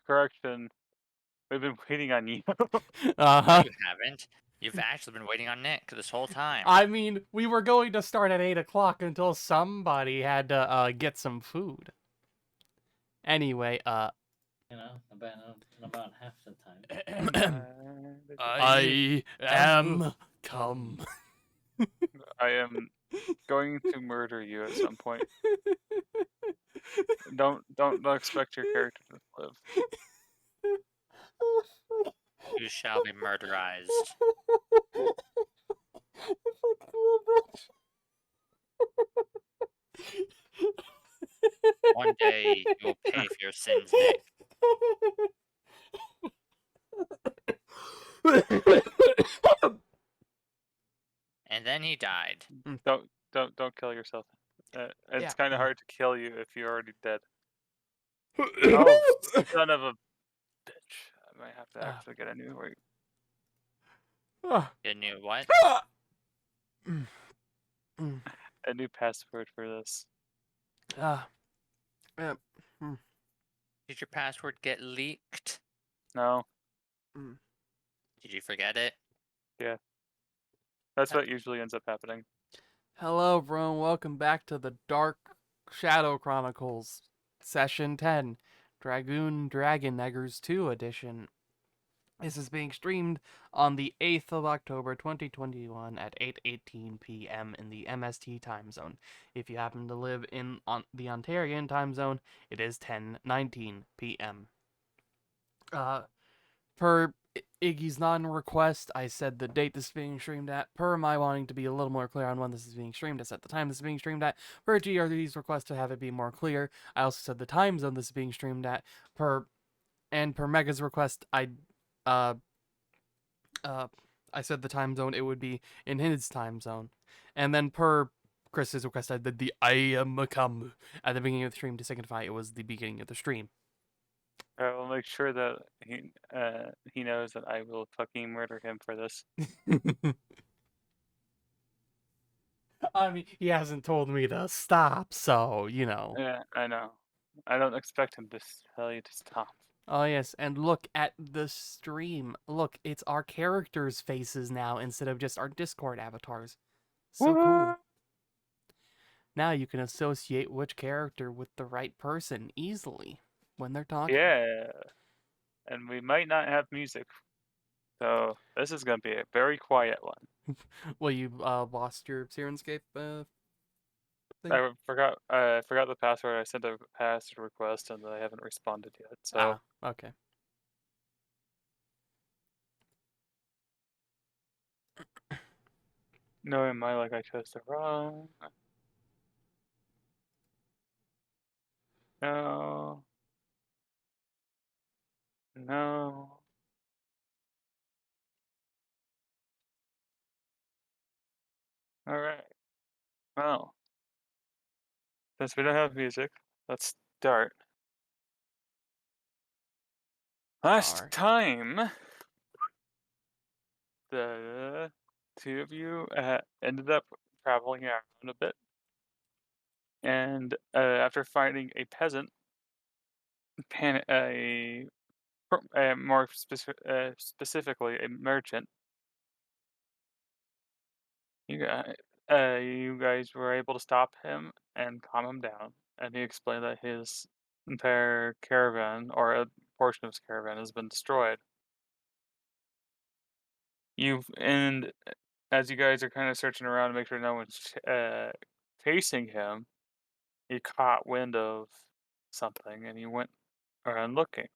correction. We've been waiting on you. No, Uh-huh. you haven't. You've actually been waiting on Nick this whole time. I mean, we were going to start at 8 o'clock until somebody had to get some food. Anyway, about half the time. I am come. I am going to murder you at some point. Don't expect your character to live. You shall be murderized. One day you will pay for your sins, Nick. And then he died. Don't kill yourself. It's Yeah. kind of hard to kill you if you're already dead. Oh, son of a bitch! I might have to actually get a new You knew what? a new password for this. Did your password get leaked? No, Did you forget it? yeah, that's what usually ends up happening. Hello, everyone. Welcome back to the Dark Shadow Chronicles, Session 10, Dragoon Dragon Eggers 2 edition. This is being streamed on the 8th of October 2021 at 8:18 p.m. in the MST time zone. If you happen to live in the Ontarian time zone, it is 10:19 p.m. Per Iggy's non-request, I said the date this is being streamed at. Per my wanting to be a little more clear on when this is being streamed, I said the time this is being streamed at. Per GRD's request to have it be more clear, I also said the time zone this is being streamed at. Per Mega's request, I said the time zone it would be in his time zone. And then per Chris's request, I did the I am come at the beginning of the stream to signify it was the beginning of the stream. I will make sure that he knows that I will fucking murder him for this. I mean, he hasn't told me to stop, so, you know. Yeah, I know. I don't expect him to tell you to stop. Oh, yes, and look at the stream. Look, it's our characters' faces now instead of just our Discord avatars. So cool. Now you can associate which character with the right person easily when they're talking. Yeah, and we might not have music, so this is going to be a very quiet one. Well, you lost your Sirenscape thing? I forgot the password. I sent a password request and they haven't responded yet. So okay. knowing my luck, I chose the wrong. No. No. All right. Well, since we don't have music, let's start. Last time, the two of you ended up traveling around a bit, and after finding a peasant, more specifically a merchant, you guys were able to stop him and calm him down, and he explained that his entire caravan, or a portion of his caravan, has been destroyed. And as you guys are kind of searching around to make sure no one's chasing him, he caught wind of something and he went around looking.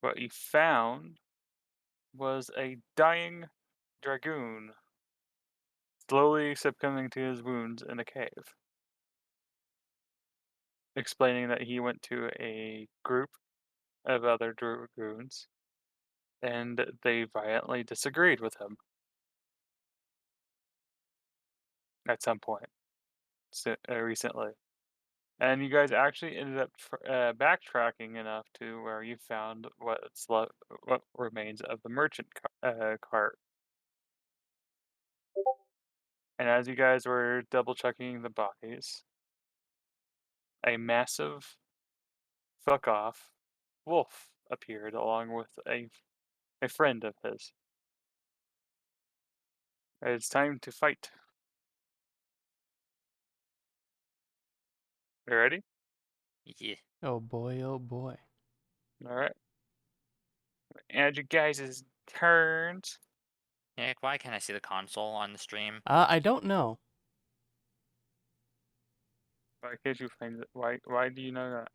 What he found was a dying dragoon slowly succumbing to his wounds in a cave, explaining that he went to a group of other dragoons and they violently disagreed with him at some point recently. And you guys actually ended up backtracking enough to where you found what remains of the merchant cart. And as you guys were double checking the bodies, a massive fuck off wolf appeared along with a friend of his. It's time to fight. You ready? Yeah. Oh boy, oh boy. All right. And you guys' turns. Nick, why can't I see the console on the stream? I don't know. Why can't you find it? Why do you know that?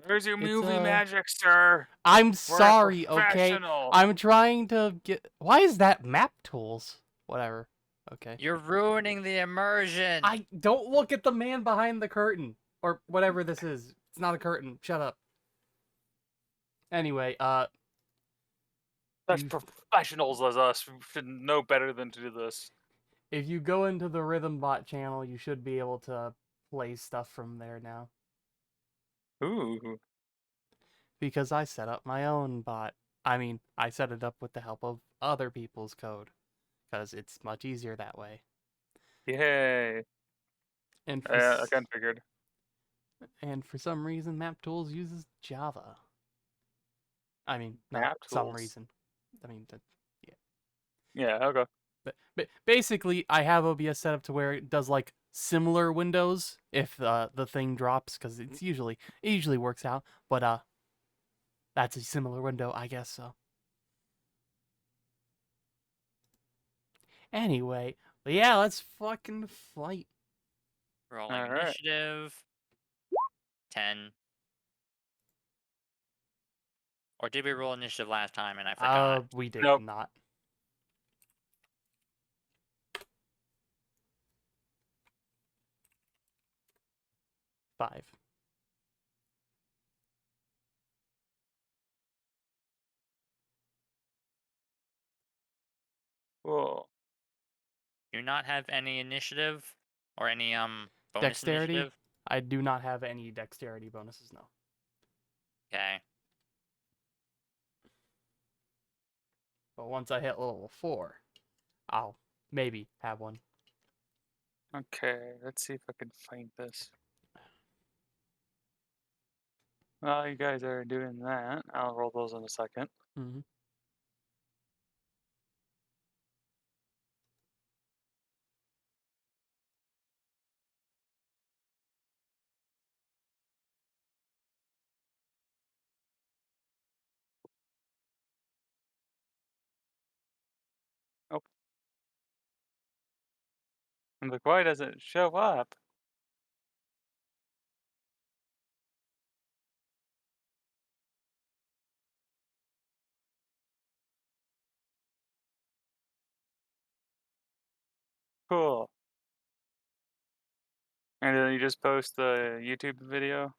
Where's your It's movie magic, sir? I'm We're a sorry, okay? professional. I'm trying to get. Why is that map tools? Whatever. Okay. You're ruining the immersion. I don't look at the man behind the curtain or whatever this is. It's not a curtain. Shut up. Anyway, Such you- professionals as us should know better than to do this. if you go into the Rhythm Bot channel, you should be able to play stuff from there now. Ooh. Because I set up my own bot. I mean, I set it up with the help of other people's code. Because it's much easier that way. Yay. And Again, figured. and for some reason, MapTools uses Java. I mean, not some MapTools. reason. I mean, yeah. Yeah, okay. But basically, I have OBS set up to where it does like similar windows if the thing drops, because it usually works out. But that's a similar window, I guess so. Anyway, but yeah, let's fucking fight. Rolling All right. initiative. 10. Or did we roll initiative last time and I forgot? We did Nope. not. Five. Cool. Do you not have any initiative? Or any bonus Dexterity? initiative? I do not have any dexterity bonuses, no. Okay. But once I hit level 4, I'll maybe have one. Okay, let's see if I can find this. While you guys are doing that, I'll roll those in a second. Mm-hmm. Oh. I'm like, why does it show up? Cool. And then you just post the YouTube video?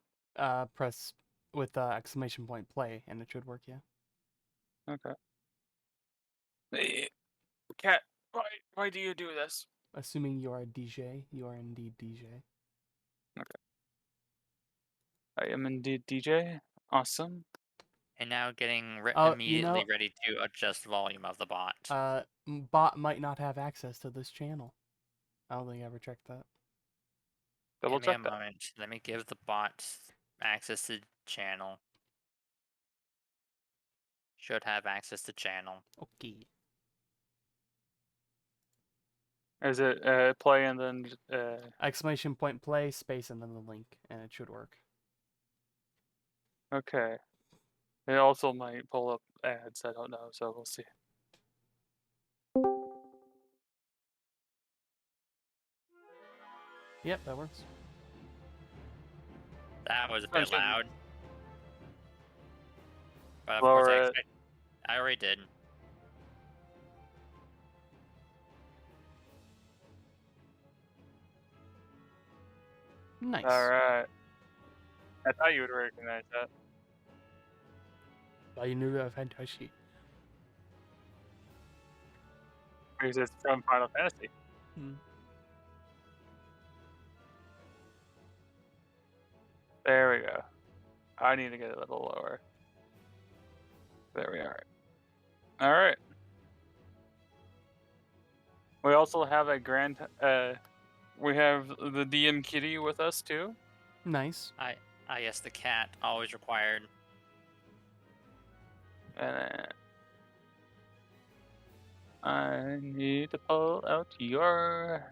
Press with exclamation point play, and it should work, yeah. Okay. Cat, why do you do this? Assuming you are a DJ, you are indeed DJ. Okay. I am indeed DJ. Awesome. And now getting Oh, immediately ready to adjust volume of the bot. Bot might not have access to this channel. I don't think I ever checked that. Double Give me check a that. moment. Let me give the bot access to channel. Should have access to channel. Okay. Is it play and then Exclamation point play, space, and then the link, and it should work. okay. It also might pull up ads, I don't know, so we'll see. Yep, that works. That was a bit Sunshine. loud. But of Lower course it. I already did. Nice. Alright. I thought you would recognize that. Well, you knew I've had Toshi. Because it's from Final Fantasy. Hmm. There we go. I need to get it a little lower. There we are. Alright. We also have a we have the DM Kitty with us too. Nice. Ah, yes, the cat, always required. And then I need to pull out your.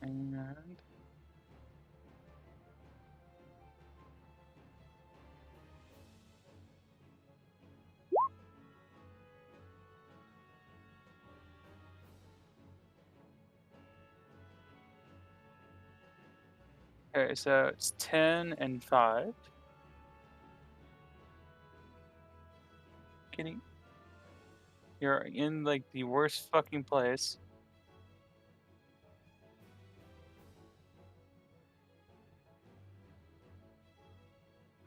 And okay, so it's 10 and 5. Kidding. You're in like the worst fucking place.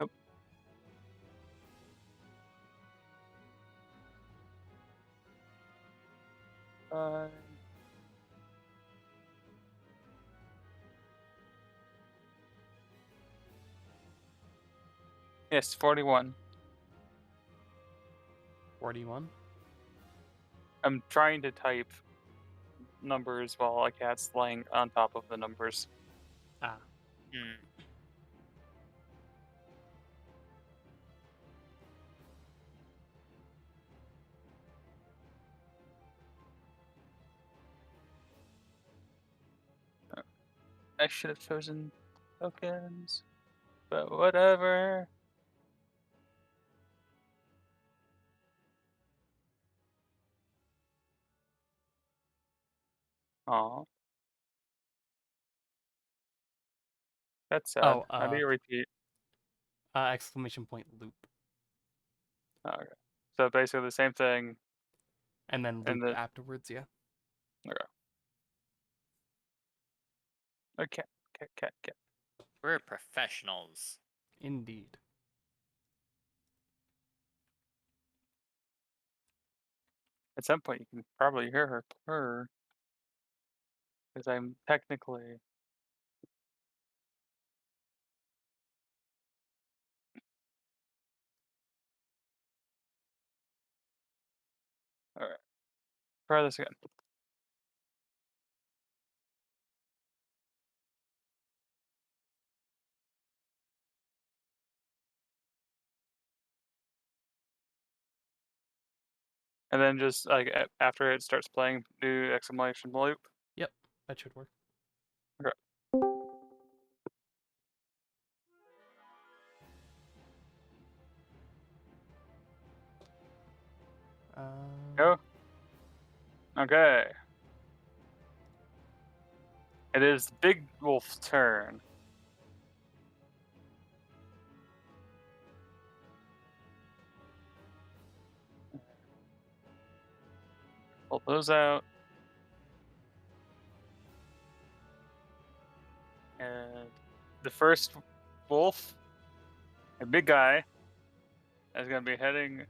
Nope. Uh, yes, 41. 41. I'm trying to type numbers while a cat's laying on top of the numbers. Ah. Hmm. I should have chosen tokens, but whatever. Aw, that's sad. Oh, How do you repeat? exclamation point loop. Okay. So basically the same thing And then in loop the. afterwards, yeah. Okay. Okay. Cat. We're professionals. Indeed. At some point, you can probably hear her purr, because I'm technically. All right. Try this again. And then just like after it starts playing, do exclamation loop. Yep, that should work. Okay. Um, Go. Okay. It is Big Wolf's turn. Pull those out. And the first wolf, a big guy, is going to be heading.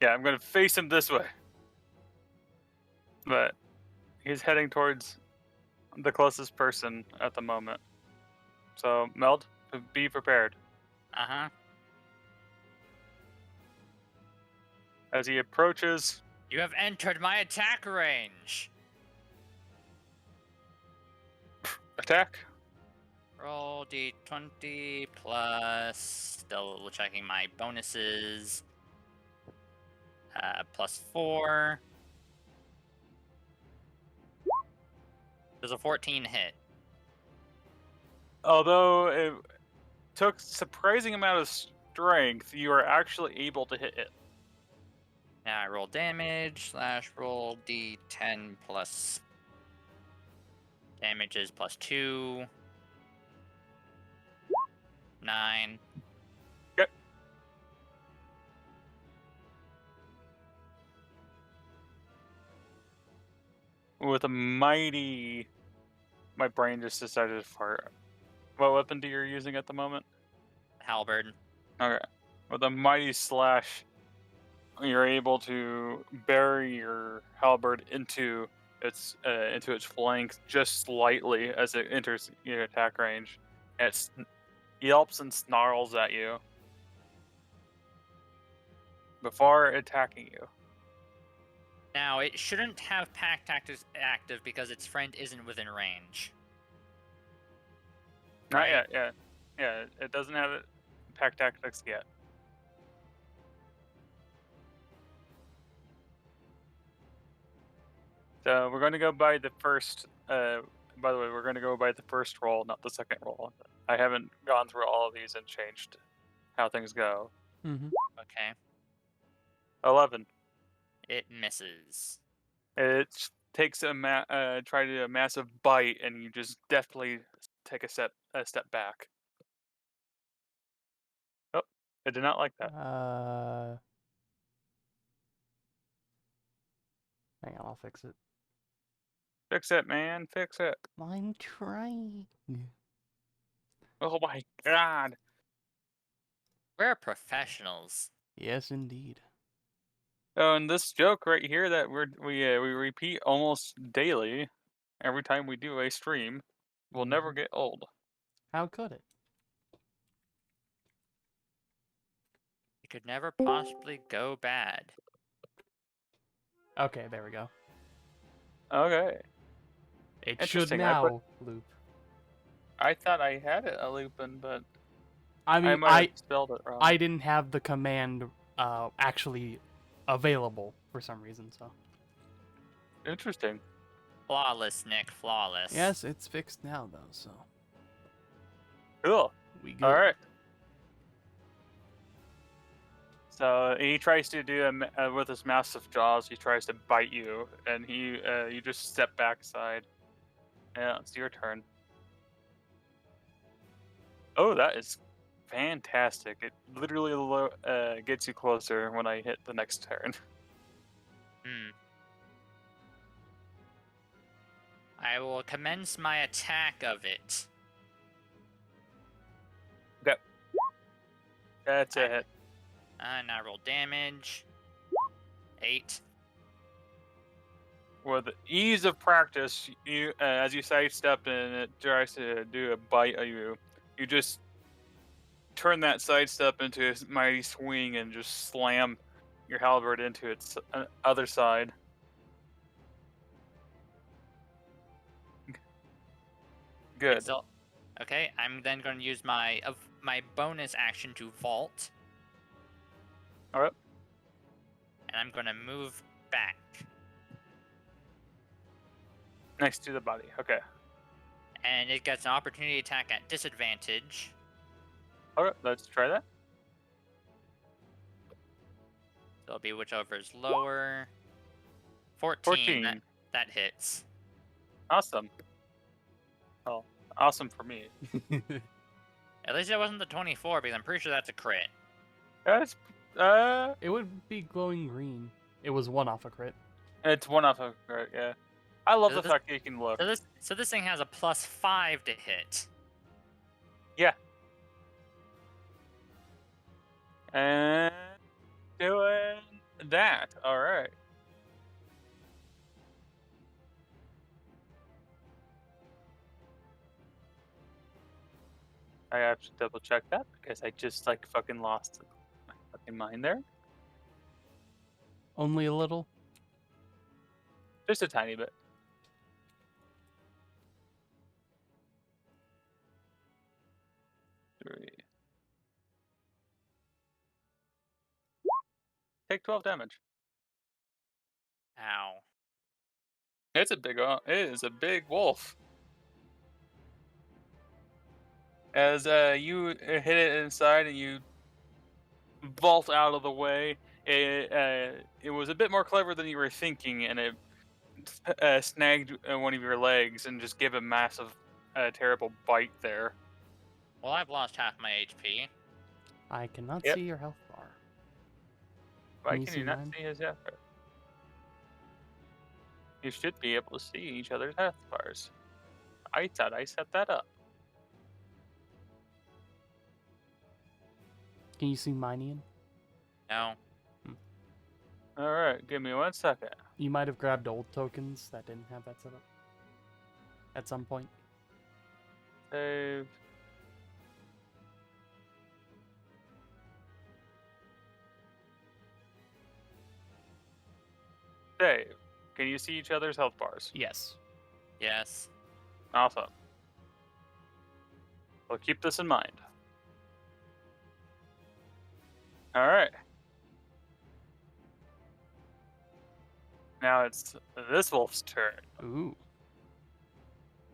Yeah, I'm going to face him this way. But he's heading towards the closest person at the moment. So, Meld, be prepared. Uh-huh. As he approaches, You have entered my attack range. attack. Roll d20 plus, double checking my bonuses, plus 4. There's a 14 hit. Although it took surprising amount of strength, you are actually able to hit it. Now I roll damage, / roll d10 plus damages plus 2. 9. Okay. With a mighty. My brain just decided to fart. What weapon do you using at the moment? Halberd. Okay. With a mighty slash, you're able to bury your halberd into its flank just slightly as it enters your attack range. It's yelps and snarls at you before attacking you. Now, it shouldn't have pack tactics active because its friend isn't within range. Not Right? yet, yeah. Yeah, it doesn't have it pack tactics yet. So we're going to go by the first. By the way, we're going to go by the first roll, not the second roll. I haven't gone through all of these and changed how things go. Mm-hmm. Okay. 11. It misses. It takes try to do a massive bite, and you just deftly take a step back. Oh, I did not like that. Hang on, I'll fix it. Fix it, man. Fix it. I'm trying. Oh my god. We're professionals. Yes, indeed. Oh, and this joke right here that we repeat almost daily, every time we do a stream, will never get old. How could it? It could never possibly go bad. Okay, there we go. Okay. It should Interesting. now loop. I thought I had it a looping, but I mean, might have spelled it wrong. I didn't have the command actually available for some reason, so. Interesting. Flawless, Nick. Flawless. Yes, it's fixed now though, so Cool. we good. All right. So he tries to do with his massive jaws. He tries to bite you, and you just step backside. Yeah, it's your turn. Oh, that is fantastic! It literally gets you closer when I hit the next turn. I will commence my attack of it. Okay. That's a hit. And I roll damage. 8. With ease of practice, you as you sidestep and it tries to do a bite of you, you just turn that sidestep into a mighty swing and just slam your halberd into its other side. Good. So, okay, I'm then going to use my bonus action to vault. All right. And I'm going to move back. Next to the body. Okay. And it gets an opportunity attack at disadvantage. All right. Let's try that. So it'll be whichever is lower. 14. 14. That hits. Awesome. Oh, awesome for me. At least it wasn't the 24 because I'm pretty sure that's a crit. That's It would be glowing green. It was 1 off a crit. it's one off of crit. Yeah. I love So the fact that you can look. So this thing has a +5 to hit. Yeah. And doing that. All right. I have to double check that because I just like fucking lost my fucking mind there. Only a little. Just a tiny bit. Three. Take 12 damage. Ow. It's a big. It is a big wolf. As you hit it inside and you vault out of the way, it was a bit more clever than you were thinking, and it snagged one of your legs and just gave a massive, terrible bite there. Well, I've lost half my HP. I cannot Yep. see your health bar. Why you can see you not mine? see his health bar? You should be able to see each other's health bars. I thought I set that up. Can you see mine, Ian? No. All right, give me 1 second. You might have grabbed old tokens that didn't have that set up at some point. Save. Dave, can you see each other's health bars? Yes. Yes. Awesome. We'll keep this in mind. All right. Now it's this wolf's turn, Ooh.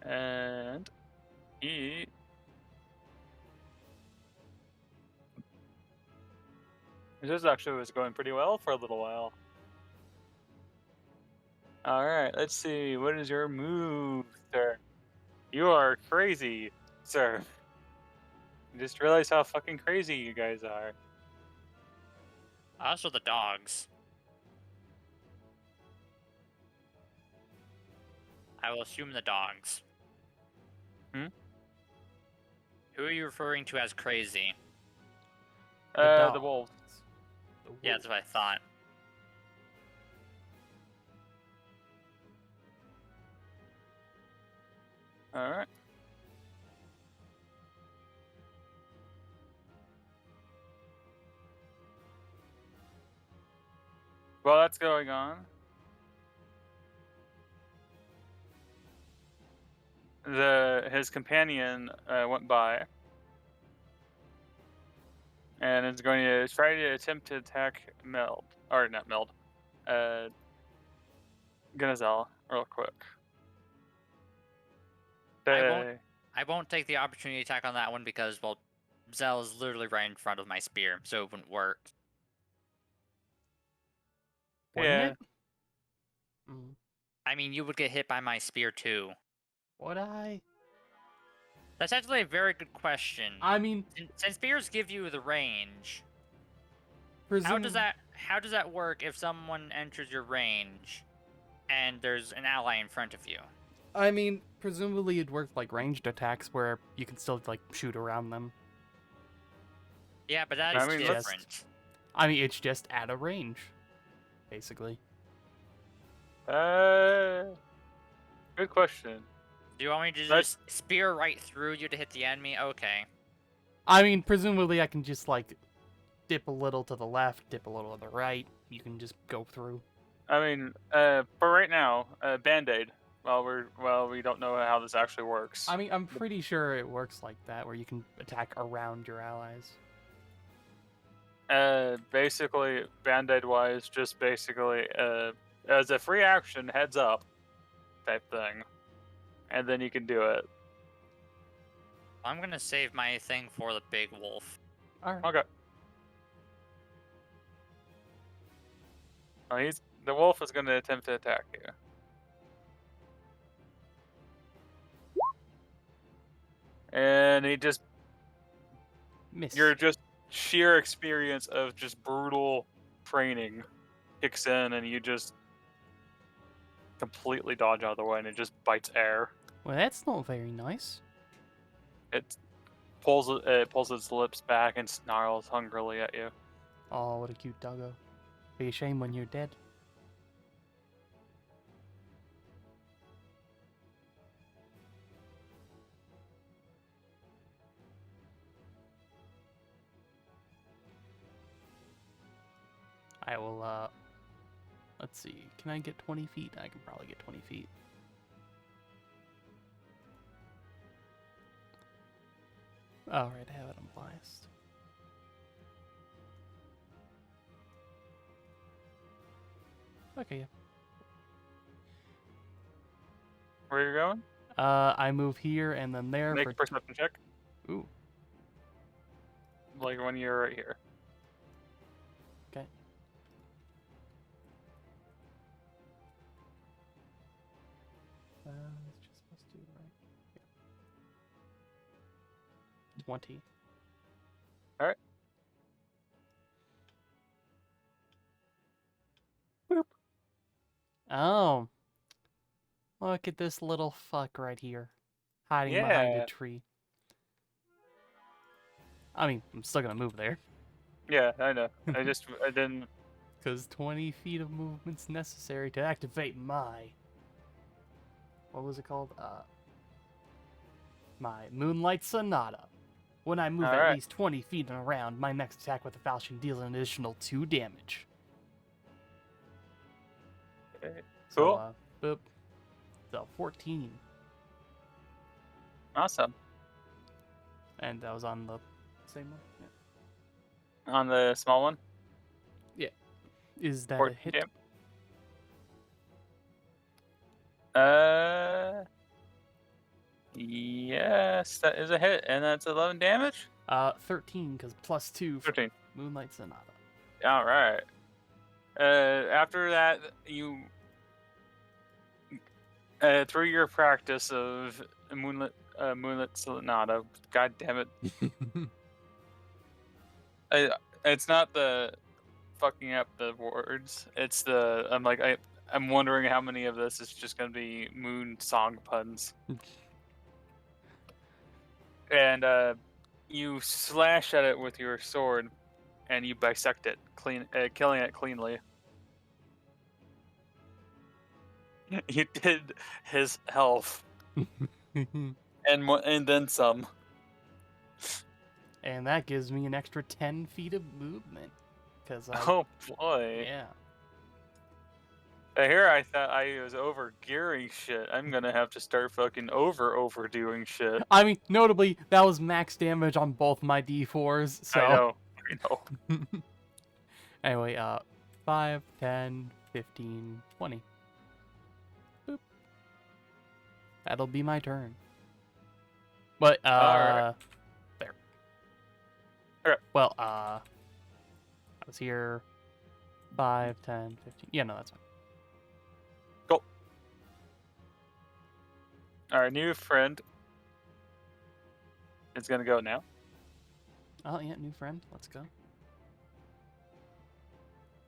and he. This actually was going pretty well for a little while. All right, let's see. What is your move, sir? You are crazy, sir. I just realized how fucking crazy you guys are. Also the dogs. I will assume the dogs. Hmm? Who are you referring to as crazy? The dogs. wolf. The Yeah, that's what I thought. All right. While that's going on, his companion went by and is going to try to attempt to attack Meld, or not Meld, Gunnazel real quick. I won't take the opportunity attack on that one because, well, Zell is literally right in front of my spear, so it wouldn't work. Wouldn't Yeah. it? Mm. I mean, you would get hit by my spear too. Would I? That's actually a very good question. I mean, Since spears give you the range, presume... how does that work if someone enters your range and there's an ally in front of you? I mean, presumably it works like ranged attacks where you can still like shoot around them. Yeah, but that I is mean, different. I mean, it's just at a range, basically. Good question. Do you want me to That's- just spear right through you to hit the enemy? Okay. I mean, presumably I can just like dip a little to the left, dip a little to the right. You can just go through. I mean, for right now, Band-Aid. While we don't know how this actually works. I mean, I'm pretty sure it works like that, where you can attack around your allies. Basically, Band-Aid wise, just basically, as a free action, heads up type thing, and then you can do it. I'm gonna save my thing for the big wolf. All right. Okay. The wolf is going to attempt to attack you. And he just, Miss. your just sheer experience of just brutal training kicks in, and you just completely dodge out of the way, and it just bites air. Well, that's not very nice. It pulls its lips back and snarls hungrily at you. Oh, what a cute doggo. Be a shame when you're dead. I will, let's see. Can I get 20 feet? I can probably get 20 feet. Alright, I have it unbiased. Okay, yeah. Where are you going? I move here and then there Make for... a perception check. Ooh, Like when you're right here. okay. It's just supposed to, right? Yeah. 20. Alright. Boop. Oh. Look at this little fuck right here. Hiding behind Yeah. a tree. I mean, I'm still gonna move there. Yeah, I know. I didn't. Because 20 feet of movement's necessary to activate my... What was it called? My Moonlight Sonata. When I move at Alright. least 20 feet and around, my next attack with the falchion deals an additional 2 damage. Okay. So, Cool. boop. So 14. Awesome. And that was on the same one? Yeah. On the small one, Is that a 14 hit? jam. Yes, that is a hit, and that's 11 damage. 13, because plus 2 from 13. Moonlight Sonata. All right. After that, you through your practice of Moonlit Sonata, God damn it, it's not the fucking up the words. It's the I'm wondering how many of this is just gonna be moon song puns. And you slash at it with your sword, and you bisect it, killing it cleanly. You did his health, and then some. And that gives me an extra 10 feet of movement. Because Oh boy! yeah. Here I thought I was over gearing shit. I'm gonna have to start fucking overdoing shit. I mean, notably, that was max damage on both my D4s, so... I know. Anyway, 5, 10, 15, 20. Boop. That'll be my turn. But, Alright. there. Okay. Well, I was here 5, 10, 15. Yeah, no, that's fine. Cool. Our new friend is gonna go now. Oh, yeah, new friend. Let's go.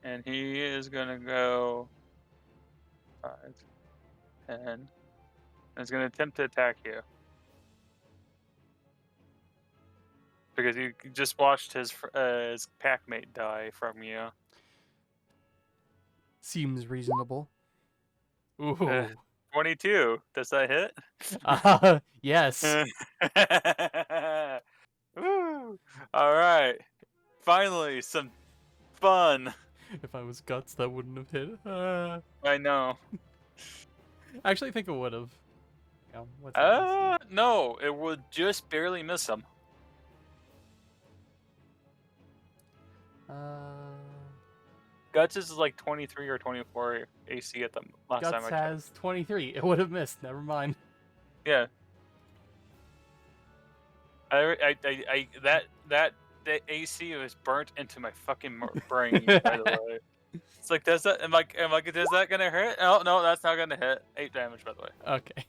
And he is gonna go 5, 10. And is gonna attempt to attack you. Because you just watched his packmate die from you. Seems reasonable. Ooh. 22. Does that hit? Yes. Woo! All right. Finally, some fun. If I was guts, that wouldn't have hit. I know. I actually think it would have. What's that? No, it would just barely miss him. Guts is like 23 or 24 AC at the last time Guts I checked. has 23. It would have missed. Never mind. Yeah. That AC was burnt into my fucking brain. By the way, it's like does that? Am I? Is that gonna hit? Oh no, that's not gonna hit. 8 damage, by the way. Okay.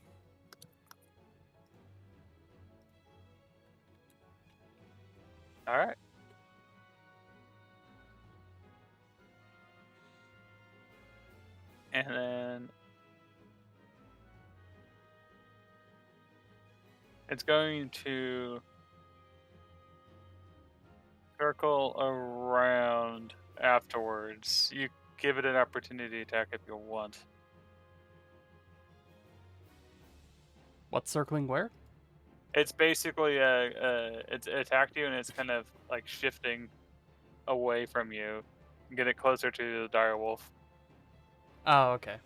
All right. And then it's going to circle around afterwards. You give it an opportunity attack if you want. What's circling where? It's basically it's attacked you and it's kind of like shifting away from you. Get it closer to the dire wolf. Oh, okay.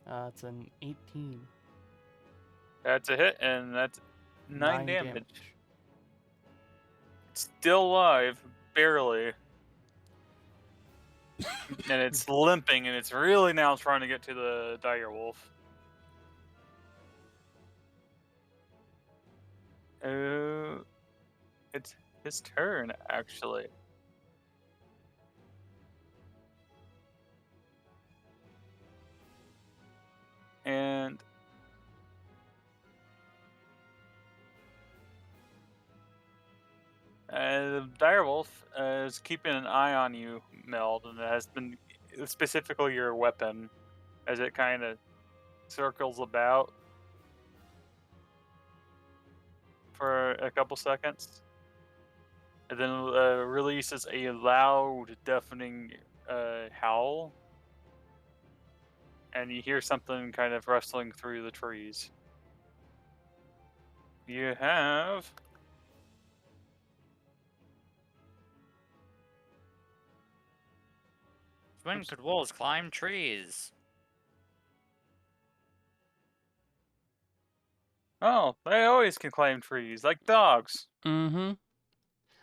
It's an 18. That's a hit, and that's 9 damage. 9 damage. It's still alive, barely. And it's limping, and it's really now trying to get to the dire wolf. It's his turn, actually. And the direwolf is keeping an eye on you, Meld, and it has been specifically your weapon as it kind of circles about for a couple seconds, and then releases a loud, deafening howl, and you hear something kind of rustling through the trees. You have When could wolves climb trees? Oh, they always can climb trees, like dogs. Mm-hmm.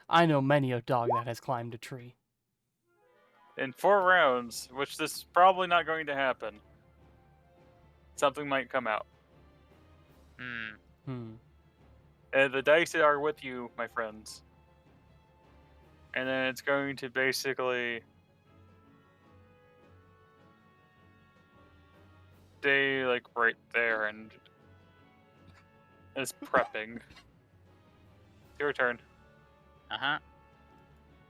I know many a dog that has climbed a tree. In 4 rounds, which this is probably not going to happen. Something might come out. Hmm. The dice are with you, my friends. And then it's going to basically stay like right there and is prepping. Your turn. Uh-huh.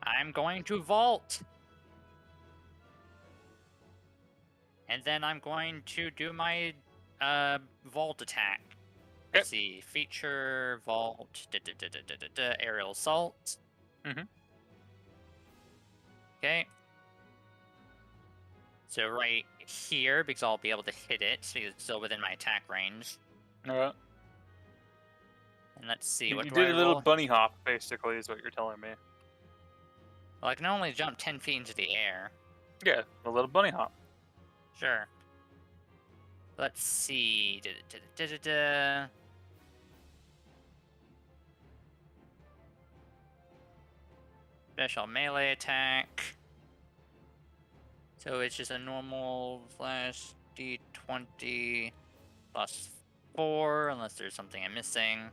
I'm going to vault. And then I'm going to do my vault attack. Let's see. Feature, vault, aerial assault. Mhm. Okay. So right here, because I'll be able to hit it, so it's still within my attack range. Alright. And let's see, You what do did I a little roll? bunny hop, basically, is what you're telling me. Well, I can only jump 10 feet into the air. Yeah, a little bunny hop. Sure. Let's see. Special melee attack. So it's just a normal slash d20 plus 4, unless there's something I'm missing.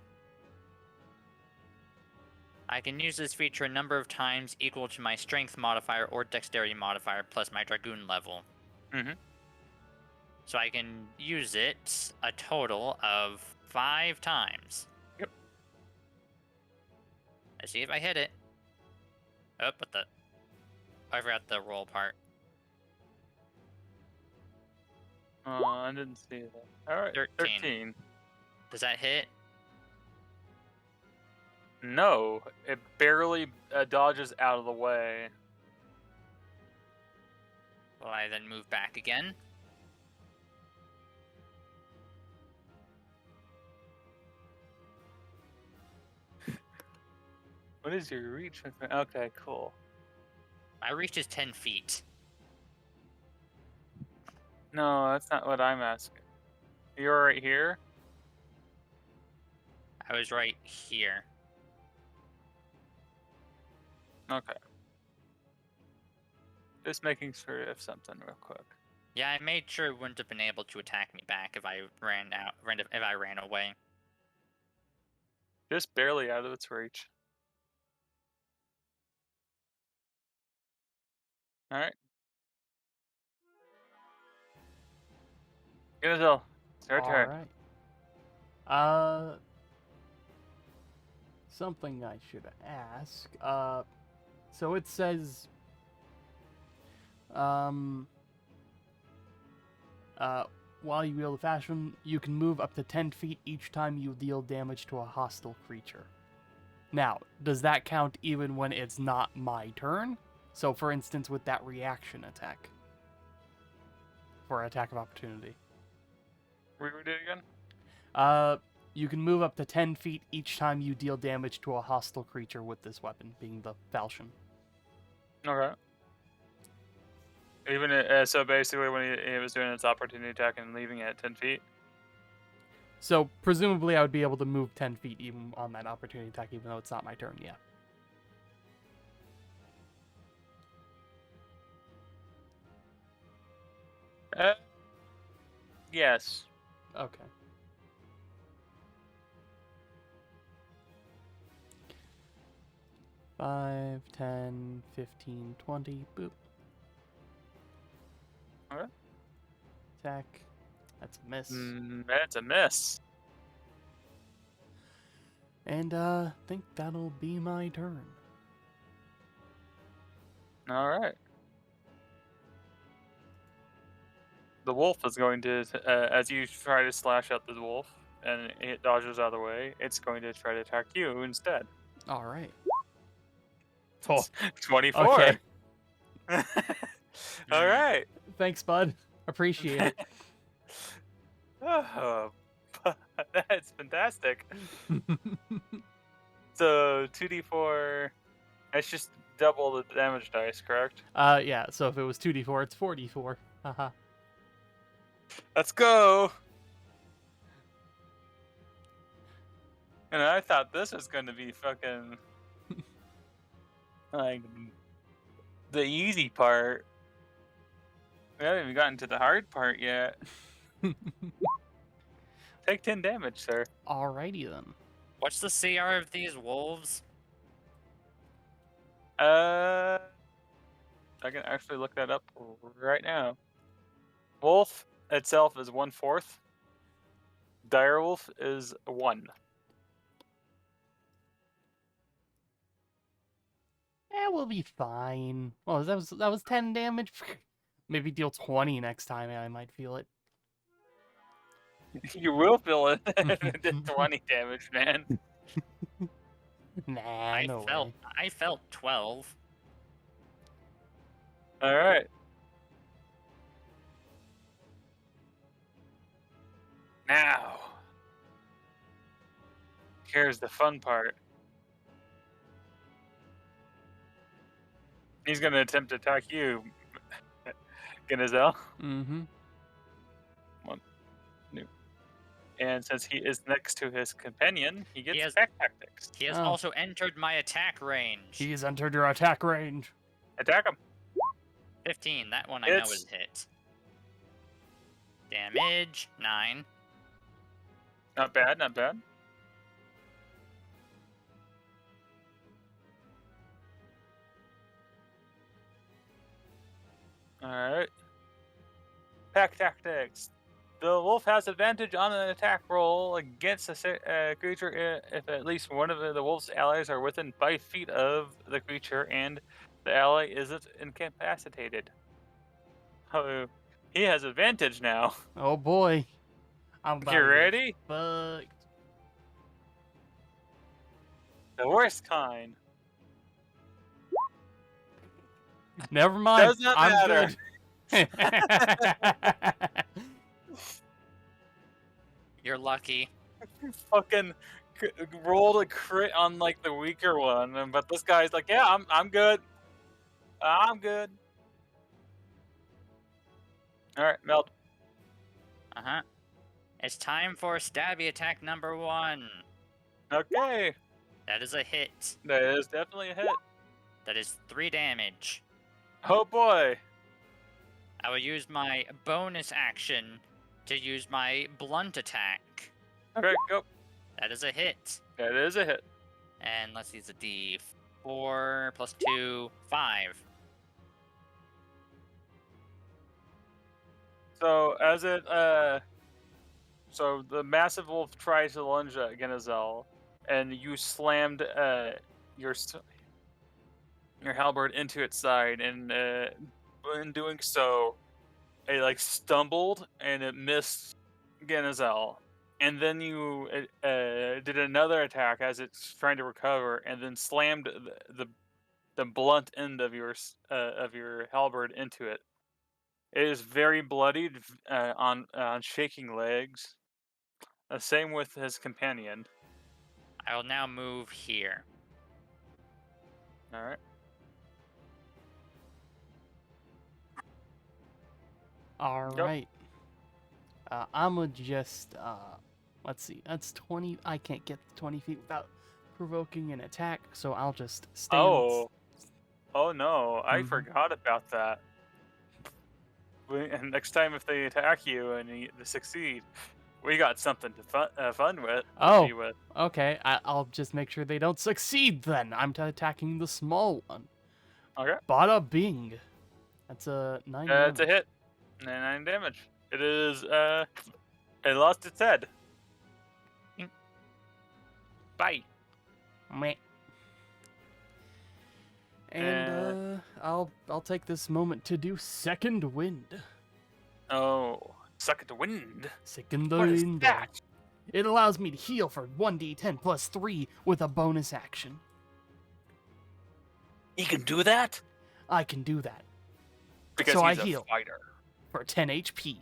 I can use this feature a number of times equal to my strength modifier or dexterity modifier plus my dragoon level. Mhm. So I can use it a total of 5 times. Yep. Let's see if I hit it. Oh, but I forgot the roll part. I didn't see that. Alright, 13. 13. Does that hit? No, it barely dodges out of the way. Will I then move back again? What is your reach? Okay, cool. My reach is 10 feet. No, that's not what I'm asking. You're right here? I was right here. Okay. Just making sure of something real quick. Yeah, I made sure it wouldn't have been able to attack me back if I ran away. Just barely out of its reach. Alright. Gazelle, it's your turn. Alright. Something I should ask. So it says, while you wield the fashion, you can move up to 10 feet each time you deal damage to a hostile creature. Now, does that count even when it's not my turn? So, for instance, with that reaction attack. For attack of opportunity. Reread it again? You can move up to 10 feet each time you deal damage to a hostile creature with this weapon, being the falchion. Okay. Even so, basically, when he was doing its opportunity attack and leaving it at 10 feet. So, presumably, I would be able to move 10 feet even on that opportunity attack, even though it's not my turn, yeah. Yes. Okay. Five, 10, 15, 20, boop. Okay. Attack. That's a miss. That's a miss. And, think that'll be my turn. Alright. The wolf is going to, as you try to slash at the wolf, and it dodges out of the way, it's going to try to attack you instead. Alright. 24. Okay. Alright. Thanks, bud. Appreciate it. Oh, that's fantastic. So 2d4. It's just double the damage dice, correct? Yeah, so if it was 2d4, it's 4d4. Haha. Let's go! And I thought this was going to be fucking, like, the easy part. We haven't even gotten to the hard part yet. Take 10 damage, sir. Alrighty then. What's the CR of these wolves? I can actually look that up right now. Wolf itself is 1/4. Direwolf is 1. We'll be fine. Well, that was 10 damage. Maybe deal 20 next time, and I might feel it. You will feel it if it did 20 damage, man. Nah, no way. I felt 12. Alright. Now, here's the fun part. He's going to attempt to attack you, Ganazel. Mm-hmm. And since he is next to his companion, he gets He has- attack tactics. He has Oh. also entered my attack range. He has entered your attack range. Attack him. 15. That one I know is hit. Damage 9. Not bad, not bad. Alright. Pack tactics. The wolf has advantage on an attack roll against a creature if at least one of the wolf's allies are within 5 feet of the creature and the ally isn't incapacitated. Oh, he has advantage now. Oh boy. I'm about You to get ready? fucked. The worst kind. Never mind. Does not I'm matter. good. You're lucky. Fucking rolled a crit on like the weaker one, but this guy's like, yeah, I'm good. I'm good. All right, Meld. Uh-huh. It's time for stabby attack number 1. Okay, That is a hit. that is definitely a hit. That is 3 damage. Oh boy. I will use my bonus action to use my blunt attack. Okay, go. That is a hit. That is a hit. And let's use a D4 plus 2, 5. So as it so the massive wolf tries to lunge at Genazel, and you slammed your halberd into its side, and in doing so, it like stumbled and it missed Genazel, and then you did another attack as it's trying to recover, and then slammed the blunt end of your halberd into it. It is very bloodied on shaking legs. Same with his companion. I will now move here. All right. Alright. I'ma just, let's see, that's 20, I can't get 20 feet without provoking an attack, so I'll just stand. Oh no, I Mhm. forgot about that. And next time if they attack you and they succeed, we got something to fun with. Oh. Be with. Okay, I'll just make sure they don't succeed then. I'm attacking the small one. Okay. Bada bing. That's a 9 It's a damage. hit. 9 damage. It is it lost its head. Bye. Meh. And I'll take this moment to do second wind. Oh, suck at the wind. Second What is wind. that? It allows me to heal for 1d10 plus 3 with a bonus action. He can do that? I can do that Because So I he's a heal. fighter. for 10 HP.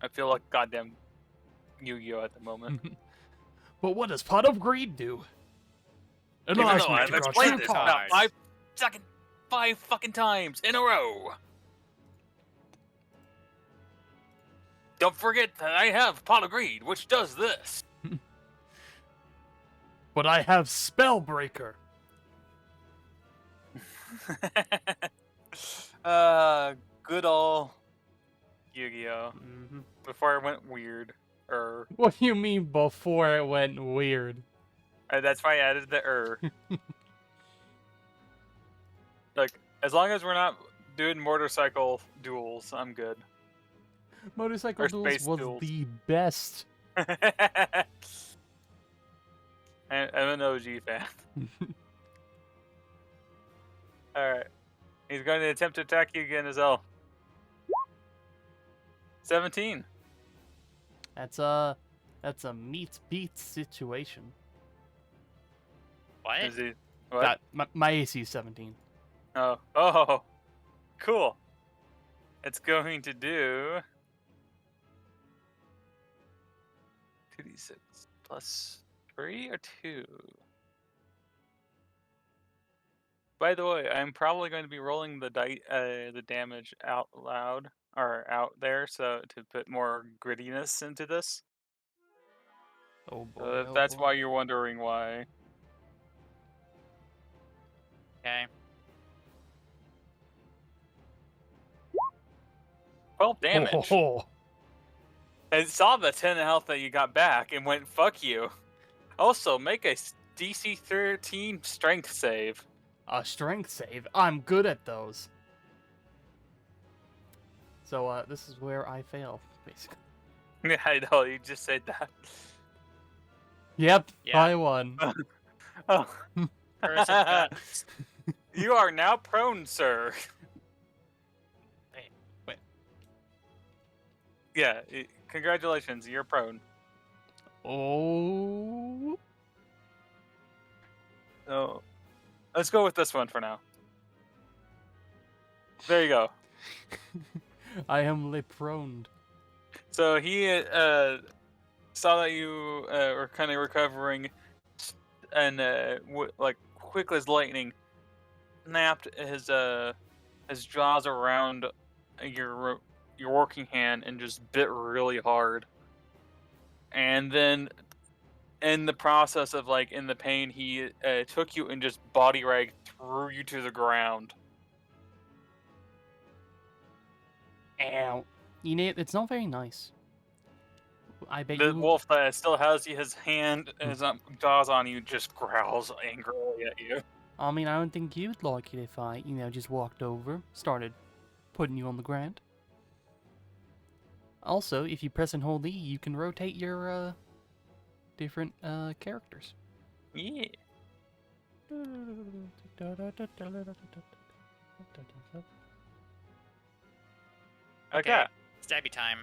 I feel like goddamn Yu-Gi-Oh at the moment. But what does Pot of Greed do? Even Enlarge though me I've to grow explained true this power. about powers. five fucking times in a row. Don't forget that I have Pot of Greed, which does this. But I have Spellbreaker. Good old Yu-Gi-Oh. Mm-hmm. Before it went weird. What do you mean before it went weird? That's why I added the Like, as long as we're not doing motorcycle duels, I'm good. Motorcycle Or Duels space was duels. the best. I'm an OG fan. Alright. He's going to attempt to attack you again as well. 17. That's a meets beats situation. What? Is he? What? That my AC is 17. Oh, cool. It's going to do 2d6 plus 3 or 2. By the way, I'm probably going to be rolling the damage out loud or out there, so to put more grittiness into this. Oh boy. So if oh that's boy. why you're wondering why. Okay. 12 damage. Ho, ho, ho. It saw the 10 health that you got back and went, fuck you. Also, make a DC 13 strength save. A strength save. I'm good at those. So this is where I fail, basically. Yeah, I know, you just said that. Yep, Yeah. I won. Oh. Curse of guns. You are now prone, sir. Wait. Yeah, congratulations, you're prone. Oh. So, let's go with this one for now. There you go. I am prone. So he saw that you were kind of recovering, and like quick as lightning, snapped his jaws around your working hand and just bit really hard. And then, in the process of like in the pain, he took you and just body rag threw you to the ground. Ow. You know, it's not very nice. I bet The you. wolf that still has his hand and his jaws on you just growls angrily at you. I mean, I don't think you'd like it if I, just walked over, started putting you on the ground. Also, if you press and hold E, you can rotate your different characters. Yeah. Okay. Okay. Stabby time.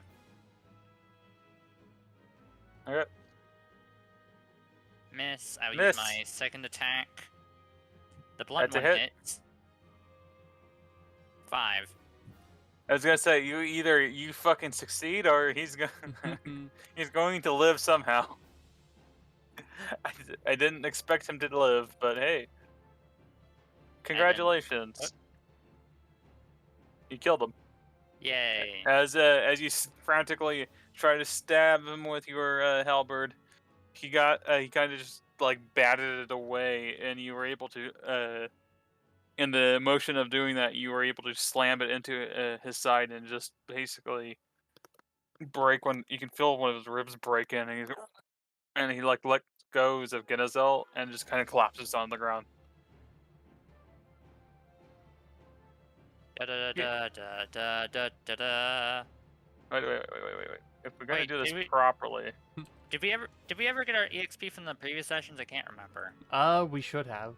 Okay. Miss. I will Miss. use my second attack. The blunt That's a one hit. hits. 5. I was gonna say you fucking succeed or he's going to live somehow. I didn't expect him to live, but hey, congratulations! What? You killed him. Yay. As you frantically try to stab him with your halberd, he kind of just like batted it away, and you were able to in the motion of doing that, you were able to slam it into his side and just basically break one. You can feel one of his ribs break in, and he like let goes of Genezel and just kind of collapses on the ground. Da da da da da da da da. Wait. If we're gonna Wait, do this did we- properly, Did we ever get our EXP from the previous sessions? I can't remember. We should have.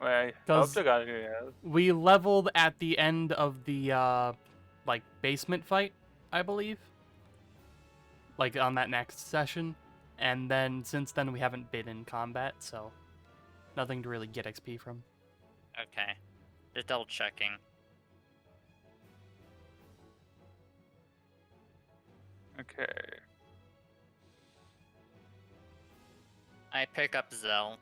I hope 'Cause- to God, yeah. We leveled at the end of the basement fight, I believe. Like on that next session, and then since then we haven't been in combat, so nothing to really get XP from. Okay. Just double checking. Okay. I pick up Zell.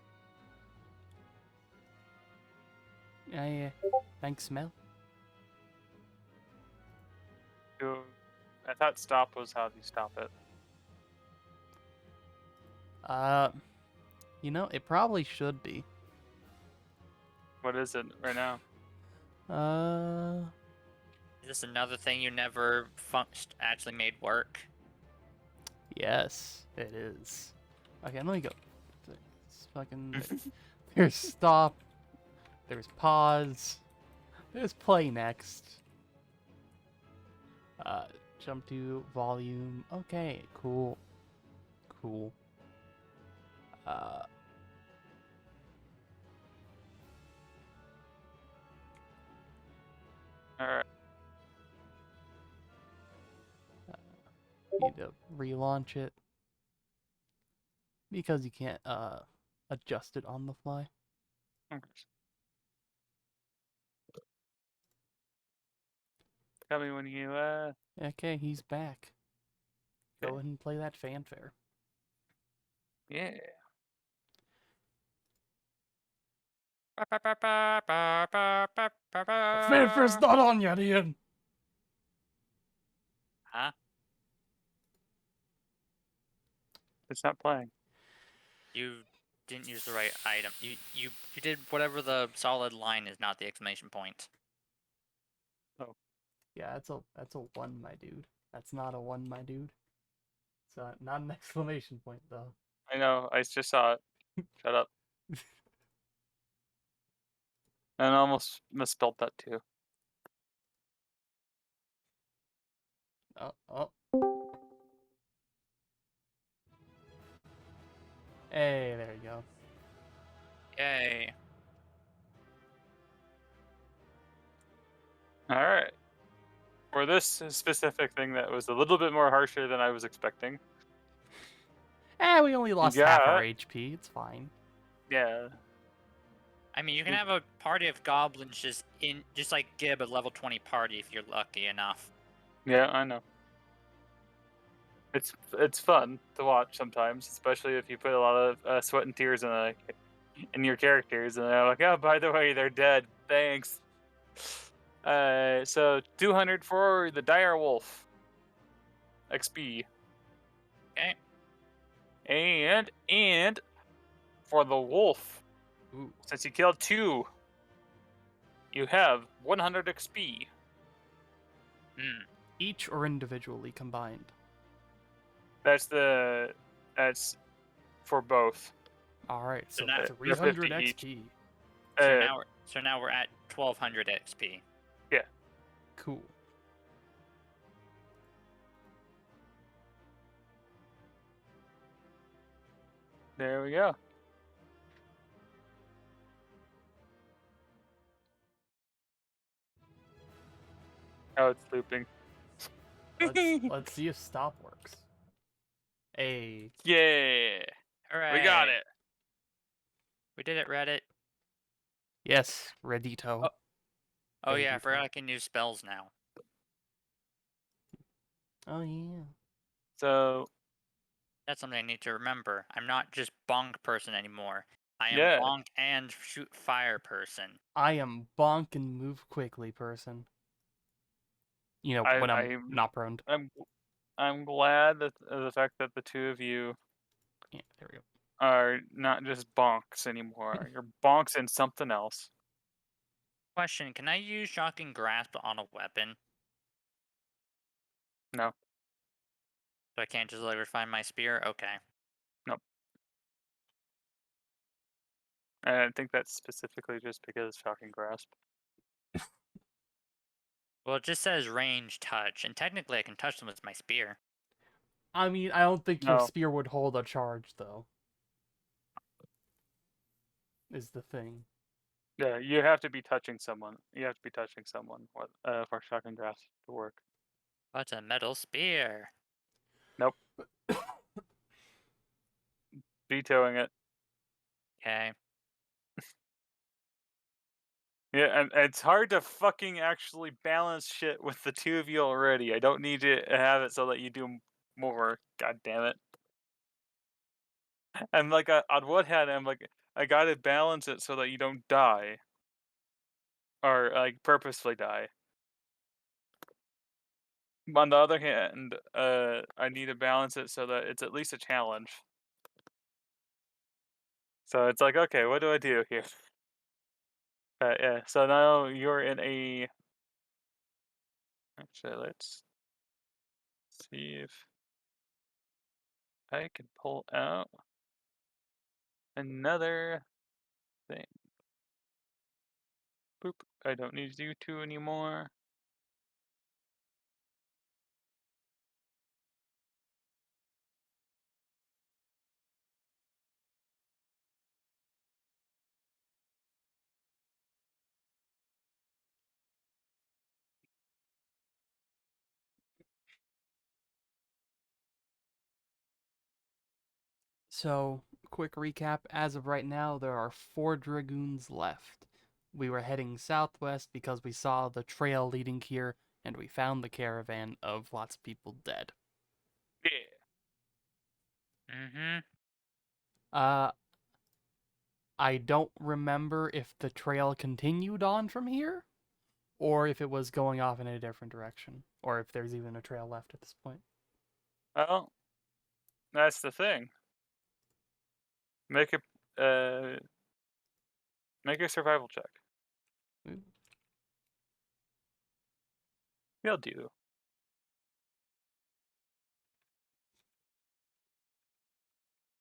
Thanks, smell. I thought stop was how you stop it. It probably should be. What is it right now? Is this another thing you never actually made work? Yes, it is. Okay, let me go. It's fucking. There's stop. There's pause. There's play next. Jump to volume. Okay, cool. Cool. Alright. Need to relaunch it because you can't adjust it on the fly. Tell me when you Okay, he's back. Go ahead and play that fanfare. yeah. Fanfare's not on yet, Ian. Huh? It's not playing. You didn't use the right item. You did whatever the solid line is, not the exclamation point. Oh. Yeah, that's a one, my dude. That's not a one, my dude. It's not an exclamation point though. I know, I just saw it. Shut up. And I almost misspelled that too. Oh. Hey, there you go. Yay. Alright. For this specific thing that was a little bit more harsher than I was expecting. We only lost half our HP. It's fine. Yeah. I mean, you can have a party of goblins just like Gib, a level 20 party if you're lucky enough. Yeah, I know. It's fun to watch sometimes, especially if you put a lot of sweat and tears in your characters, and they're like, oh, by the way, they're dead. Thanks. So 200 for the dire wolf XP, Okay. and for the wolf, Ooh. since you killed 2, you have 100 XP. Each or individually combined? That's for both. All right, so now- 300 50 each. XP. So now we're at 1200 XP. Yeah. Cool. There we go. Oh, it's looping. Let's see if stop works. Hey. Yeah. Hooray. We got it. We did it, Reddit. Yes, Reddito. Oh yeah, I forgot I can use spells now. Oh yeah. So That's something I need to remember. I'm not just bonk person anymore. I am Yeah. bonk and shoot fire person. I am bonk and move quickly person. You know, when I'm not prone to... I'm glad that the fact that the two of you Yeah, there we go. are not just bonks anymore. You're bonks and something else. Question, can I use shocking grasp on a weapon? No. So I can't just like refine my spear? Okay. Nope. And I think that's specifically just because shocking grasp. Well, it just says range touch, and technically I can touch them with my spear. I mean, I don't think your No. spear would hold a charge, though. Is the thing. Yeah, you have to be touching someone. You have to be touching someone for shocking grasp to work. What's a metal spear? Nope. Vetoing it. Okay. Yeah, and it's hard to fucking actually balance shit with the two of you already. I don't need to have it so that you do more. God damn it. And like on one hand, I'm like, I gotta balance it so that you don't die. or like purposefully die. On the other hand, I need to balance it so that it's at least a challenge. So it's like, okay, what do I do here? Yeah. So now you're in a. Actually, let's see if I can pull out another thing. Boop. I don't need you two anymore. So, quick recap. As of right now, there are 4 Dragoons left. We were heading southwest because we saw the trail leading here, and we found the caravan of lots of people dead. Yeah. Mm-hmm. Uh, I don't remember if the trail continued on from here, or if it was going off in a different direction, or if there's even a trail left at this point. Well, that's the thing. Make a make a survival check. Ooh. You'll do.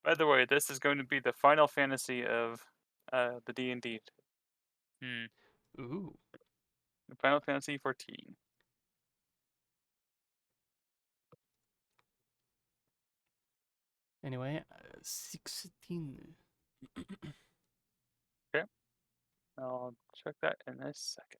By the way, this is going to be the Final Fantasy of the D&D. Hmm. Ooh. Final Fantasy 14. Anyway, 16. Okay, I'll check that in a second.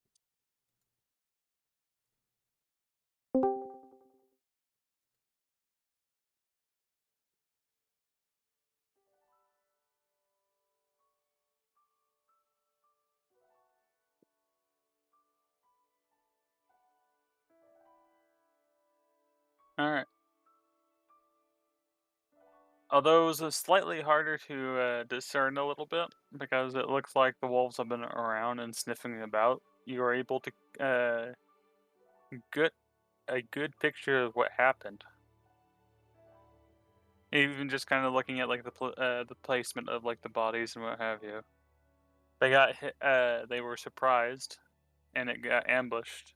All right. Although it was slightly harder to discern a little bit because it looks like the wolves have been around and sniffing about, you were able to get a good picture of what happened. Even just kind of looking at like the placement of like the bodies and what have you. They got hit. They were surprised, and it got ambushed.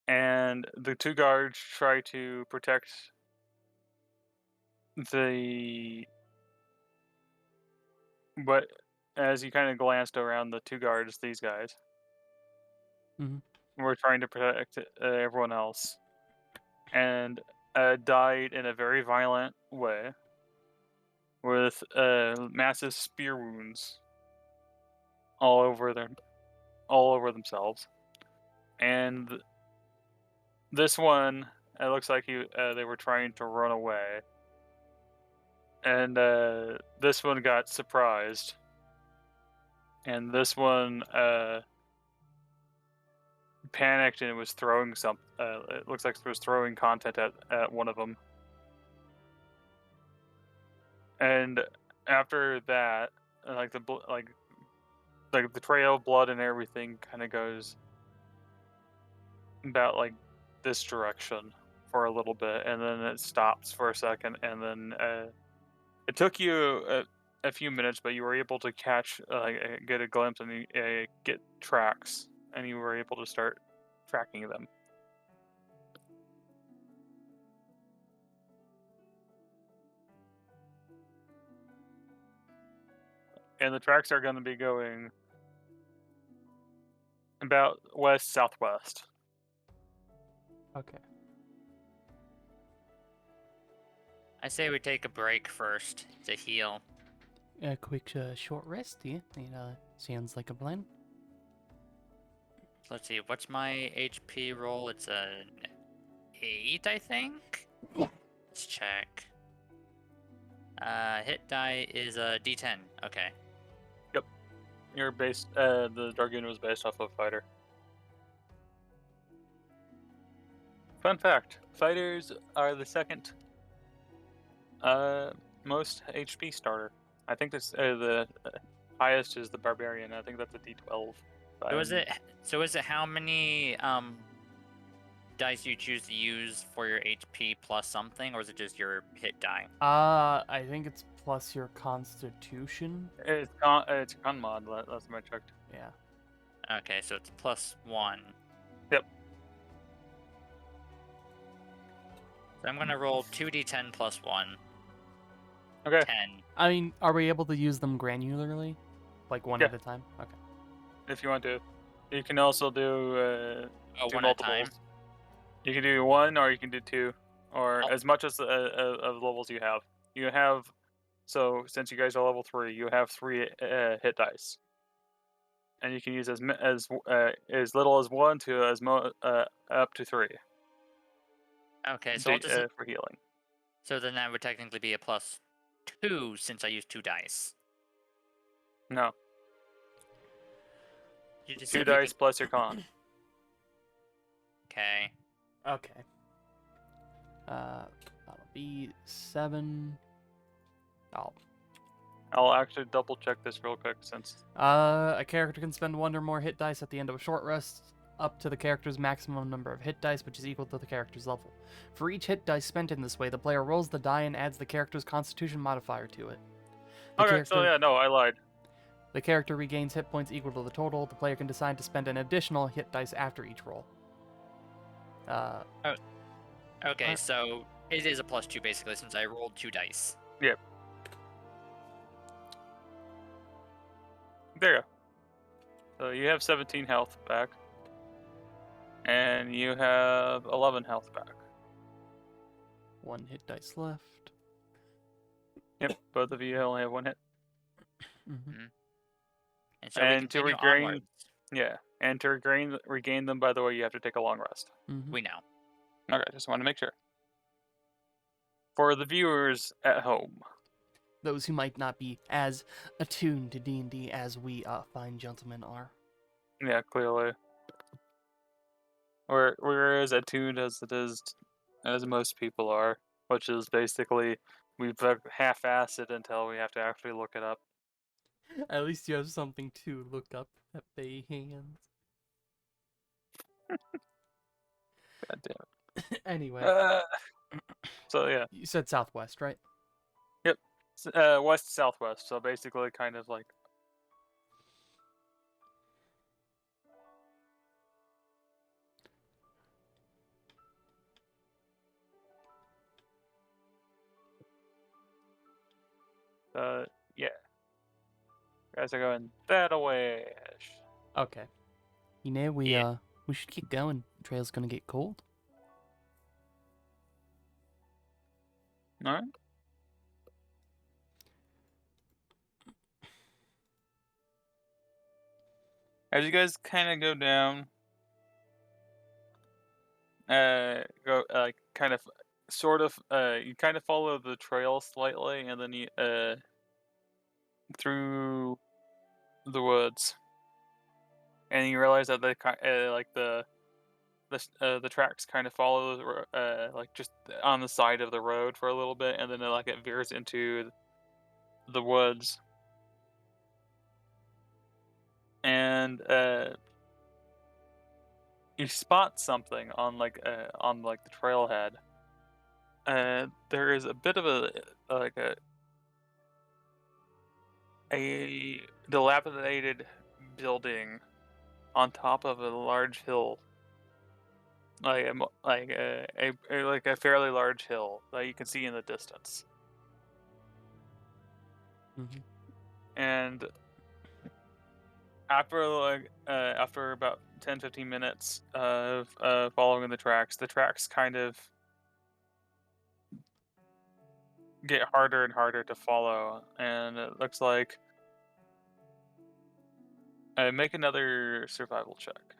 And the 2 guards try to protect the. But as you kind of glanced around, the 2 guards, these guys, Mhm. were trying to protect everyone else, and died in a very violent way with massive spear wounds all over their all over themselves. And this one, it looks like they were trying to run away, and this one got surprised, and this one panicked and was throwing some. It looks like it was throwing content at one of them, and after that, like like the trail of blood and everything kind of goes about like this direction for a little bit, and then it stops for a second, and then it took you a few minutes, but you were able to catch, get a glimpse and get tracks, and you were able to start tracking them. And the tracks are going to be going about west southwest. Okay. I say we take a break first to heal. A quick short rest, yeah? Sounds like a plan. Let's see, what's my HP roll? It's an 8, I think? Let's check. Hit die is a D10. Okay. Yep. You're based. The Dragoon was based off of fighter. Fun fact: fighters are the second most HP starter. I think this the highest is the barbarian. I think that's a D12. So is it how many dice you choose to use for your HP plus something, or is it just your hit die? I think it's plus your constitution. It's a con mod. Last time I checked. Yeah. Okay, so it's +1. Yep. So I'm gonna roll 2d10 plus 1. Okay. 10. I mean, are we able to use them granularly? Like one Yeah. at a time? Okay. If you want to, you can also do Oh, do one at a time? multiples. You can do 1, or you can do 2, or Oh. as much as of levels you have. You have, so since you guys are level 3, you have 3 hit dice, and you can use as little as 1 to up to 3 Okay, so I'll just for healing. so then that would technically be a +2 since I used 2 dice. No, You just 2 said you dice plus your con. Okay. Okay. That'll be 7. Oh. I'll actually double check this real quick since. A character can spend 1 or more hit dice at the end of a short rest, up to the character's maximum number of hit dice, which is equal to the character's level. For each hit dice spent in this way, the player rolls the die and adds the character's constitution modifier to it. So yeah, no, I lied. The character regains hit points equal to the total. The player can decide to spend an additional hit dice after each roll. Okay, What? so it is a +2 basically since I rolled 2 dice. Yep. There you go. So you have 17 health back. And you have 11 health back. 1 hit dice left. Yep, both of you only have 1 hit. Mm-hmm. And so we And to continue regain, onwards. yeah, and to regain them, by the way, you have to take a long rest. Mm-hmm. We know. Okay, just want to make sure. For the viewers at home, Those who might not be as attuned to D&D as we fine gentlemen are. yeah, clearly, we're as attuned as it is as most people are, which is basically we've half-assed it until we have to actually look it up. At least you have something to look up at Bay Hands. God damn Anyway, it. So yeah, you said southwest, right? west southwest. So basically, kind of like. Yeah. Guys are going that way. Okay. You know, we should keep going. The trail's gonna get cold. Alright. As you guys kind of go down, kind of, sort of, you kind of follow the trail slightly, and then you, through the woods, and you realize that the tracks kind of follow like just on the side of the road for a little bit, and then it veers into the woods, and you spot something on the trailhead. There is a bit of a dilapidated building on top of a large hill, like a fairly large hill that you can see in the distance. Mm-hmm. And after about 10-15 minutes of following the tracks kind of get harder and harder to follow, and it looks like make another survival check.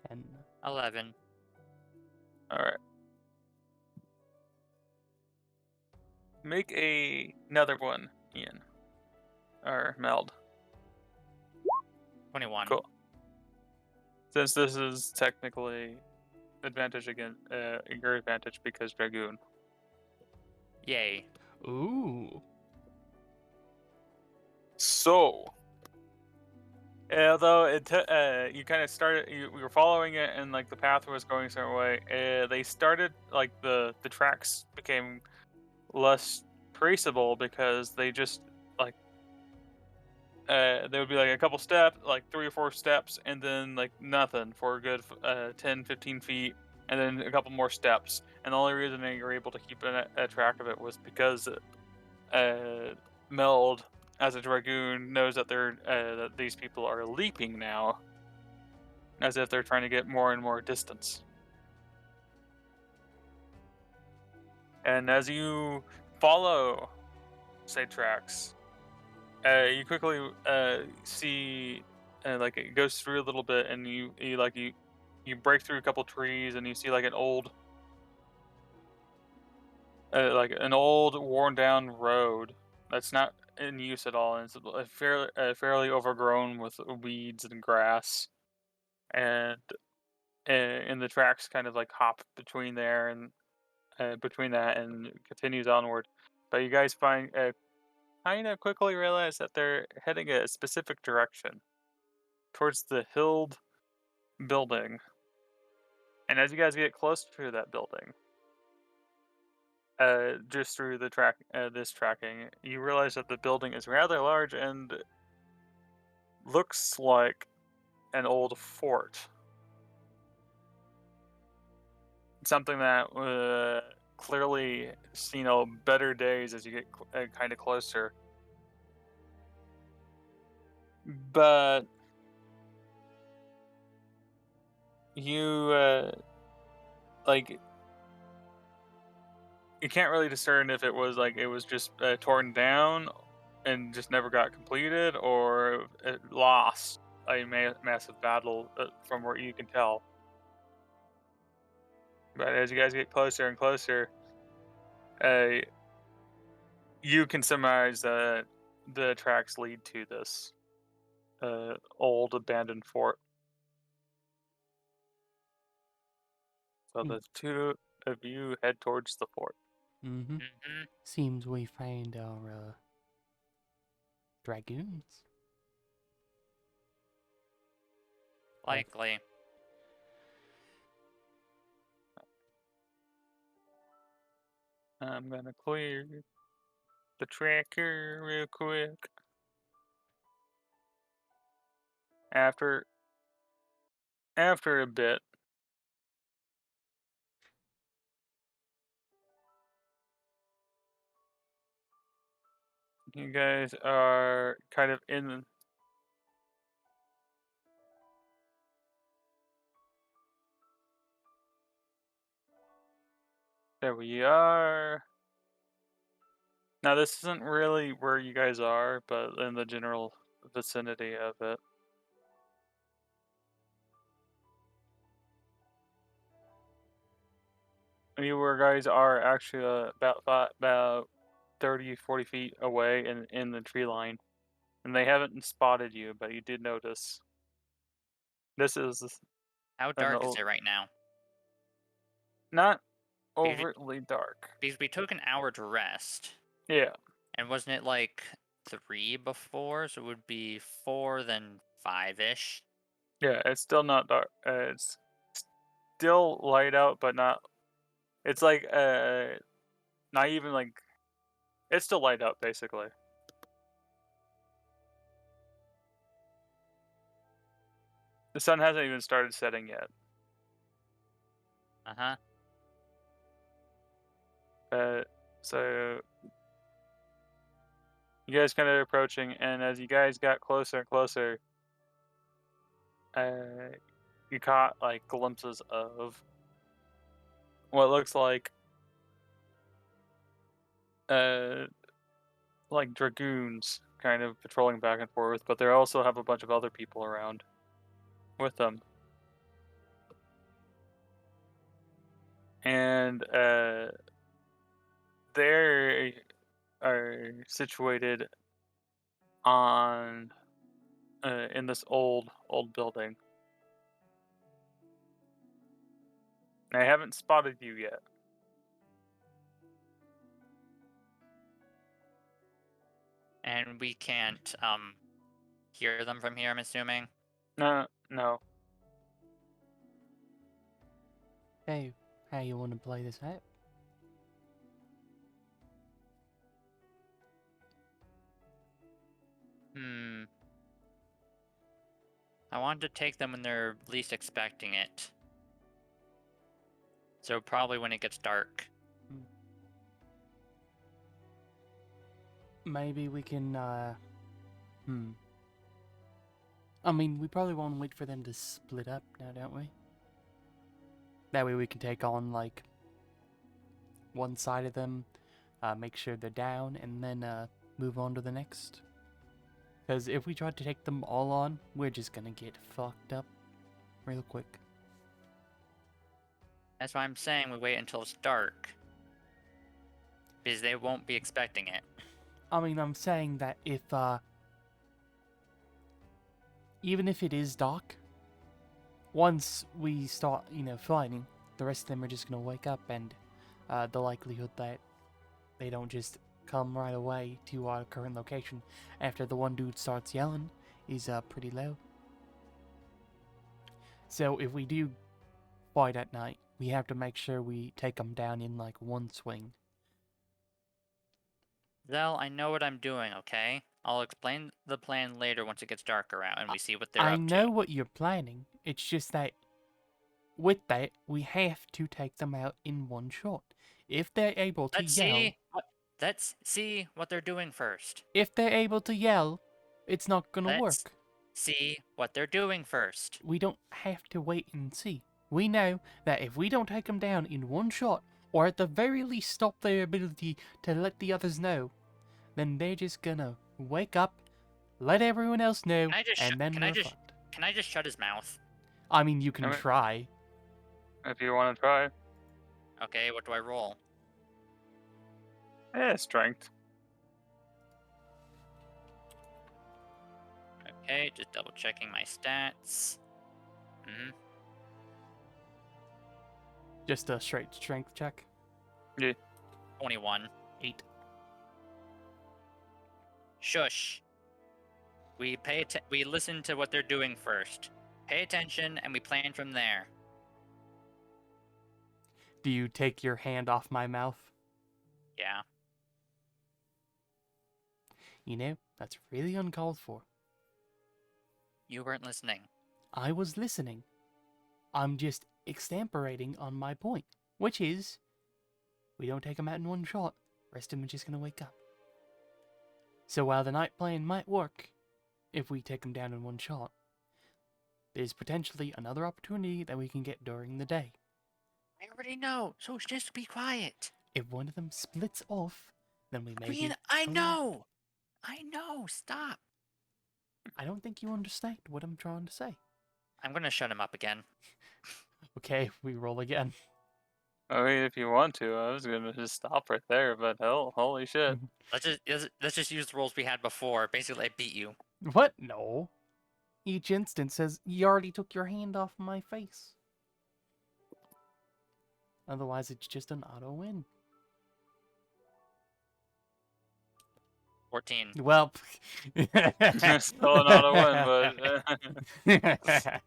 10. 11. All right. Make another one, Ian. Or Meld. 21. Cool. Since this is technically advantage again, your advantage because Dragoon. Yay. Ooh. So, although you kind of started, we were following it, and like the path was going a certain way. They started like the tracks became less traceable because they just like there would be like a couple steps, like 3 or 4 steps, and then like nothing for a good 10, 15 feet, and then a couple more steps. And the only reason they were able to keep a track of it was because Meld, as a Dragoon, knows that that these people are leaping now, as if they're trying to get more and more distance. And as you follow said tracks, you quickly see like it goes through a little bit, and you break through a couple trees, and you see like an old worn down road that's not in use at all, and it's fairly overgrown with weeds and grass, and the tracks kind of like hop between there and between that and continues onward. But you guys kind of quickly realize that they're heading a specific direction towards the hilled building. And as you guys get closer to that building, just through this tracking, you realize that the building is rather large and looks like an old fort. Something that clearly seen better days as you get kind of closer. But you like you can't really discern if it was just torn down and just never got completed, or it lost a massive battle from what you can tell. But as you guys get closer and closer, uh, you can surmise that the tracks lead to this old abandoned fort. So Mm. the two of you head towards the fort. Mm-hmm. Mm-hmm. Seems we find our dragoons. Likely. I'm gonna clear the tracker real quick. After a bit, you guys are kind of in. There we are. Now this isn't really where you guys are, but in the general vicinity of it. You guys are actually about 30, 40 feet away in the tree line, and they haven't spotted you, but you did notice. This is How an dark is old, it right now? not Because we, overtly dark. because we took an hour to rest, Yeah, and wasn't it like 3 before? So it would be 4, then 5-ish. yeah, it's still not dark. It's still light out, but not. It's like not even like it's still light out basically. The sun hasn't even started setting yet. Uh-huh. Uh, so you guys kind of approaching, and as you guys got closer and closer, uh, you caught like glimpses of what looks uh like dragoons kind of patrolling back and forth, but they also have a bunch of other people around with them. And they are situated on in this old building. I haven't spotted you yet. And we can't hear them from here, I'm assuming. No, no. Hey, how you want to play this out? I wanted to take them when they're least expecting it. So probably when it gets dark. Maybe we can, I mean, we probably won't wait for them to split up now, don't we? That way we can take on, like, one side of them, make sure they're down, and then, move on to the next. Because if we try to take them all on, we're just gonna get fucked up real quick. That's why I'm saying we wait until it's dark. Because they won't be expecting it. I mean, I'm saying that if, even if it is dark, once we start, fighting, the rest of them are just gonna wake up, and the likelihood that they don't just come right away to our current location after the one dude starts yelling is pretty low. So if we do fight at night, we have to make sure we take them down in like one swing. Zell, I know what I'm doing, okay? I'll explain the plan later once it gets darker out and we see what they're I up know to. what you're planning. It's just that with that, we have to take them out in one shot. If they're able to yell, Let's see what they're doing first. if they're able to yell, it's not gonna Let's work. see what they're doing first. We don't have to wait and see. We know that if we don't take them down in one shot, or at the very least stop their ability to let the others know, then they're just gonna wake up, let everyone else know, and then we're fucked. Can I just shut his mouth? I mean, you can Alright. try. If you want to try. Okay, what do I roll? Strength. Okay, just double checking my stats. Just a straight strength check. 21. 8. Shush. We listen to what they're doing first. Pay attention, and we plan from there. Do you take your hand off my mouth? Yeah. That's really uncalled for. You weren't listening. I was listening. I'm just extemperating on my point, which is, we don't take them out in one shot, rest of them are just gonna wake up. So while the night plan might work, if we take them down in one shot, there's potentially another opportunity that we can get during the day. I already know, so just be quiet. If one of them splits off, then we may be... I know! Stop! I don't think you understand what I'm trying to say. I'm gonna shut him up again. Okay, we roll again. I mean, if you want to, I was gonna just stop right there, but hell, holy shit. Let's just use the rules we had before. Basically, I beat you. What? No. Each instance says you already took your hand off my face. Otherwise, it's just an auto win. 14. Well, Still an auto win, but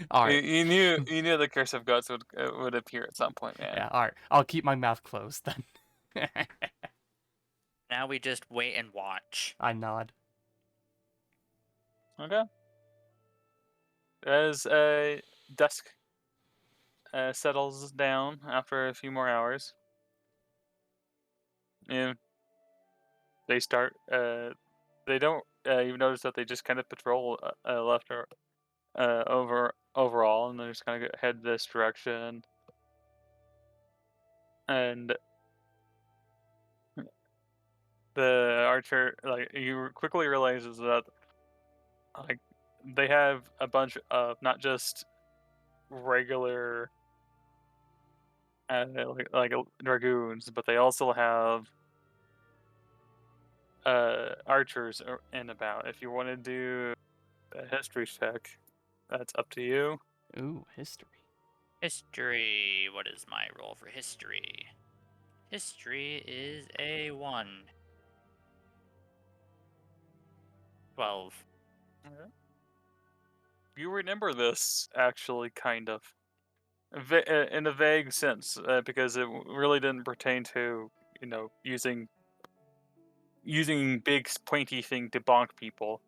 all right. you knew the curse of guts would appear at some point, man. Yeah, all right. I'll keep my mouth closed then. Now we just wait and watch. I nod. Okay. As dusk settles down after a few more hours, they start. They don't even notice that they just kind of patrol left or overall, and they just kind of head this direction. And the archer, you quickly realizes that, they have a bunch of not just regular dragoons, but they also have archers in about. If you want to do a history check, that's up to you. Ooh, history. History. What is my roll for history? History is a 1. 12. You remember this, actually, kind of. In a vague sense, because it really didn't pertain to, using big pointy thing to bonk people.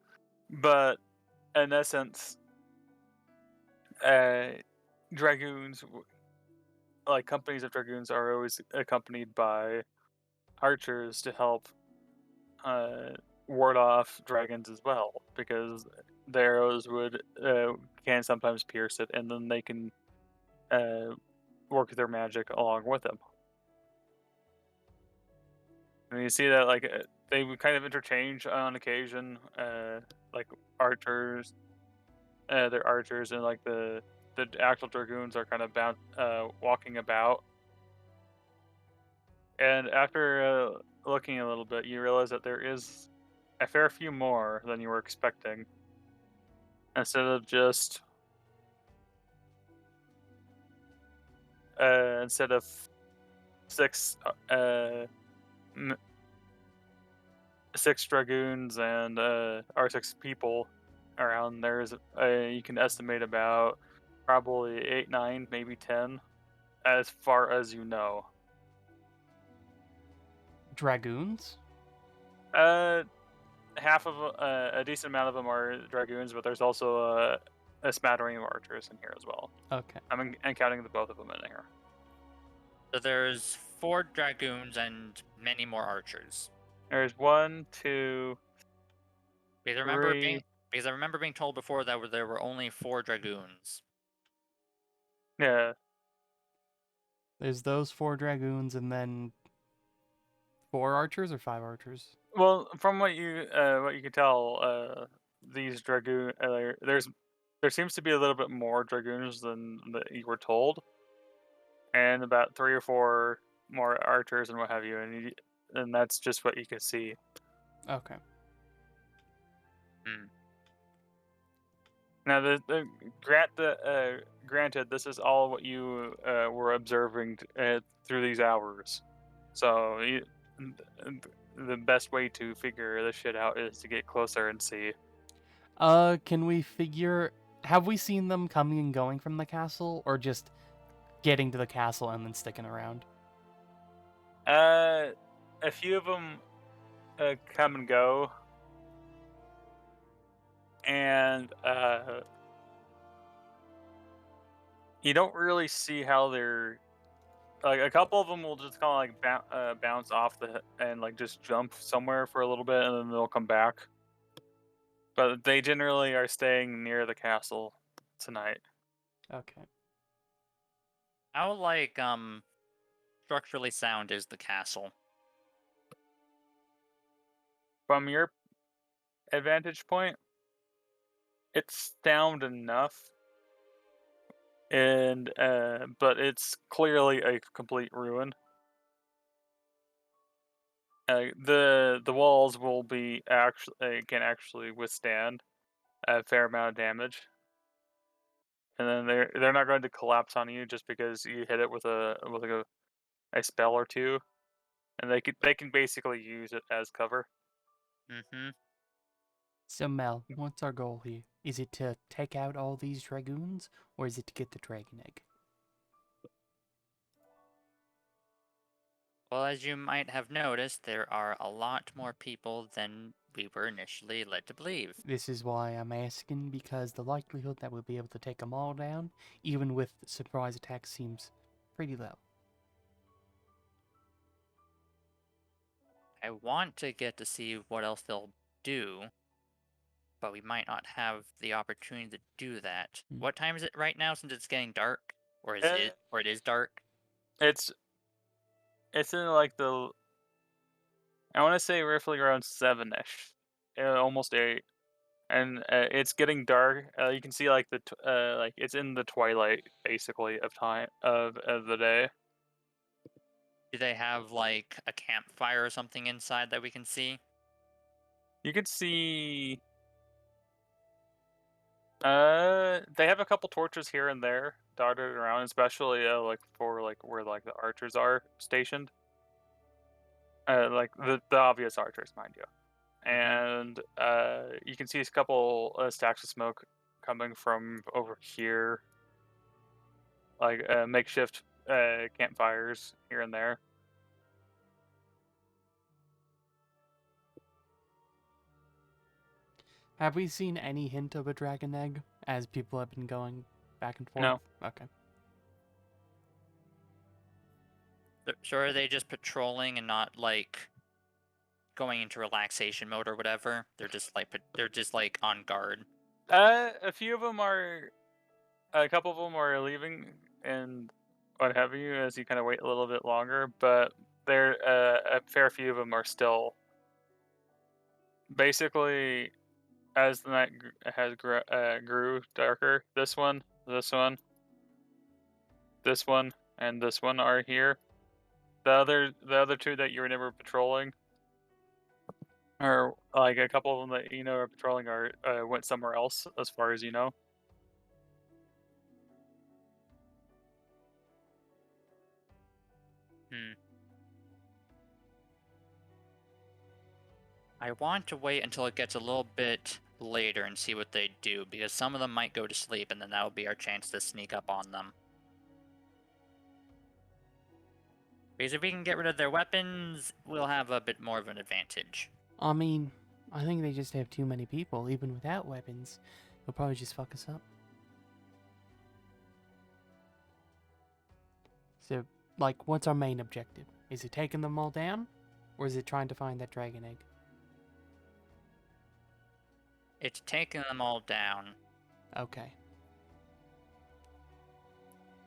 But in essence, uh, dragoons, like companies of dragoons, are always accompanied by archers to help uh, ward off dragons as well, because the arrows can sometimes pierce it, and then they can work their magic along with them. And you see that they would kind of interchange on occasion, like archers, they're archers, and like the actual dragoons are kind of walking about. And after looking a little bit, you realize that there is a fair few more than you were expecting. Instead of six m- six dragoons and or six people around, there's you can estimate about probably 8, 9, maybe 10, as far as you know. Dragoons? Uh, half of a decent amount of them are dragoons, but there's also a smattering of archers in here as well. Okay. I'm counting the both of them in here. So there's 4 dragoons and many more archers. There's 1, 2, Because I 3. remember being told before that there were only 4 dragoons. Yeah. There's those 4 dragoons and then 4 archers or 5 archers? Well, from what you can tell, these dragoon there seems to be a little bit more dragoons than that you were told, and about 3 or 4 more archers and what have you, and that's just what you can see. Okay. Hmm. Now, granted, this is all what you were observing through these hours, so the best way to figure this shit out is to get closer and see. Can we figure... Have we seen them coming and going from the castle, or just getting to the castle and then sticking around? A few of them come and go, and you don't really see how they're like. A couple of them will just kind of like bounce off and like just jump somewhere for a little bit, and then they'll come back. But they generally are staying near the castle tonight. Okay. How structurally sound is the castle? From your vantage point, it's sound enough, and but it's clearly a complete ruin. The walls will be can actually withstand a fair amount of damage, and then they're not going to collapse on you just because you hit it with a spell or two, and they can basically use it as cover. Mm-hmm. So Mel, what's our goal here? Is it to take out all these dragoons, or is it to get the dragon egg? Well, as you might have noticed, there are a lot more people than we were initially led to believe. This is why I'm asking, because the likelihood that we'll be able to take them all down, even with surprise attacks, seems pretty low. I want to get to see what else they'll do, but we might not have the opportunity to do that. What time is it right now, since it's getting dark? Or is Uh, it is dark? It's in like I want to say roughly around 7ish, almost 8, and it's getting dark. You can see like like it's in the twilight basically of the day. Do they have like a campfire or something inside that we can see? You could see they have a couple torches here and there dotted around, especially like for like where like the archers are stationed. Like the obvious archers, mind you. and you can see a couple stacks of smoke coming from over here, like makeshift campfires here and there. Have we seen any hint of a dragon egg as people have been going back and forth? No. Okay. So are they just patrolling and not like going into relaxation mode or whatever? They're just like on guard. A few of them are, a couple of them are leaving and what have you, as you kind of wait a little bit longer. But there, a fair few of them are still basically, as the night grew darker. This one, and this one are here. The other two that you were never patrolling, or like a couple of them that you know are patrolling, are went somewhere else, as far as you know. I want to wait until it gets a little bit later and see what they do, because some of them might go to sleep, and then that will be our chance to sneak up on them. Because if we can get rid of their weapons, we'll have a bit more of an advantage. I mean, I think they just have too many people, even without weapons. They'll probably just fuck us up. So, like, what's our main objective? Is it taking them all down? Or is it trying to find that dragon egg? It's taking them all down. Okay.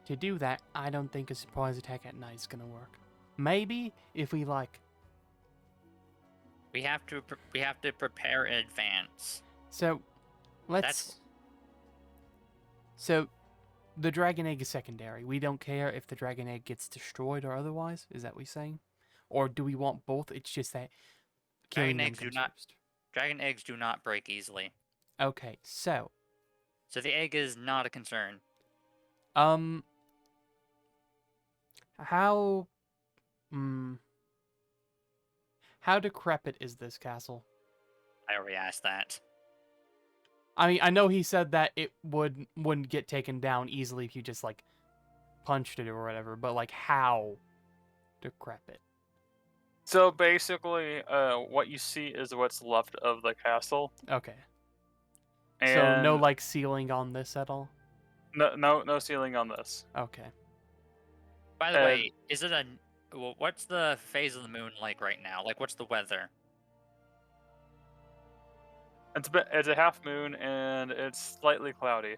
To do that, I don't think a surprise attack at night is gonna work. Maybe if we, like... We have to prepare in advance. So, let's... So, the dragon egg is secondary. We don't care if the dragon egg gets destroyed or otherwise? Is that what you're saying? Or do we want both? It's just that killing them comes first. Dragon eggs do not break easily. Okay, so... So the egg is not a concern. How... How decrepit is this castle? I already asked that. I mean, I know he said that it wouldn't get taken down easily if you just, like, punched it or whatever, but, like, how decrepit? So basically, what you see is what's left of the castle. Okay. And So no, like, ceiling on this at all? no ceiling on this. Okay. By the way, is it what's the phase of the moon like right now? Like, what's the weather? It's a half moon and it's slightly cloudy.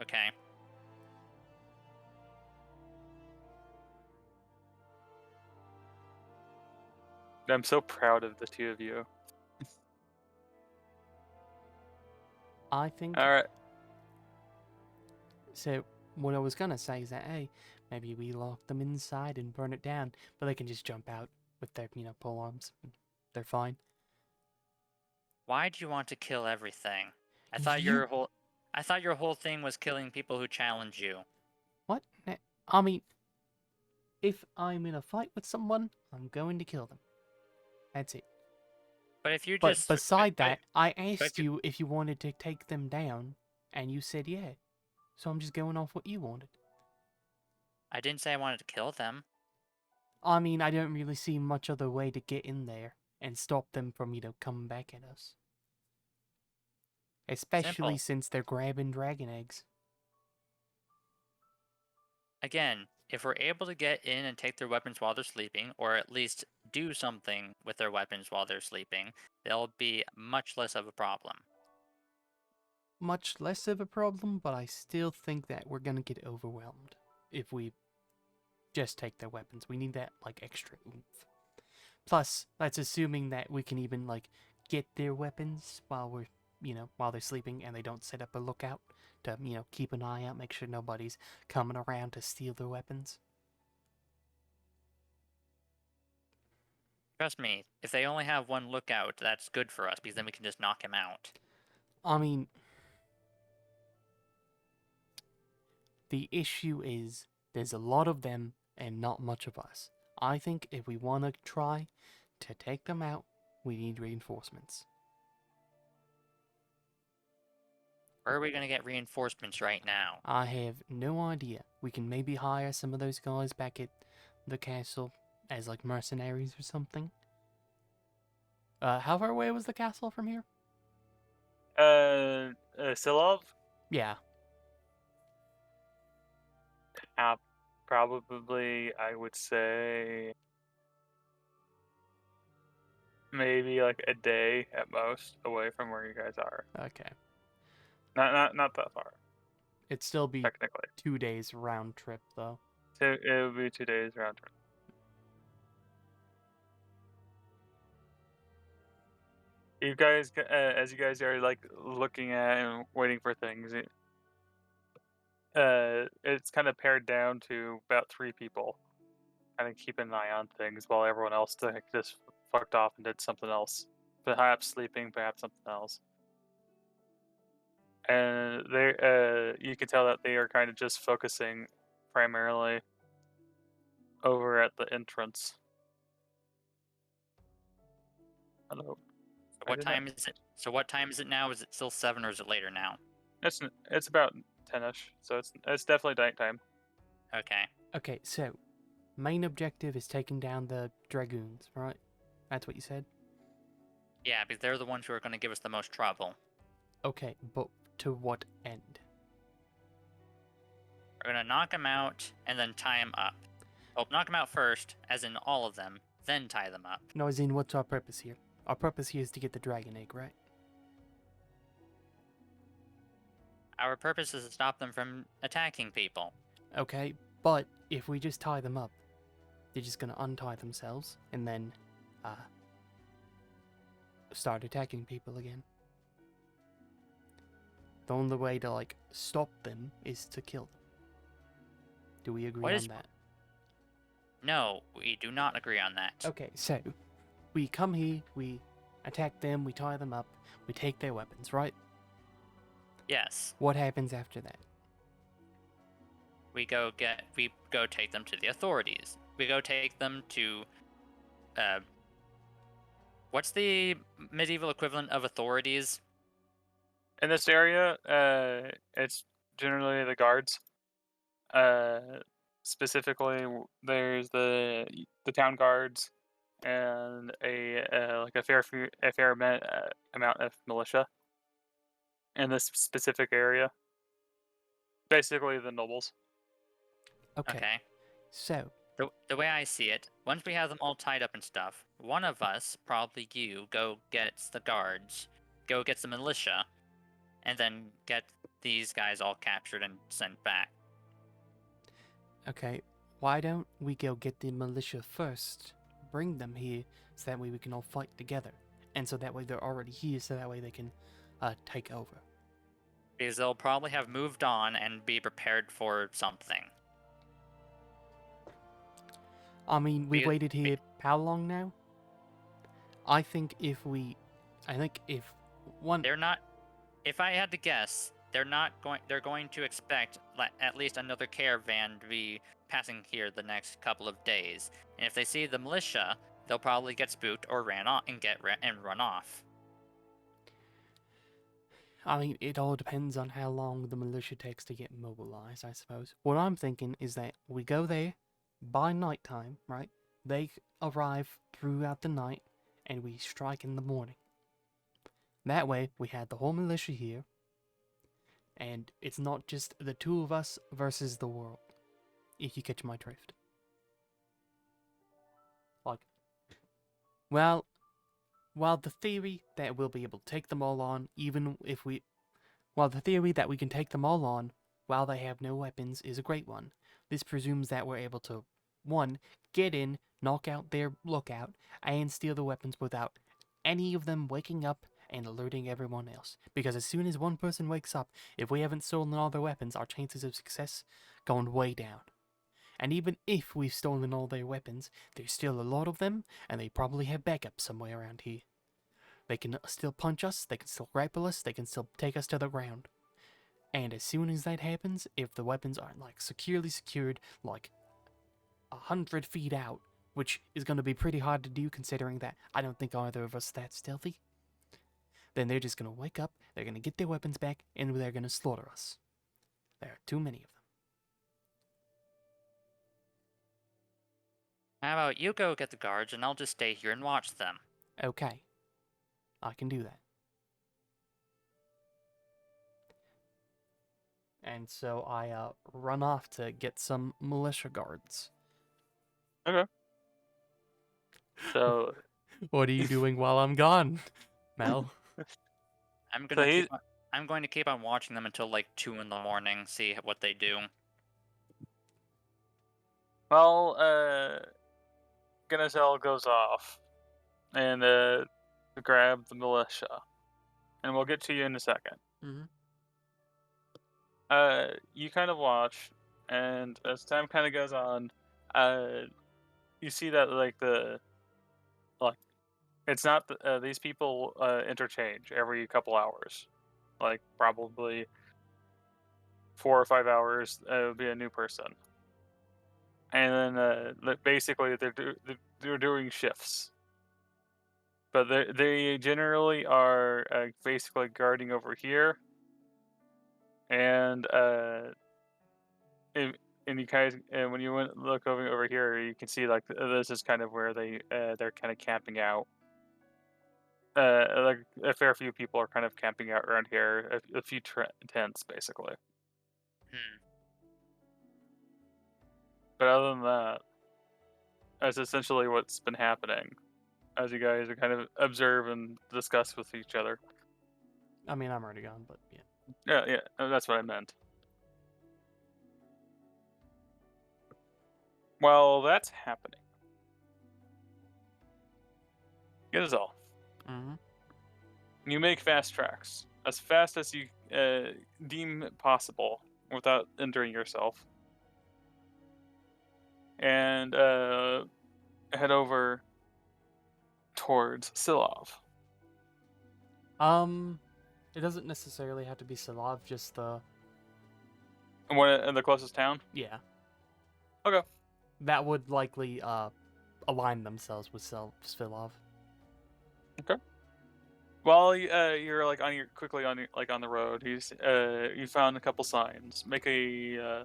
Okay. I'm so proud of the two of you. I think... All right. So, what I was gonna say is that, hey, maybe we lock them inside and burn it down, but they can just jump out with their, pole arms. They're fine. Why do you want to kill everything? I thought your whole thing was killing people who challenge you. What? I mean, if I'm in a fight with someone, I'm going to kill them. That's it. But if you But just... beside that, I asked you if you wanted to take them down, and you said yeah. So I'm just going off what you wanted. I didn't say I wanted to kill them. I mean, I don't really see much other way to get in there and stop them from, coming back at us. Especially since they're grabbing dragon eggs. Again, if we're able to get in and take their weapons while they're sleeping, or at least do something with their weapons while they're sleeping, they'll be much less of a problem. Much less of a problem, but I still think that we're gonna get overwhelmed if we just take their weapons. We need that, like, extra oomph. Plus, that's assuming that we can even, like, get their weapons while we're, while they're sleeping and they don't set up a lookout to, keep an eye out, make sure nobody's coming around to steal their weapons. Trust me, if they only have one lookout, that's good for us, because then we can just knock him out. I mean... The issue is, there's a lot of them and not much of us. I think if we want to try to take them out, we need reinforcements. Where are we going to get reinforcements right now? I have no idea. We can maybe hire some of those guys back at the castle as like mercenaries or something. How far away was the castle from here? Silov? Yeah. Probably, I would say maybe like a day at most away from where you guys are. Okay. Not that far, It'd still be technically. 2 days round trip though. So it would be 2 days round trip. You guys, as you guys are like looking at and waiting for things, it's kind of pared down to about 3 people, kind of keeping an eye on things while everyone else like, just fucked off and did something else, perhaps sleeping, perhaps something else. And you can tell that they are kind of just focusing primarily over at the entrance. Hello. What time is it? So what time is it now? Is it still 7 or is it later now? It's about 10ish, so it's definitely nighttime. Okay. Okay, so main objective is taking down the Dragoons, right? That's what you said? Yeah, because they're the ones who are going to give us the most trouble. Okay, but to what end? We're going to knock them out and then tie them up. Well, knock them out first, as in all of them, then tie them up. No, as in, what's our purpose here? Our purpose here is to get the dragon egg, right? Our purpose is to stop them from attacking people. Okay, but if we just tie them up, they're just gonna untie themselves and then, start attacking people again. The only way to, like, stop them is to kill them. Do we agree on that? No, we do not agree on that. Okay, so, we come here, we attack them, we tie them up, we take their weapons, right? Yes. What happens after that? We go take them to the authorities. We go take them to, what's the medieval equivalent of authorities? In this area, it's generally the guards. Specifically, there's the town guards and like a fair amount of militia in this specific area. Basically, the nobles. Okay. So, The way I see it, once we have them all tied up and stuff, one of us, probably you, go gets the guards, go gets the militia, and then get these guys all captured and sent back. okay, why don't we go get the militia first, bring them here, so that way we can all fight together. And so that way they're already here, so that way they can take over. Because they'll probably have moved on and be prepared for something. I mean, we've waited here how long now? I think if one... They're not... If I had to guess, they're going to expect at least another caravan to be passing here the next couple of days. And if they see the militia, they'll probably get spooked or run off. I mean, it all depends on how long the militia takes to get mobilized, I suppose. What I'm thinking is that we go there by nighttime, right? They arrive throughout the night, and we strike in the morning. That way, we had the whole militia here, and it's not just the two of us versus the world, if you catch my drift. Like, well, while the theory that we'll be able to take them all on, while the theory that we can take them all on while they have no weapons is a great one, this presumes that we're able to, 1, get in, knock out their lookout, and steal the weapons without any of them waking up and alerting everyone else. Because as soon as one person wakes up, if we haven't stolen all their weapons, our chances of success going way down. And even if we've stolen all their weapons, there's still a lot of them, and they probably have backup somewhere around here. They can still punch us, they can still grapple us, they can still take us to the ground. And as soon as that happens, if the weapons aren't like securely secured, like 100 feet out, which is going to be pretty hard to do considering that I don't think either of us are that stealthy, then they're just going to wake up, they're going to get their weapons back, and they're going to slaughter us. There are too many of How about you go get the guards and I'll just stay here and watch them? them. Okay, I can do that. And so I run off to get some militia guards. Okay. So, What are you doing while I'm gone, Mel? I'm so gonna he, I'm going to keep on watching them until like 2 in the morning, see what they do. well, Ganazelle goes off and grab the militia, and we'll get to you in a second. Mm-hmm. You kind of watch, and as time kind of goes on, you see that like it's not these people interchange every couple hours, like probably 4 or 5 hours. It would be a new person, and then basically they're doing shifts, but they generally are basically guarding over here, and and, and you guys, when you look over here, you can see like this is kind of where they're kind of camping out. Like a fair few people are kind of camping out around here, a few tents basically. Hmm. But other than that, that's essentially what's been happening as you guys are kind of observe and discuss with each other. I mean, I'm already gone, but yeah. Yeah, that's what I meant. Well, that's happening. It is all. Mm-hmm. You make fast tracks as fast as you deem possible without injuring yourself, and head over towards Silov. It doesn't necessarily have to be Slav, just the And what in the closest town? yeah. Okay. That would likely align themselves with Svilov. Okay. While you're like quickly on on the road, you found a couple signs. Make a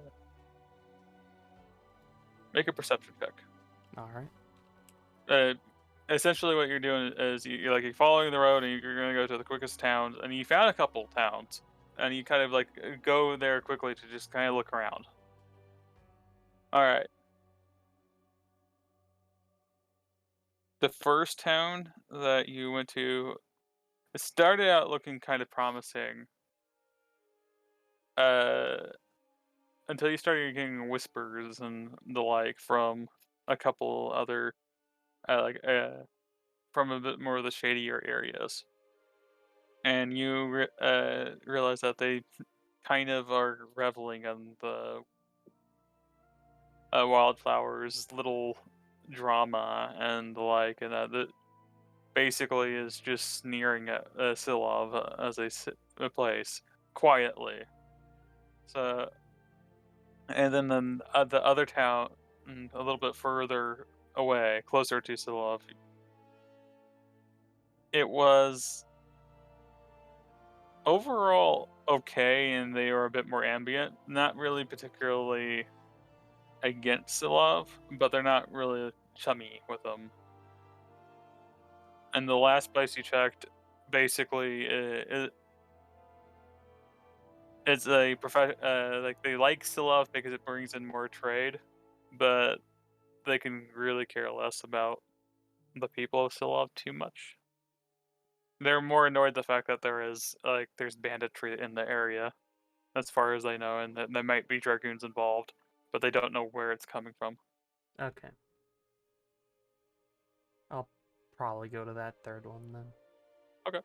perception check. All right. Essentially what you're doing is you're following the road and you're gonna go to the quickest towns, and you found a couple towns, and you kind of like go there quickly to just kind of look around. All right. The first town that you went to, it started out looking kind of promising. Uh, until you started getting whispers and the like from a couple other, from a bit more of the shadier areas, and you realize that they kind of are reveling in the wildflowers, little drama and the like, and that basically is just sneering at Silov as they sit in place quietly. So, and then the other town, a little bit further away, closer to Silov, it was overall okay, and they were a bit more ambient. Not really particularly against Silov, but they're not really chummy with them. And the last place you checked, basically, it's a like they like Silov because it brings in more trade, but they can really care less about the people of Silov too much. They're more annoyed the fact that there's banditry in the area, as far as they know, and that there might be Dragoons involved, but they don't know where it's coming from. Okay. I'll probably go to that third one then. Okay.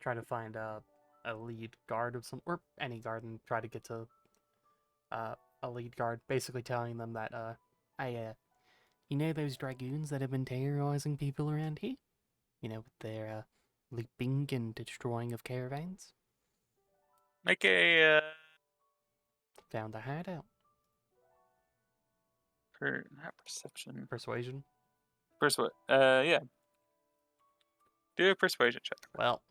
Try to find a lead guard of some, or any guard, and try to get to a lead guard, basically telling them that you know those Dragoons that have been terrorizing people around here? You know, with their leaping and destroying of caravans? Make a Found a hideout. Not perception. Persuasion. Yeah. Do a persuasion check. Well,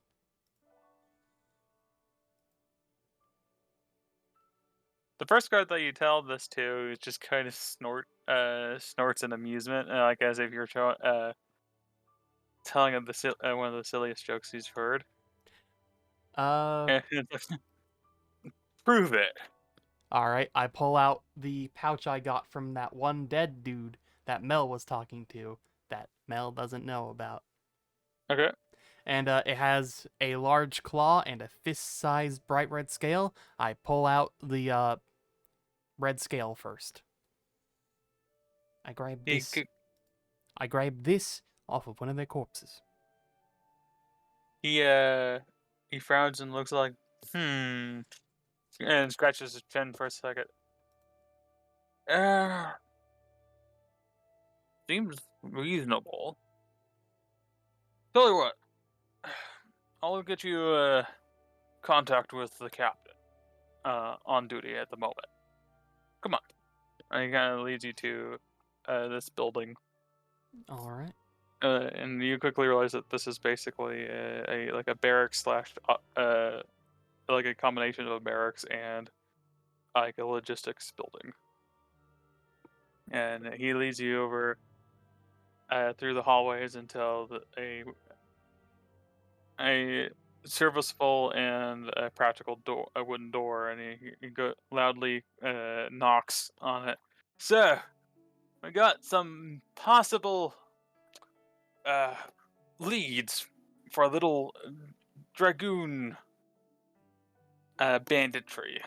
The first guard that you tell this to is just kind of snorts in amusement, like as if you're telling him one of the silliest jokes he's heard. And it's like, prove it. all right. I pull out the pouch I got from that one dead dude that Mel was talking to that Mel doesn't know about. Okay. And it has a large claw and a fist-sized bright red scale. I pull out the red scale first. I grab He, this. I grab this off of one of their corpses. he frowns and looks like, and scratches his chin for a second. Seems reasonable. Tell you what, I'll get you contact with the captain on duty at the moment. Come on. And he kind of leads you to this building. All right. And you quickly realize that this is basically like a barracks slash like a combination of a barracks and like a logistics building. And he leads you over through the hallways until a serviceable and a practical door, a wooden door, and he loudly knocks on it. Sir, we got some possible leads for a little Dragoon banditry.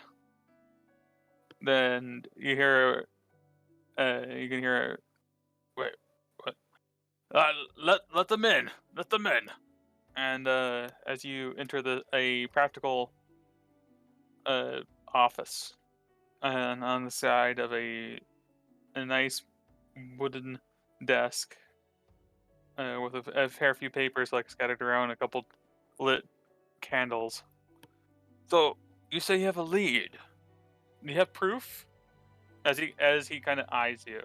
Then you hear, you can hear, wait, what? Let them in. Let them in. And as you enter a practical office, and on the side of a nice wooden desk with a fair few papers like scattered around, a couple lit candles. So you say you have a lead? Do you have proof? As he kind of eyes you,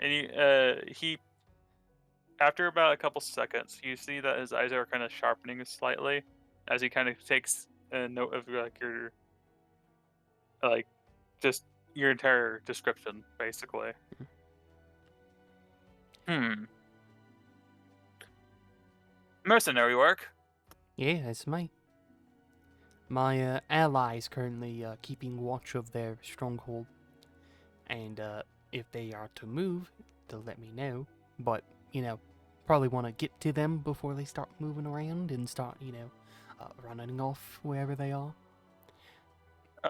and he after about a couple seconds, you see that his eyes are kind of sharpening slightly as he kind of takes a note of like just your entire description, basically. Mercenary work. Yeah, that's me. My ally is currently keeping watch of their stronghold. And if they are to move, they'll let me know. But, probably want to get to them before they start moving around and start, running off wherever they are.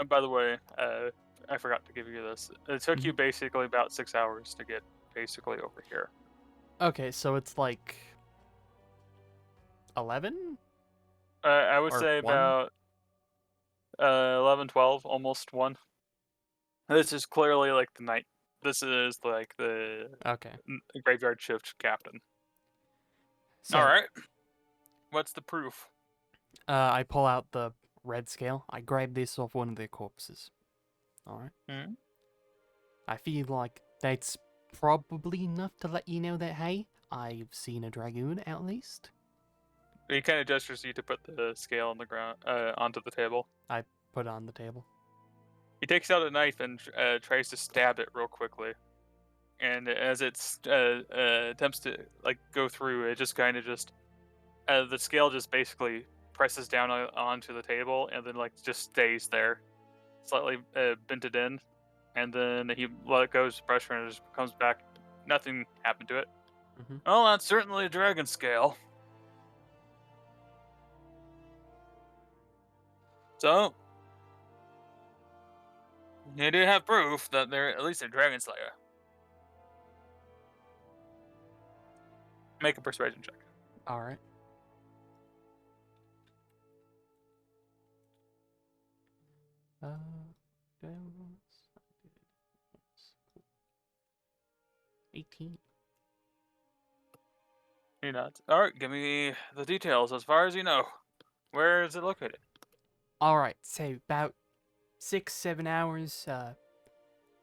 By the way, I forgot to give you this. It took you basically about 6 hours to get basically over here. Okay, so it's like 11? I would Or say 1? about 11, 12, almost 1. This is clearly like the night. This is like the Okay. graveyard shift captain. So, All right. What's the proof? I pull out the red scale. I grab this off one of their corpses. Alright. Mm-hmm. I feel like that's probably enough to let you know that, hey, I've seen a Dragoon at least. He kind of gestures you to put the scale on the ground, onto the table. I put it on the table. He takes out a knife and tries to stab it real quickly. And as it attempts to go through, it just kind of the scale just basically presses down onto the table and then just stays there, slightly bented in. And then he let it go, pressure, and it just comes back. Nothing happened to it. Mm-hmm. Well, that's certainly a dragon scale. So, you do have proof that they're at least a dragon slayer. Make a persuasion check. All right. That was 18. You're not. All right, give me the details as far as you know. Where is it located? All right, so about 6-7 hours.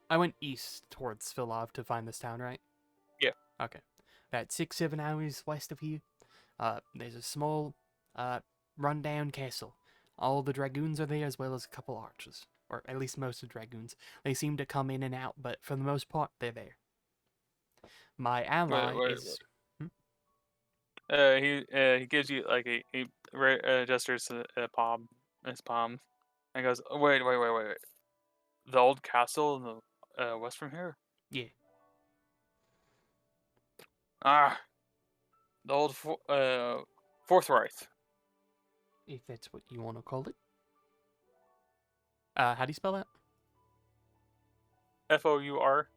I went east towards Vilov to find this town, right? Yeah. Okay. About 6-7 hours west of here, there's a small, rundown castle. All the dragoons are there, as well as a couple archers, or at least most of the dragoons. They seem to come in and out, but for the most part, they're there. My ally Wait. is. Hmm? He gives you like gestures his palm, and goes, oh, wait. The old castle in the west from here. Yeah. Ah, the old Fourth Reich. If that's what you want to call it. How do you spell that? FOUR,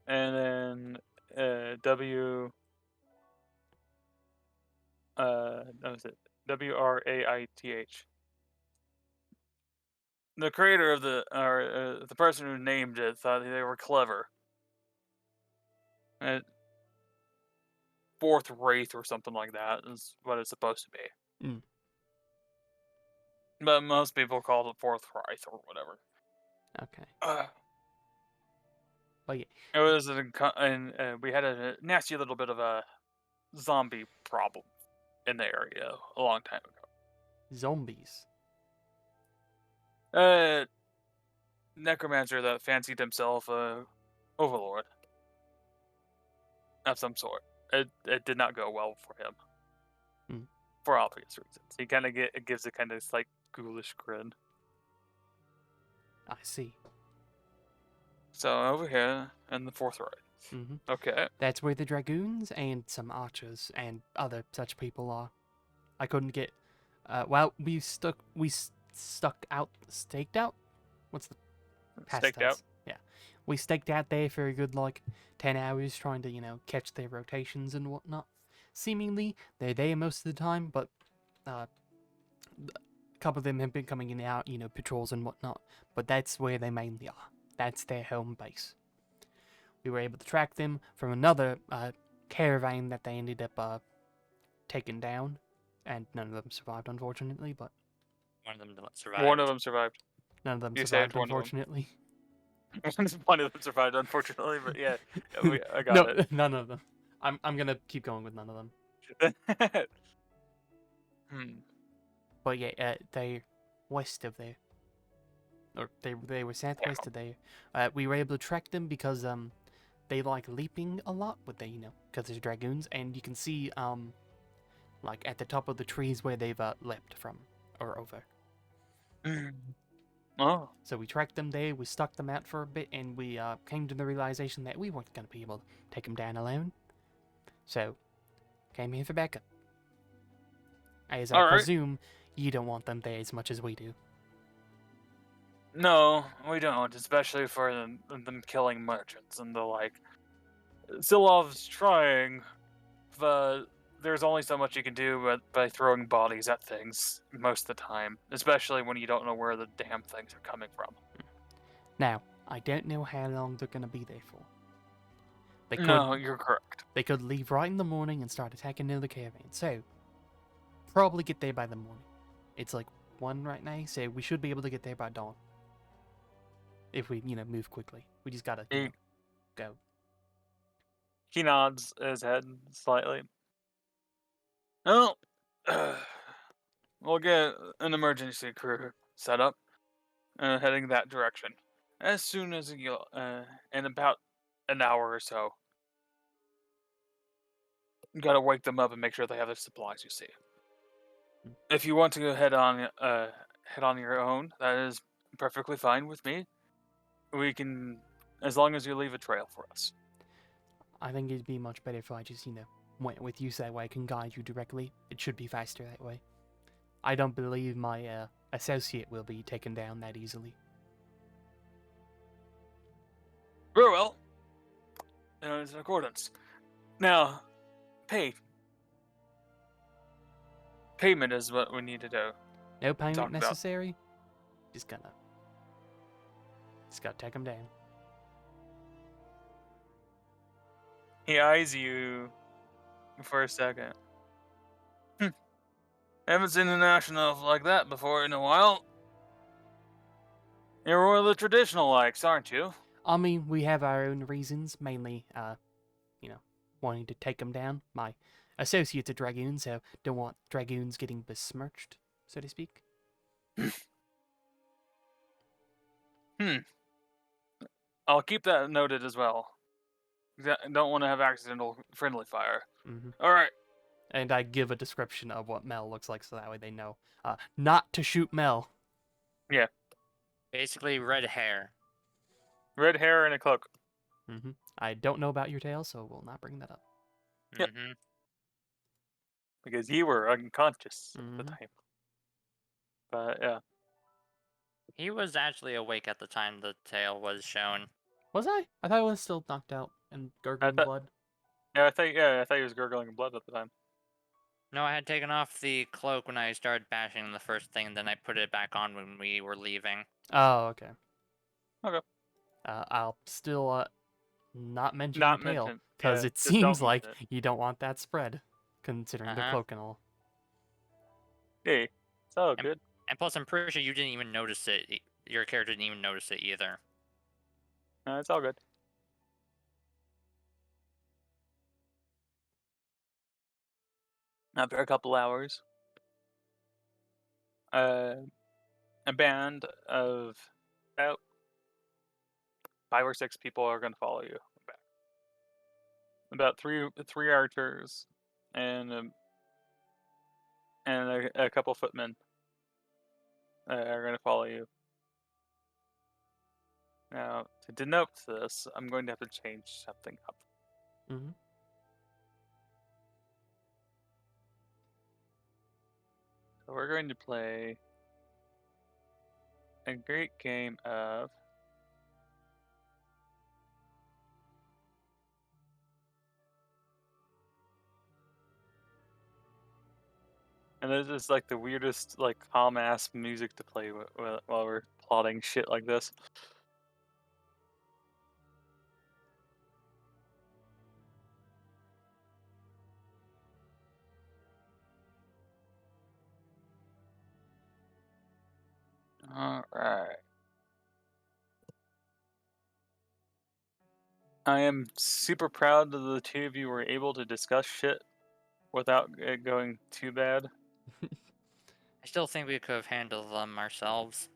and then W. That was it. WRAITH. The creator of the person who named it thought they were clever. Fourth Wraith or something like that is what it's supposed to be. Mm. But most people call it Fourth Reich or whatever. Okay. But yeah. It was and we had a nasty little bit of a zombie problem in the area a long time ago. Zombies. Necromancer that fancied himself a overlord of some sort. It did not go well for him. Hmm. For obvious reasons. He kind of gives a kind of like ghoulish grin. I see. So over here in the Fourth Reich. Mm-hmm. Okay. That's where the dragoons and some archers and other such people are. I couldn't get. Well, staked out. What's the past Staked tense? out. Yeah, we staked out there for a good 10 hours, trying to catch their rotations and whatnot. Seemingly they're there most of the time, but a couple of them have been coming in and out, patrols and whatnot. But that's where they mainly are. That's their home base. We were able to track them from another caravan that they ended up taking down, and none of them survived, unfortunately. But One of them survived. One of them survived. none of them You survived, saved one of them. unfortunately. One of them survived, unfortunately, but yeah, I got No, it. none of them. I'm gonna keep going with none of them. But yeah, they're west of there, or they were southwest of there. We were able to track them because they like leaping a lot with because there's dragoons, and you can see like at the top of the trees where they've leapt from or over. Oh. So we tracked them there, we stuck them out for a bit, and we came to the realization that we weren't going to be able to take them down alone. So, came here for backup. As I presume you don't want them there as much as we do. No, we don't, especially for them killing merchants and the like. Silov's trying, but there's only so much you can do by throwing bodies at things most of the time, especially when you don't know where the damn things are coming from. Now, I don't know how long they're going to be there for. No, you're correct. They could leave right in the morning and start attacking another caravan, so probably get there by the morning. It's like 1 right now, so we should be able to get there by dawn. If we, move quickly. We just gotta go. He nods his head slightly. Oh, we'll get an emergency crew set up, heading that direction. As soon as in about an hour or so. You gotta wake them up and make sure they have their supplies. You see, if you want to go head on your own, that is perfectly fine with me. We can, as long as you leave a trail for us. I think it'd be much better if I just, went with you so that way I can guide you directly. It should be faster that way. I don't believe my associate will be taken down that easily. Very well. It's in accordance. Now, payment is what we need to do. No payment necessary. Just gotta take them down. He eyes you for a second. Haven't seen an action elf like that before in a while. You're one of the traditional likes, aren't you? I mean, we have our own reasons, mainly, wanting to take them down. My associate's a Dragoon, so don't want Dragoons getting besmirched, so to speak. Hmm. I'll keep that noted as well. I don't want to have accidental friendly fire. Mm-hmm. All right. And I give a description of what Mel looks like, so that way they know not to shoot Mel. Yeah. Basically, red hair. Red hair and a cloak. Mm-hmm. I don't know about your tail, so we'll not bring that up. Yep. Mm-hmm. Because you were unconscious at the Mhm. time. But yeah. He was actually awake at the time the tail was shown. Was I? I thought I was still knocked out and I gurgling thought blood. I thought he was gurgling blood at the time. No, I had taken off the cloak when I started bashing the first thing, then I put it back on when we were leaving. Oh, okay. Okay. I'll still not mention your Not tail, mention. because Yeah, it just seems don't like mention it. you don't want that spread, considering the Uh-huh. cloak and all. Hey, it's all And- good. And plus, I'm pretty sure you didn't even notice it. Your character didn't even notice it either. No, it's all good. After a couple hours, a band of about 5 or 6 people are going to follow you back. About three archers and a couple footmen are going to follow you. Now, to denote this, I'm going to have to change something up. Mm-hmm. So we're going to play a great game of and this is like the weirdest like calm ass music to play while we're plotting shit like this. All right. I am super proud that the two of you were able to discuss shit without it going too bad. I still think we could have handled them ourselves.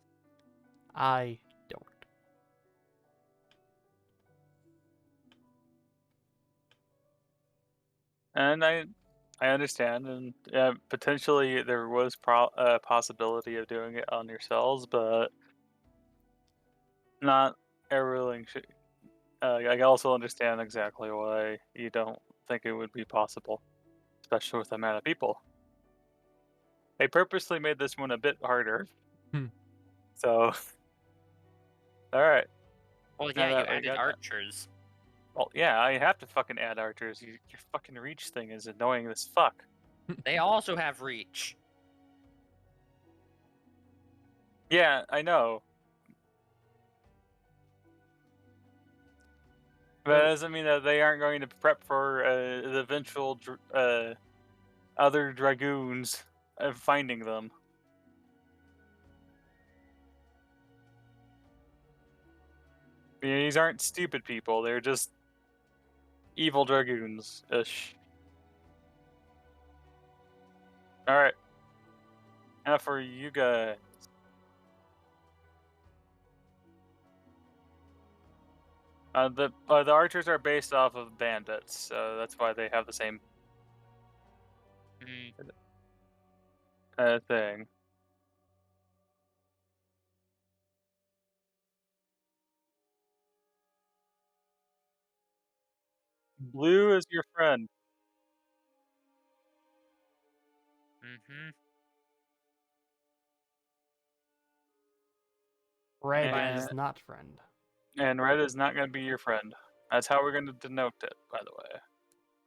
I don't. And I understand, and potentially there was a possibility of doing it on yourselves, but not everything should. I also understand exactly why you don't think it would be possible, especially with the amount of people. They purposely made this one a bit harder. Hmm. So, all right. Well, Now yeah, you that we added got that. archers. Well, yeah, I have to fucking add archers. Your fucking reach thing is annoying as fuck. They also have reach. Yeah, I know. But that doesn't mean that they aren't going to prep for the eventual other dragoons finding them. These aren't stupid people. They're just evil dragoons-ish. All right. Now for you guys. The archers are based off of bandits, so that's why they have the same thing. Blue is your friend. Mm-hmm. Red And, is not friend. and red is not going to be your friend. That's how we're going to denote it, by the way.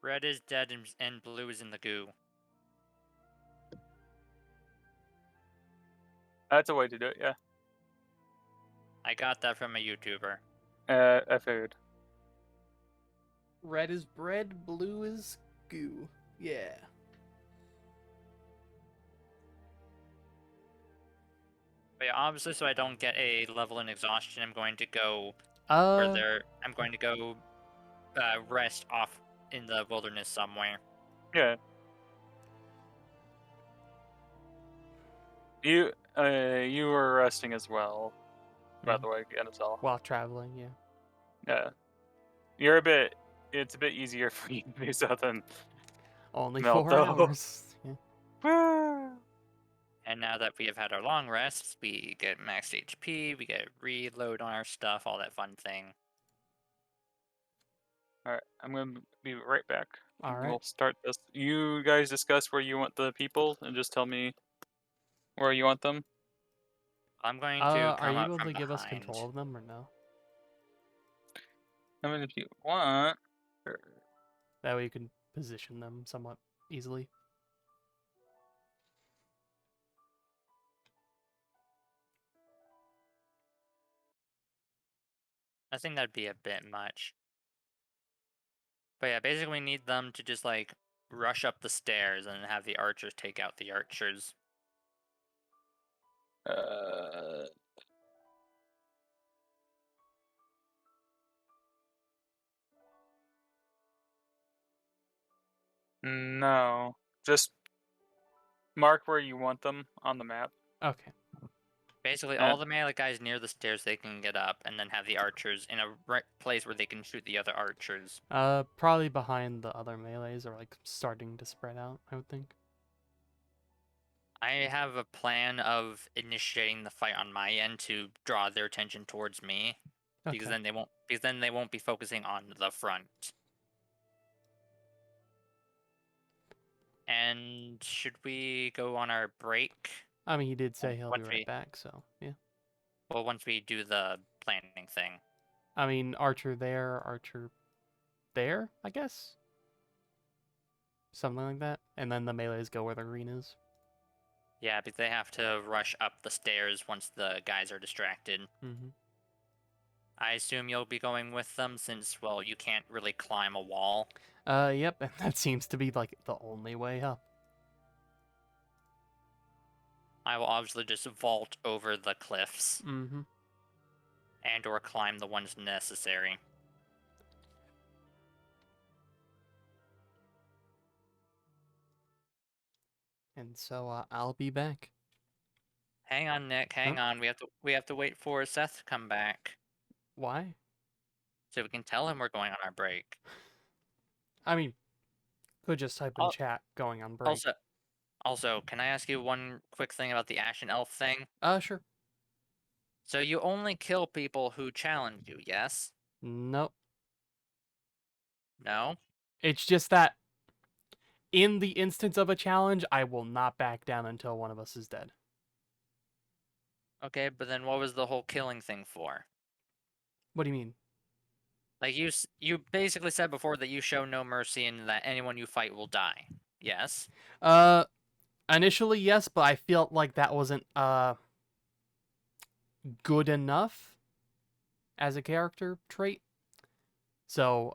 Red is dead and blue is in the goo. That's a way to do it, yeah. I got that from a YouTuber. I figured. Red is bread, blue is goo. Yeah. But yeah, obviously, so I don't get a level in exhaustion, I'm going to go Uh, further. I'm going to go rest off in the wilderness somewhere. Yeah. You were resting as well, by the way, Anatol. while traveling, yeah. Yeah. It's a bit easier for you to do so than Only Melt 4 though. hours. Yeah. And now that we have had our long rests, we get max HP, we get reload on our stuff, all that fun thing. Alright, I'm gonna be right back. All right. We'll start this. You guys discuss where you want the people and just tell me where you want them. I'm going to Are come you up able from to give us behind. control of them or no? I mean, if you want. Sure. That way you can position them somewhat easily. I think that'd be a bit much. But yeah, basically we need them to just like rush up the stairs and have the archers take out the archers. Uh, no. Just mark where you want them on the map. Okay. Basically, Yeah. all the melee guys near the stairs they can get up, and then have the archers in a right place where they can shoot the other archers. Probably behind the other melees or like starting to spread out, I would think. I have a plan of initiating the fight on my end to draw their attention towards me, because Okay. then they won't be focusing on the front. And should we go on our break? I mean, he did say he'll be Once right we back, so yeah. well, once we do the planning thing. I mean, Archer there, I guess? Something like that. And then the melees go where the green is. Yeah, because they have to rush up the stairs once the guys are distracted. Mm-hmm. I assume you'll be going with them since, well, you can't really climb a wall. Yep, and that seems to be like the only way up. I will obviously just vault over the cliffs Mm-hmm. and or climb the ones necessary. And so I'll be back. Hang on, Nick. Hang on. We have to wait for Seth to come back Why? so we can tell him we're going on our break. I mean, could just type in Al- chat going on break. Also, can I ask you one quick thing about the Ashen Elf thing? Sure. So you only kill people who challenge you, yes? Nope. No? It's just that in the instance of a challenge, I will not back down until one of us is dead. Okay, but then what was the whole killing thing for? What do you mean? Like you basically said before that you show no mercy and that anyone you fight will die. Yes? Initially yes, but I felt like that wasn't good enough as a character trait. So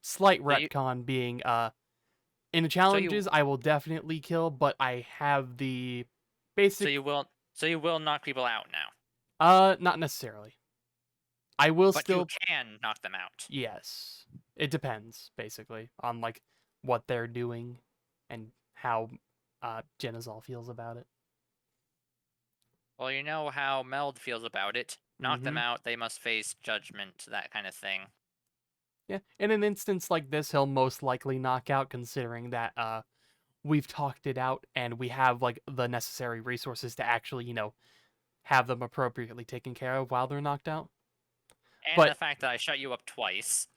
slight retcon being in the challenges I will definitely kill, but I have the basic So you will knock people out now. Not necessarily. I will but still you can knock them out. Yes. It depends basically on like what they're doing and how Genazol feels about it. Well, you know how Meld feels about it. Knock them Mhm. out, they must face judgment, that kind of thing. Yeah, in an instance like this, he'll most likely knock out, considering that we've talked it out and we have like the necessary resources to actually, have them appropriately taken care of while they're knocked out. And But the fact that I shut you up twice.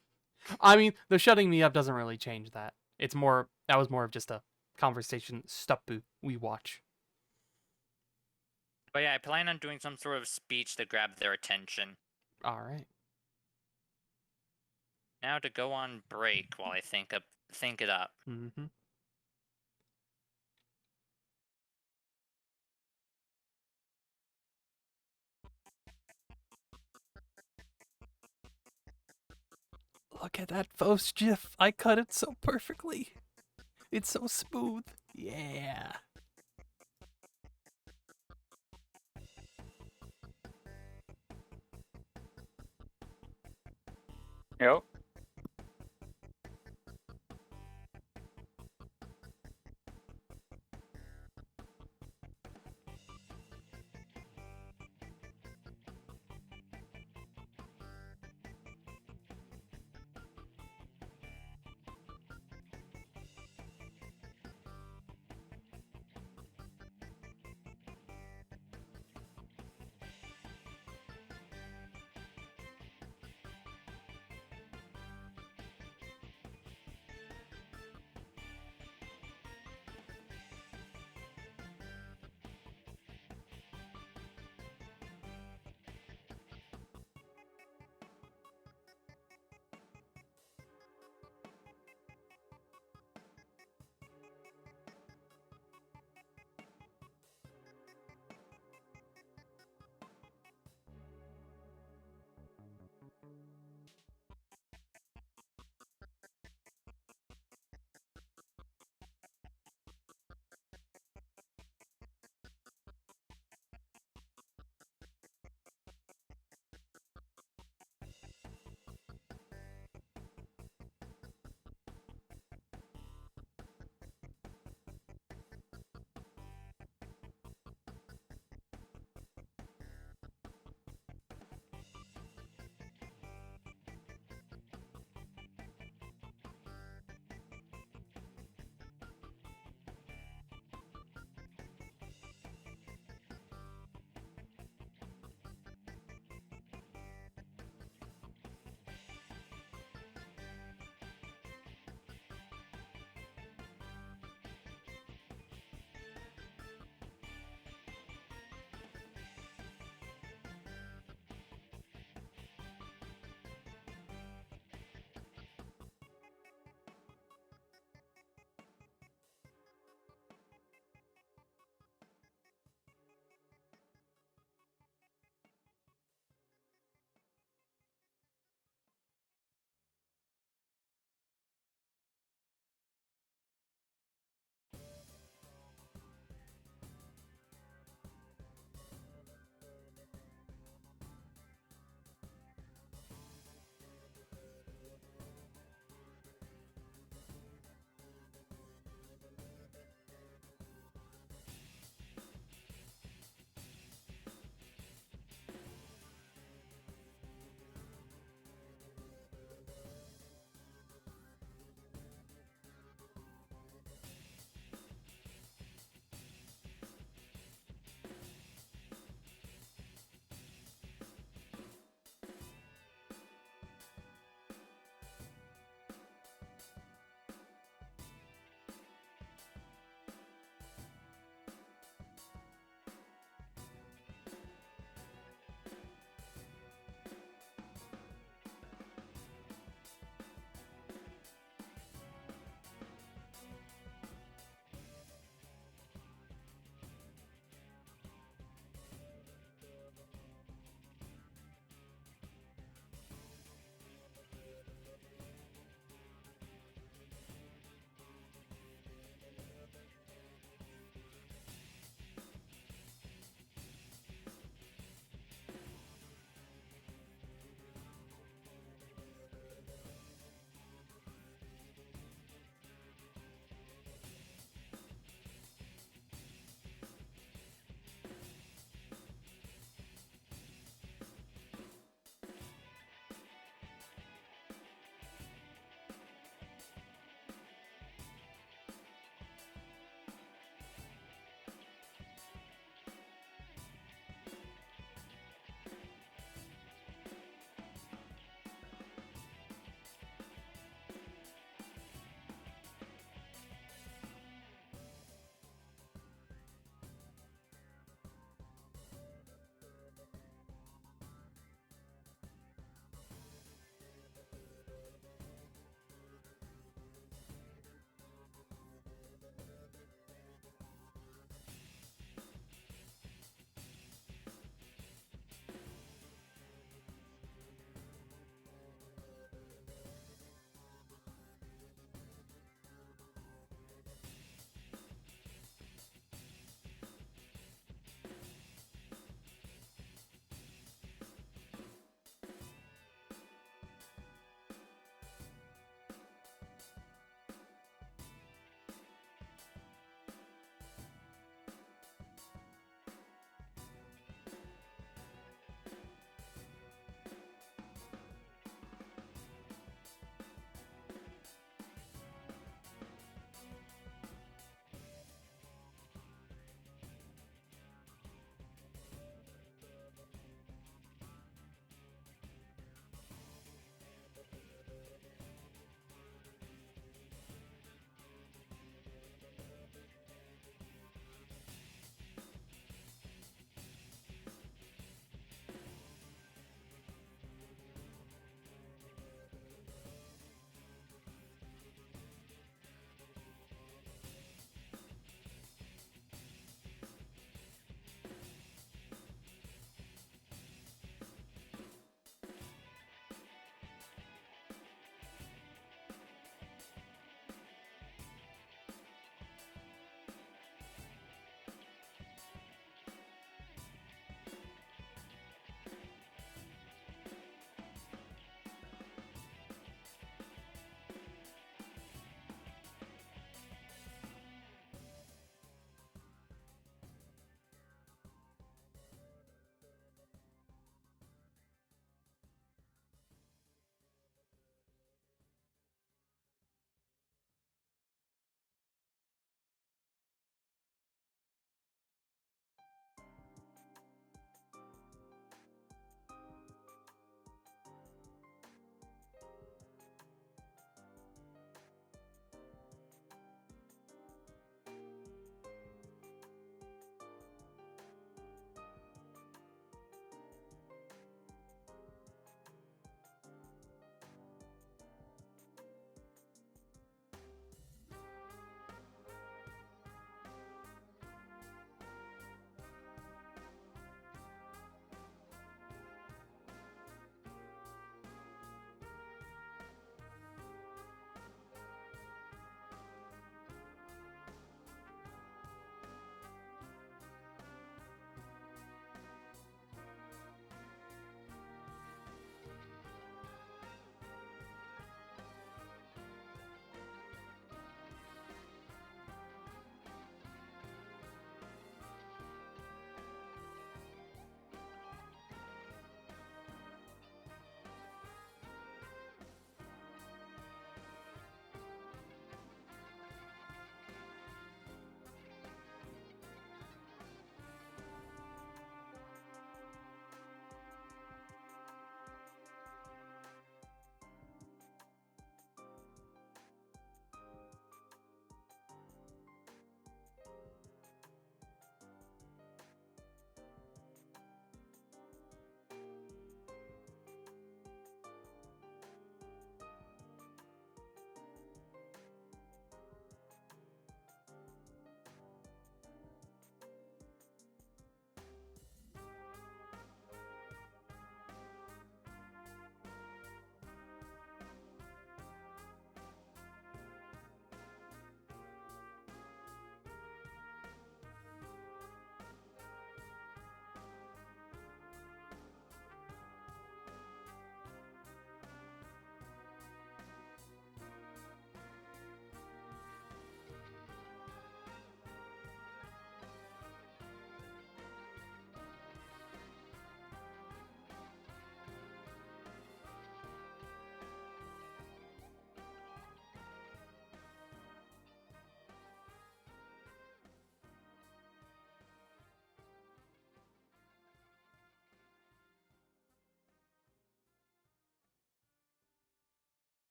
I mean, the shutting me up doesn't really change that. That was more of just a conversation stoppu we watch. But yeah, I plan on doing some sort of speech to grab their attention. All right. Now to go on break while I think it up. Mm-hmm. Look at that Fos GIF. I cut it so perfectly. It's so smooth. Yeah. Yep.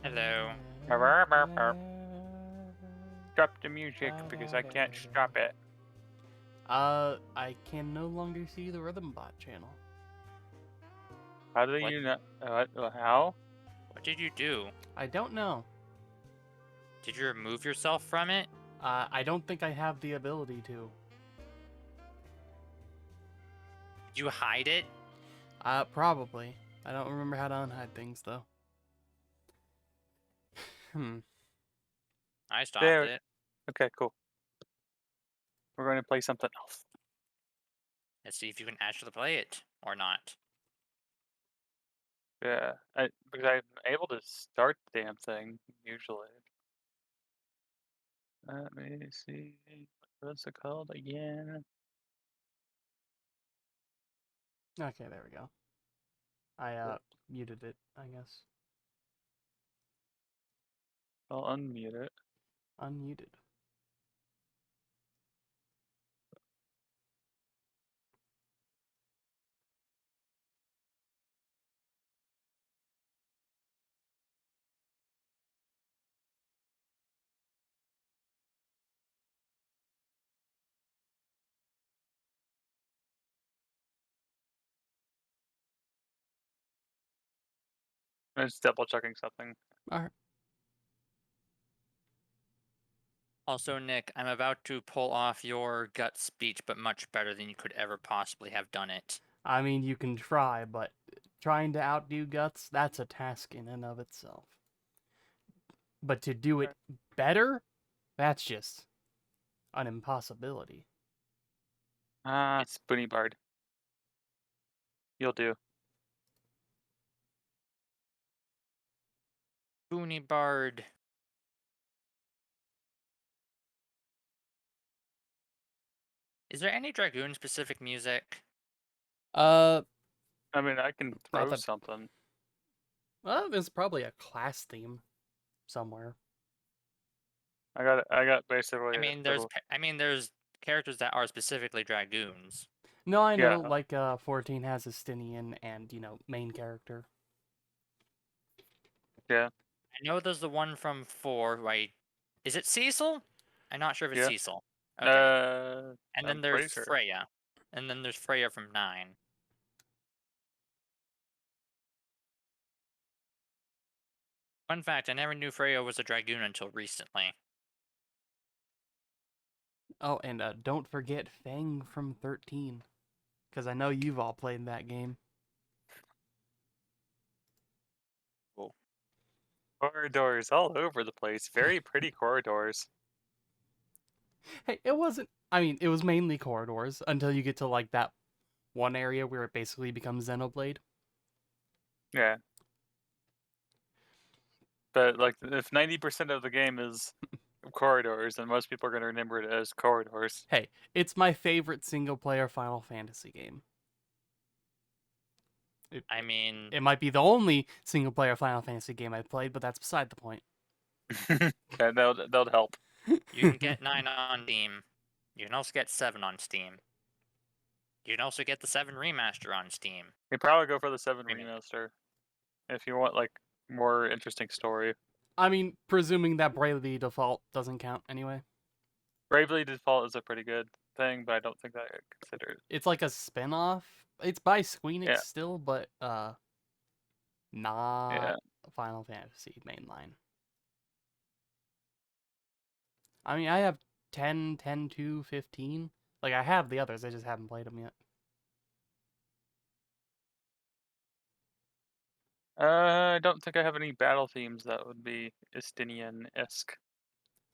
Hello. Stop the music because I can't stop it. I can no longer see the Rhythm Bot channel. How do What? you know? How? What did you do? I don't know. Did you remove yourself from it? I don't think I have the ability to. Did you hide it? Probably. I don't remember how to unhide things, though. I stopped There. it. Okay, cool. We're going to play something else. Let's see if you can actually play it or not. Yeah, because I'm able to start the damn thing usually. Let me see. What's it called again? Okay, there we go. I muted it, I guess. I'll unmute it. Unmuted. I'm just double checking something. Alright. Also, Nick, I'm about to pull off your gut speech, but much better than you could ever possibly have done it. I mean, you can try, but trying to outdo Guts, that's a task in and of itself. But to do it better, that's just an impossibility. Ah, Spoony Bard. You'll do. Boony Bard. Is there any Dragoon specific music? Uh, I mean, I can not throw that. something. Well, there's probably a class theme somewhere. I got basically I a mean, little. there's characters that are specifically Dragoons. No, I know, Yeah, like 14 has Estinian and, main character. yeah, I know there's the one from 4 who is it Cecil? I'm not sure if it's yeah. Cecil. Okay. And then I'm there's pretty sure. Freya. And then there's Freya from 9. Fun fact, I never knew Freya was a Dragoon until recently. Oh, and don't forget Fang from 13. Because I know you've all played that game. Cool. Corridors all over the place. Very pretty corridors. Hey, it wasn't. I mean, it was mainly corridors until you get to, like, that one area where it basically becomes Xenoblade. Yeah. But like, if 90% of the game is corridors, then most people are going to remember it as corridors. Hey, it's my favorite single player Final Fantasy game. I mean, It might be the only single player Final Fantasy game I've played, but that's beside the point. Yeah, that'll help. you can get 9 on Steam. You can also get 7 on Steam. You can also get the 7 remaster on Steam. You probably go for the 7 Remake. remaster if you want like more interesting story. I mean, presuming that Bravely Default doesn't count anyway. Bravely Default is a pretty good thing, but I don't think that I consider it. It's like a spin-off. It's by Squeenix Yeah. still, but not Yeah. Final Fantasy mainline. I mean, I have 10, 10, 2, 15. Like, I have the others, I just haven't played them yet. I don't think I have any battle themes that would be Estinian-esque.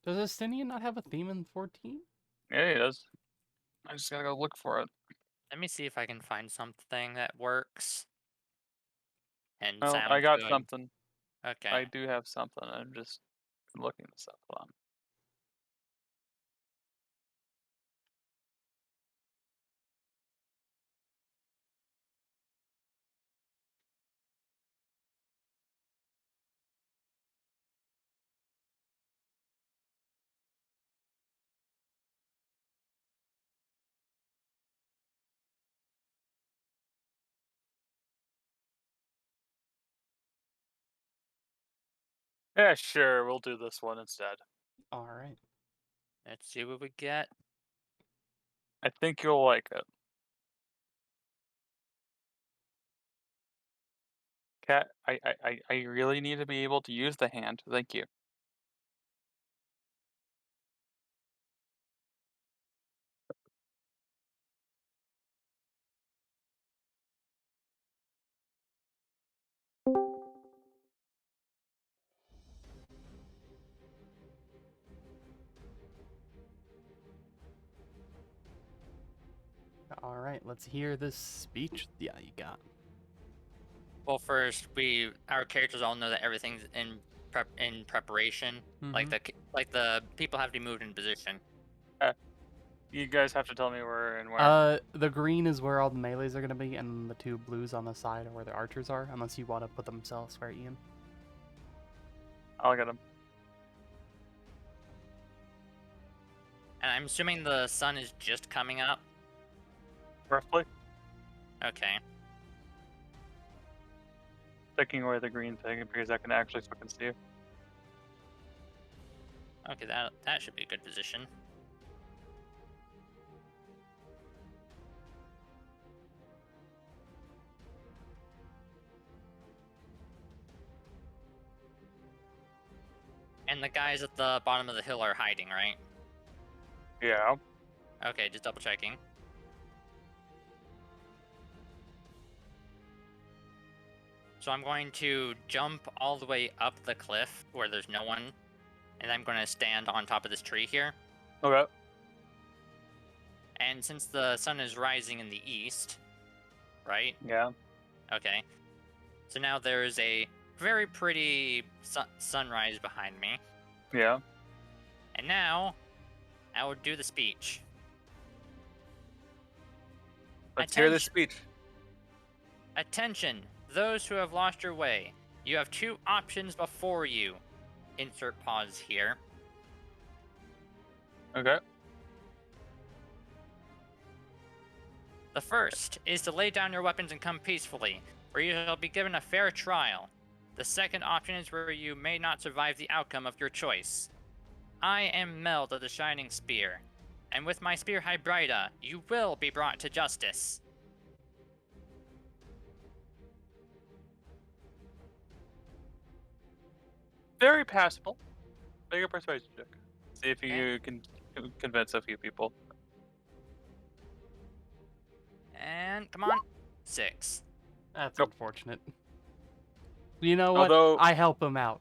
Does Estinian not have a theme in 14? Yeah, it does. I just gotta go look for it. Let me see if I can find something that works and Oh, I sounds got good. something. Okay. I do have something. I'm just looking this up. Hold on. Yeah, sure. We'll do this one instead. All right. Let's see what we get. I think you'll like it. Cat, I really need to be able to use the hand. Thank you. All right. Let's hear this speech. Yeah, you got. Well, first, our characters all know that everything's in preparation. Mm-hmm. Like the people have to be moved in position. Uh, you guys have to tell me where and where. The green is where all the melees are gonna be, and the two blues on the side are where the archers are. Unless you want to put them elsewhere, Ian. I'll get them. And I'm assuming the sun is just coming up. Roughly. Okay. Taking away the green thing because I can actually fucking see you. Okay, that should be a good position. And the guys at the bottom of the hill are hiding, right? Yeah. Okay, just double checking. So I'm going to jump all the way up the cliff where there's no one, and I'm going to stand on top of this tree here. Okay. And since the sun is rising in the east, right? Yeah. Okay. So now there's a very pretty sunrise behind me. Yeah. And now I will do the speech. Let's hear the speech. Attention, those who have lost your way. You have two options before you. Insert pause here. Okay. The first is to lay down your weapons and come peacefully, where you shall be given a fair trial. The second option is where you may not survive the outcome of your choice. I am Meld of the Shining Spear, and with my spear Hybrida, you will be brought to justice. Very passable. Make a persuasion check. See if Okay. you can convince a few people. And come on, 6. That's Nope. unfortunate. You know what? Although- I help him out.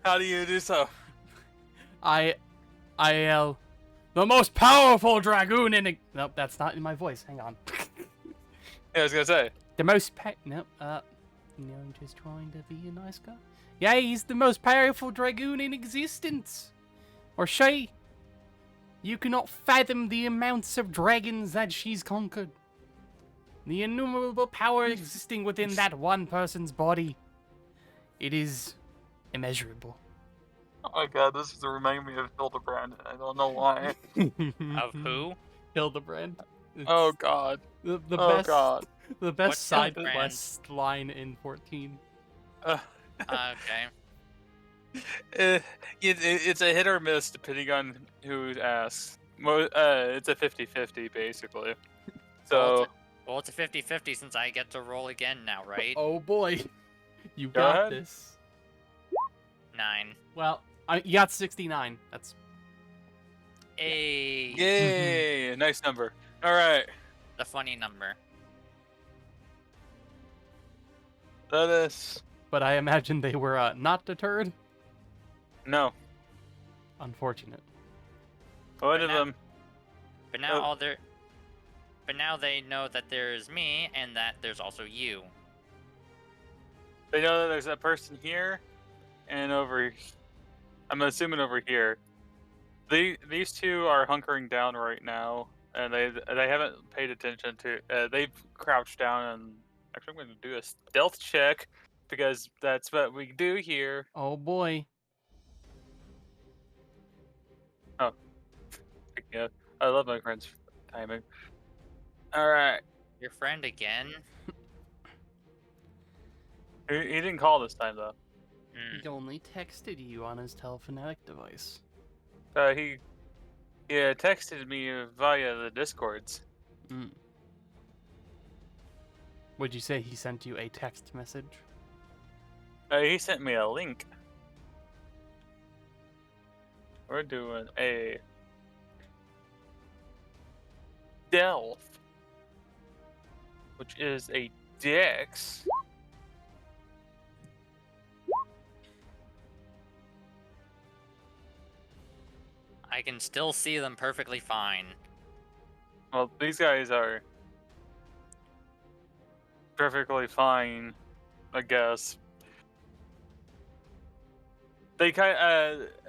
How do you do so? I yell, the most powerful dragoon in. Nope, that's not in my voice. Hang on. Yeah, I was gonna say. The most nope. No, I'm just trying to be a nice guy. Yeah, he's the most powerful dragoon in existence. Or she. You cannot fathom the amounts of dragons that she's conquered. The innumerable power existing within that one person's body. It is immeasurable. Oh my god, this is reminding me of Hildebrand. I don't know why. Of who? Hildebrand. Oh god. The Oh best, god. the best What's side Hildebrand? quest line in 14. Okay. It's a hit or miss depending on who asks. It's a 50-50 basically. So Well, it's a 50-50 since I get to roll again now, right? Oh boy, you Go got ahead. this. 9. Well, you got 69. That's A yay, nice number. All right, the funny number. that is But I imagine they were not deterred. no. Unfortunate. One But of now- them. But now Oh. But now they know that there's me and that there's also you. They know that there's a person here, and over. I'm assuming over here. These two are hunkering down right now, and they haven't paid attention to. They've crouched down, and actually, I'm going to do a stealth check because that's what we do here. Oh boy. Yeah, I love my friends' timing. All right. Your friend again? He didn't call this time though. Hmm. He only texted you on his telephonetic device. He texted me via the Discords. Mm. Would you say he sent you a text message? He sent me a link. We're doing a Delph, which is a Dex. I can still see them perfectly fine. Well, these guys are perfectly fine, I guess. They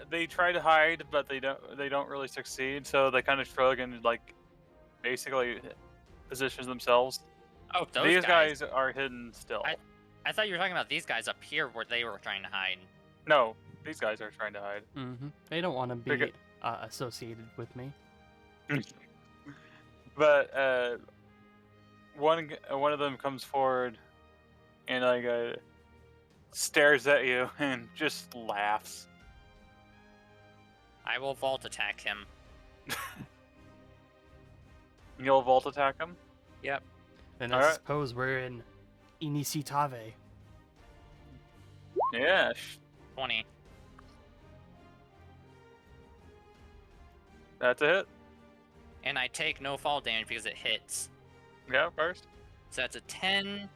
they try to hide, but they don't really succeed. So they kind of shrug and like basically position themselves. Oh, those These guys. guys are hidden still. I thought you were talking about these guys up here where they were trying to hide. No, these guys are trying to hide. Mm-hmm. They don't want to be Because- associated with me. But one of them comes forward and like stares at you and just laughs. I will vault attack him. You'll vault attack him. Yep. Then I Alright. suppose we're in Initiative. Yeah. 20. That's a hit. And I take no fall damage because it hits. Yeah, first. So that's a 10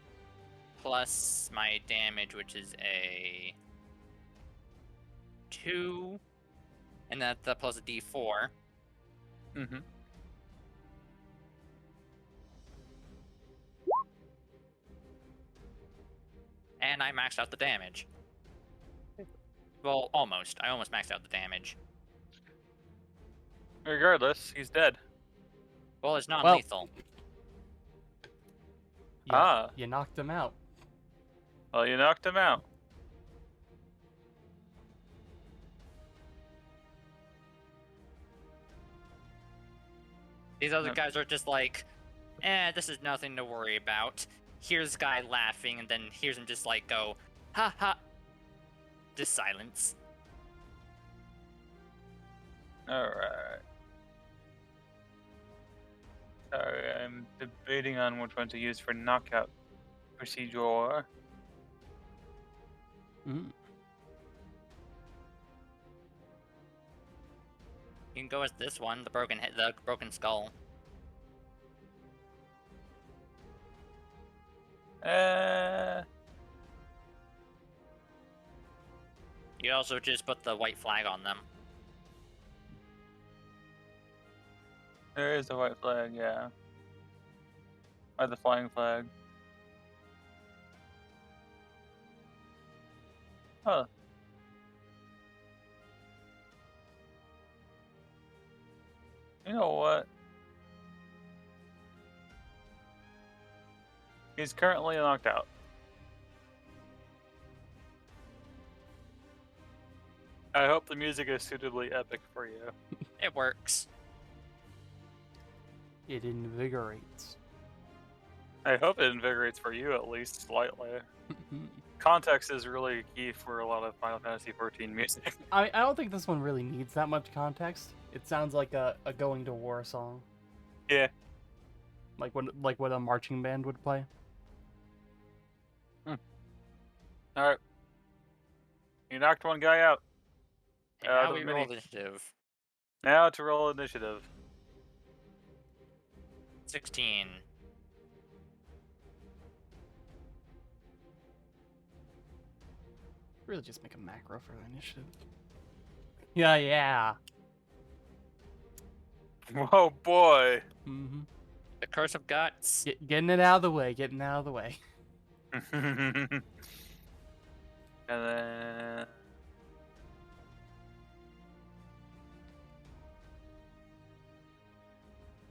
plus my damage, which is a 2. And that plus a d4. Mm-hmm. And I maxed out the damage. Well, almost. I almost maxed out the damage. Regardless, he's dead. Well, it's non-lethal. You knocked him out. Well, you knocked him out. These other Yep. guys are just like, this is nothing to worry about. Here's guy laughing, and then here's him just like go, ha ha. Just silence. Alright. Sorry, I'm debating on which one to use for knockout procedure. Mm. You can go as this one, the broken head, the broken skull. You also just put the white flag on them. There is a white flag, yeah. Or the flying flag. Huh. You know what? He's currently knocked out. I hope the music is suitably epic for you. It works. It invigorates. I hope it invigorates for you at least slightly. Context is really key for a lot of Final Fantasy XIV music. I don't think this one really needs that much context. It sounds like a going to war song. Yeah. Like what a marching band would play. Alright. You knocked one guy out. And Uh, now the we mini- roll initiative. Now to roll initiative. 16. Really just make a macro for the initiative. Yeah. Oh boy. Mm-hmm. The Curse of Guts. Getting it out of the way. Getting it out of the way. And then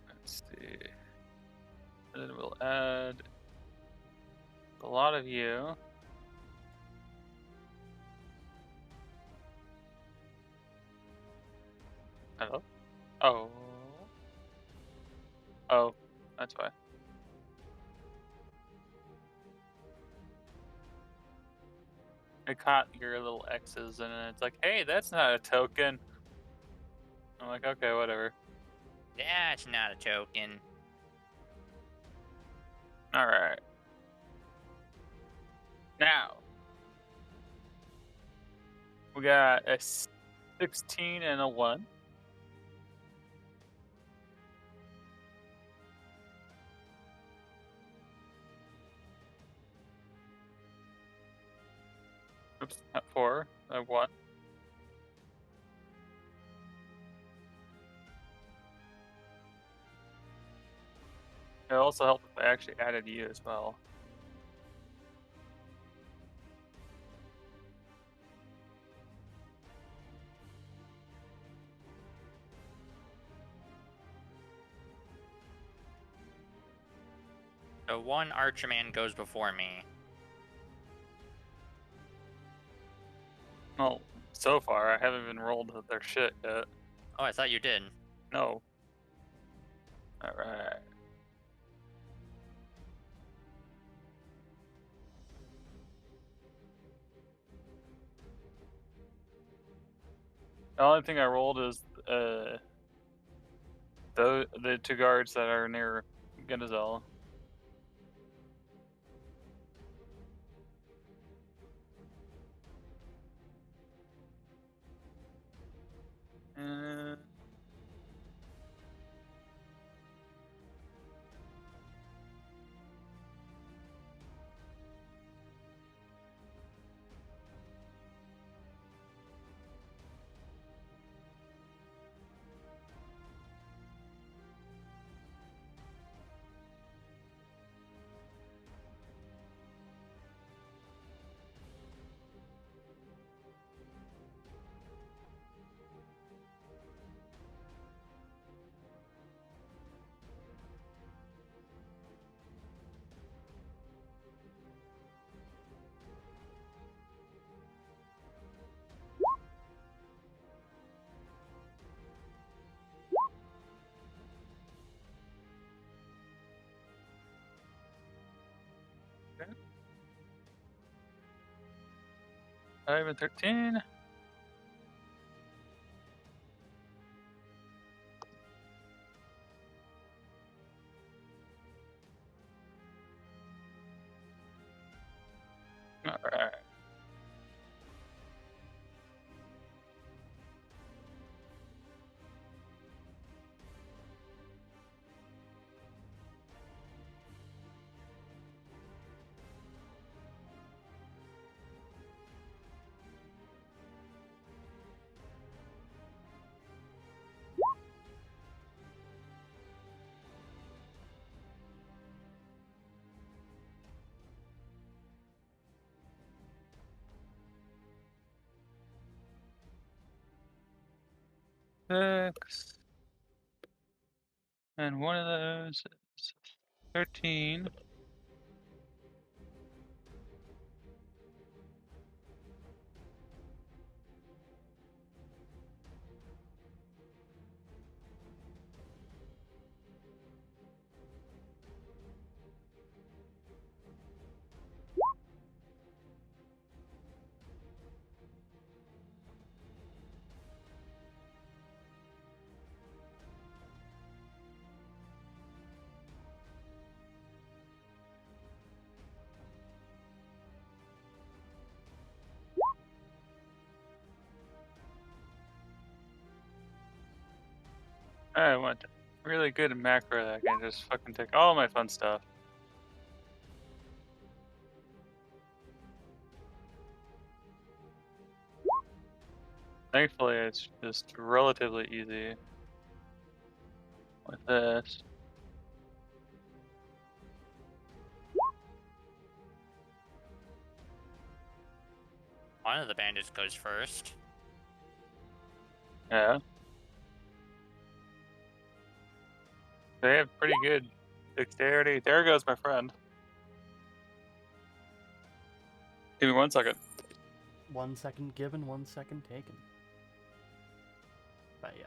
let's see. And then we'll add a lot of you. Hello? Oh. Oh, that's why. I caught your little X's, and then it's like, hey, that's not a token. I'm like, okay, whatever. That's not a token. All right. Now we got a 16 and a 1. Oops, not 4. A 1. It also helped if I actually added you as well. So one Archerman goes before me. Well, so far I haven't even rolled their shit yet. Oh, I thought you did. No. All right. The only thing I rolled is the 2 guards that are near Gendazel. Uh, okay. 5 and 13. All right. Six. And one of those is 13. I want really good macro that can just fucking take all my fun stuff. Thankfully, it's just relatively easy with this. One of the bandits goes first. Yeah. They have pretty good dexterity. There goes my friend. Give me 1 second. 1 second given, 1 second taken. But yeah.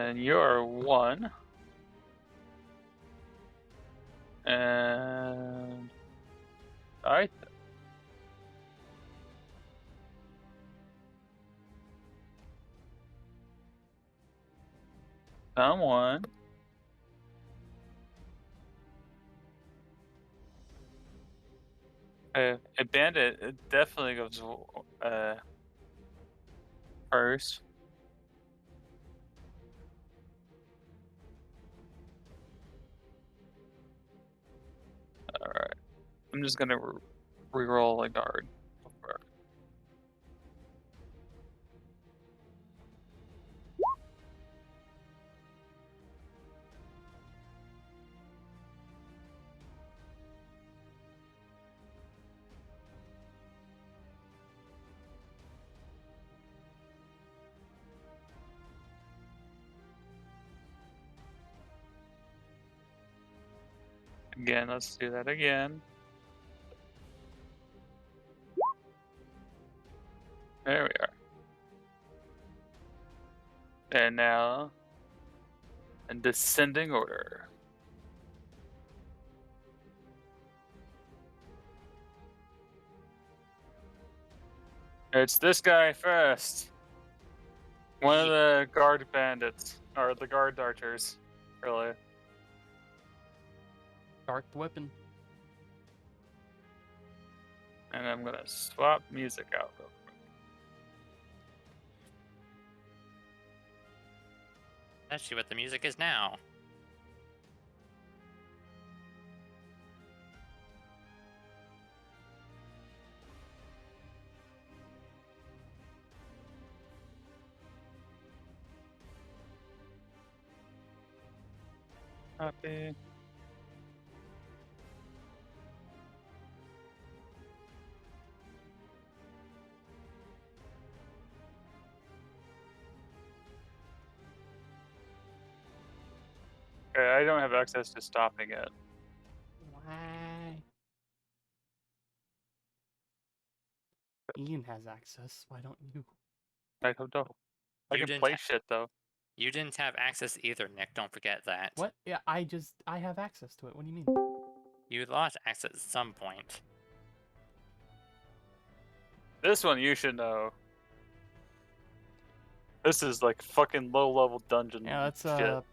And you're 1. And I someone. A bandit it definitely goes first. All right. I'm just gonna re-roll a guard. Again, let's do that again. There we are. And now, in descending order. It's this guy first. One of the guard bandits, or the guard archers, really. Dark weapon. And I'm gonna swap music out real quick. Let's see what the music is now. Copy. Okay, I don't have access to stopping it. Why? Ian has access. Why don't you? I don't know. I You can didn't play ha- shit though. You didn't have access either, Nick. Don't forget that. What? Yeah, I have access to it. What do you mean? You lost access at some point. This one you should know. This is like fucking low level dungeon Yeah, that's shit.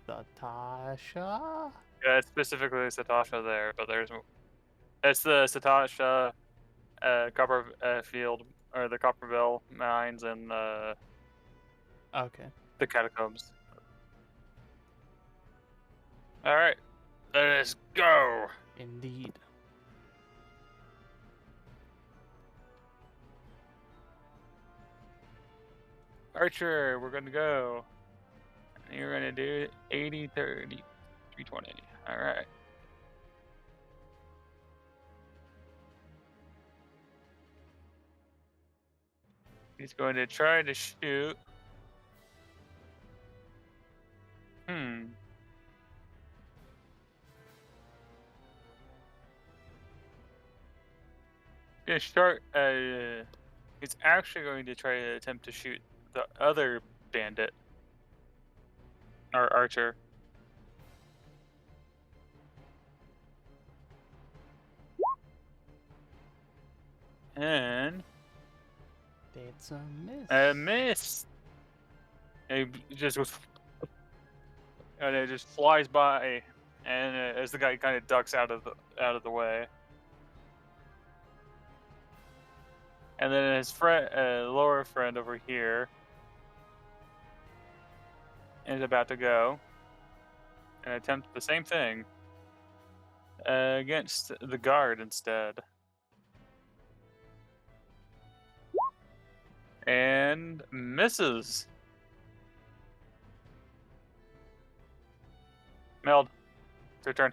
Natasha. Yeah, it's specifically Satasha there, but there's it's the Satasha copper field or the Copperville mines and Okay. the catacombs. All right, let us go. Indeed. Archer, we're gonna go. And you're gonna do 80, 30, 320. All right. He's going to try to shoot. Gonna start. He's actually going to try to attempt to shoot the other bandit, or archer. And It's a miss. a miss. And he just goes, and it just flies by, and as the guy kind of ducks out of the way. And then his friend, lower friend over here, is about to go and attempt the same thing against the guard instead. And misses. Meld, it's your turn.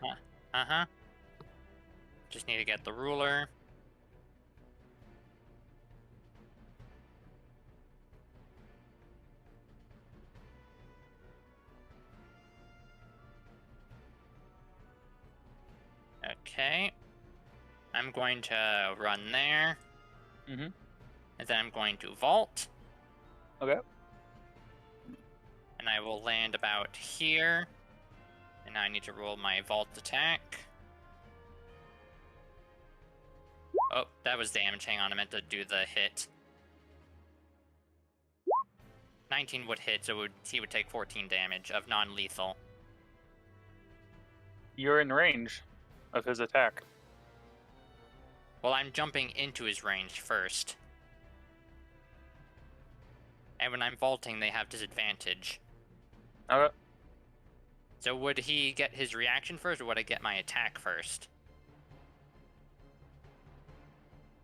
Uh-huh. Just need to get the ruler. Okay. I'm going to run there. Mm-hmm. And then I'm going to vault. Okay. And I will land about here. And I need to roll my vault attack. Oh, that was damage. Hang on, I meant to do the hit. 19 would hit, so he would take 14 damage of non-lethal. You're in range of his attack. Well, I'm jumping into his range first. And when I'm vaulting, they have disadvantage. Okay. So would he get his reaction first, or would I get my attack first?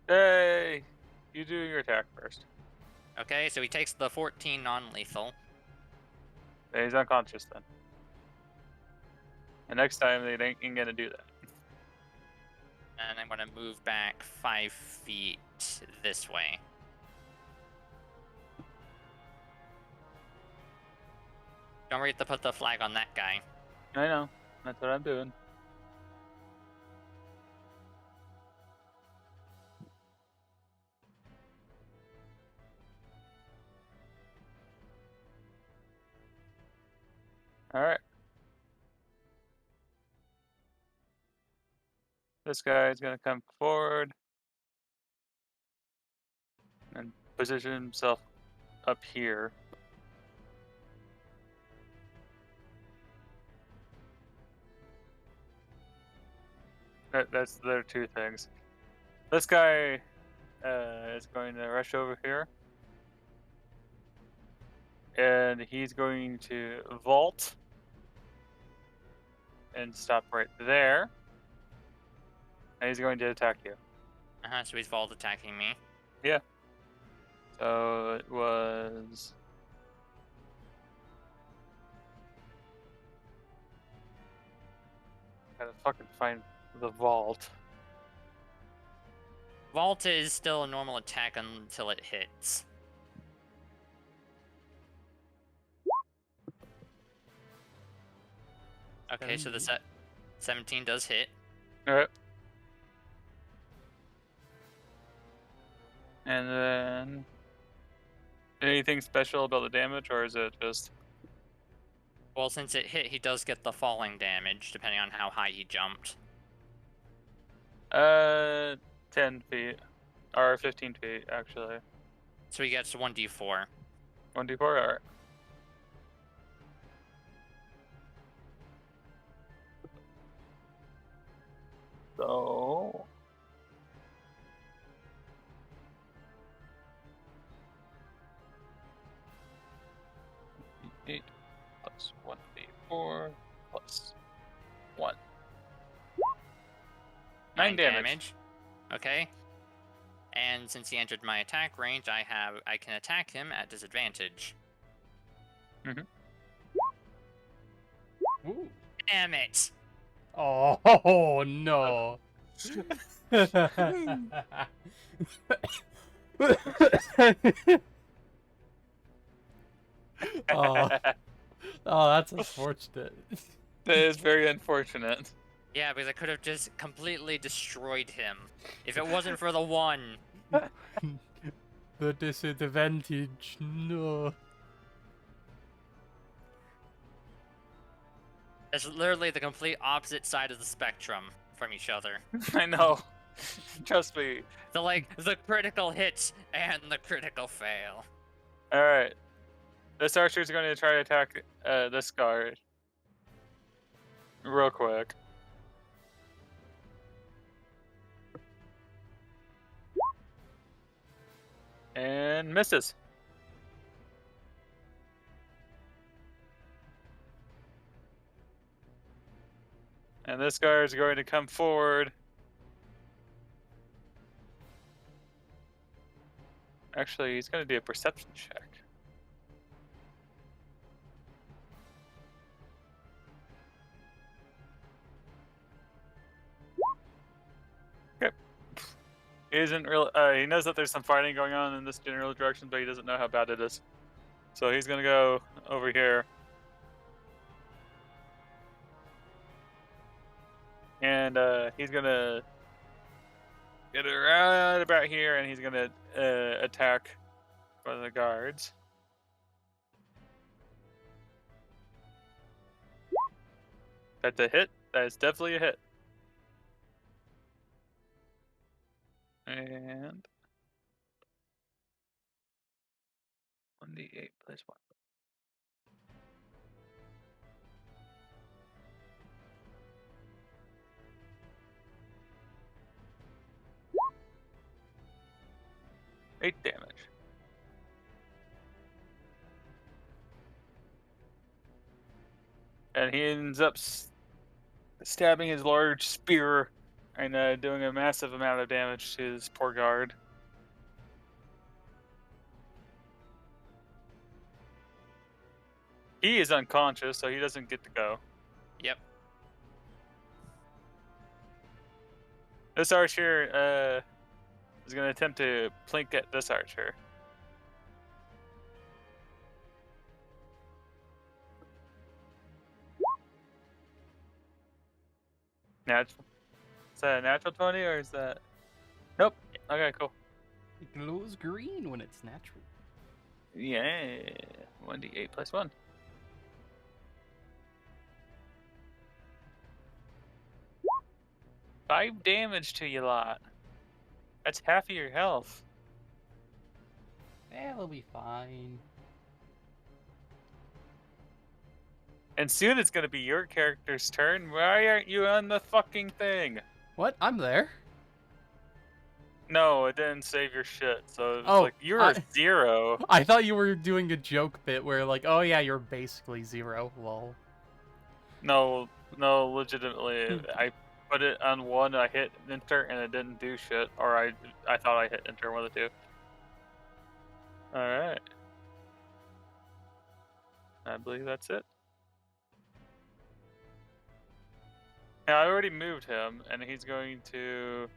Hey, you do your attack first. Okay, so he takes the 14 non-lethal. Yeah, he's unconscious then. And next time they ain't gonna do that. And I'm going to move back 5 feet this way. Don't forget to put the flag on that guy. I know. That's what I'm doing. Alright. This guy is gonna come forward and position himself up here. That's their two things. This guy is going to rush over here. And he's going to vault and stop right there. And he's going to attack you. So he's vault attacking me. Yeah. So it was... Gotta fucking find the vault. Vault is still a normal attack until it hits. Okay, so the 17 does hit. Alright. And then... Anything special about the damage, or is it just... Well, since it hit, he does get the falling damage, depending on how high he jumped. 10 feet. Or 15 feet, actually. So he gets 1d4. 1d4? Alright. So... 8 plus 1d4 plus 1. 9 damage. Okay. And since he entered my attack range, I can attack him at disadvantage. Mm-hmm. Ooh. Damn it! Oh no. oh, that's unfortunate. That is very unfortunate. Yeah, because I could have just completely destroyed him. If it wasn't for the 1. The disadvantage, no. It's literally the complete opposite side of the spectrum from each other. I know. Trust me. The critical hit and the critical fail. Alright. This archer is going to try to attack this guard. Real quick. And misses. And this guard is going to come forward. Actually, he's going to do a perception check. Okay. He isn't real. He knows that there's some fighting going on in this general direction, but he doesn't know how bad it is. So he's going to go over here. And he's going to get it right about here, and he's going to attack one of the guards. That's a hit. That is definitely a hit. And 1d8 plus 1. Eight damage. And he ends up stabbing his large spear and doing a massive amount of damage to his poor guard. He is unconscious, so he doesn't get to go. Yep. This archer is going to attempt to plink at this archer. Natural. Is that a natural 20 or is that? Nope. Okay, cool. It glows green when it's natural. Yeah. 1d8 plus 1. Five damage to you lot. That's half of your health. We'll be fine. And soon it's gonna be your character's turn. Why aren't you on the fucking thing? What? I'm there. No, it didn't save your shit. So it's Oh, like you're a 0. I thought you were doing a joke bit where like, oh yeah, you're basically 0. Lol. No, legitimately. I put it on 1, I hit enter, and it didn't do shit. Or I thought I hit enter, one of the two. Alright. I believe that's it. Now, I already moved him, and he's going to...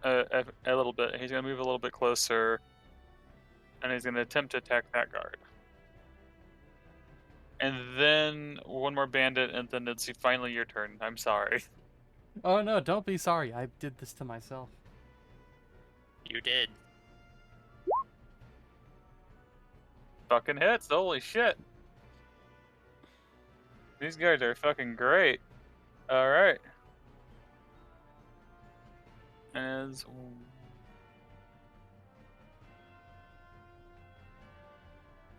a little bit. He's going to move a little bit closer, and he's going to attempt to attack that guard. And then one more bandit, and then it's finally your turn. I'm sorry. Oh no, don't be sorry. I did this to myself. You did. Fucking hits, holy shit. These guys are fucking great. Alright. As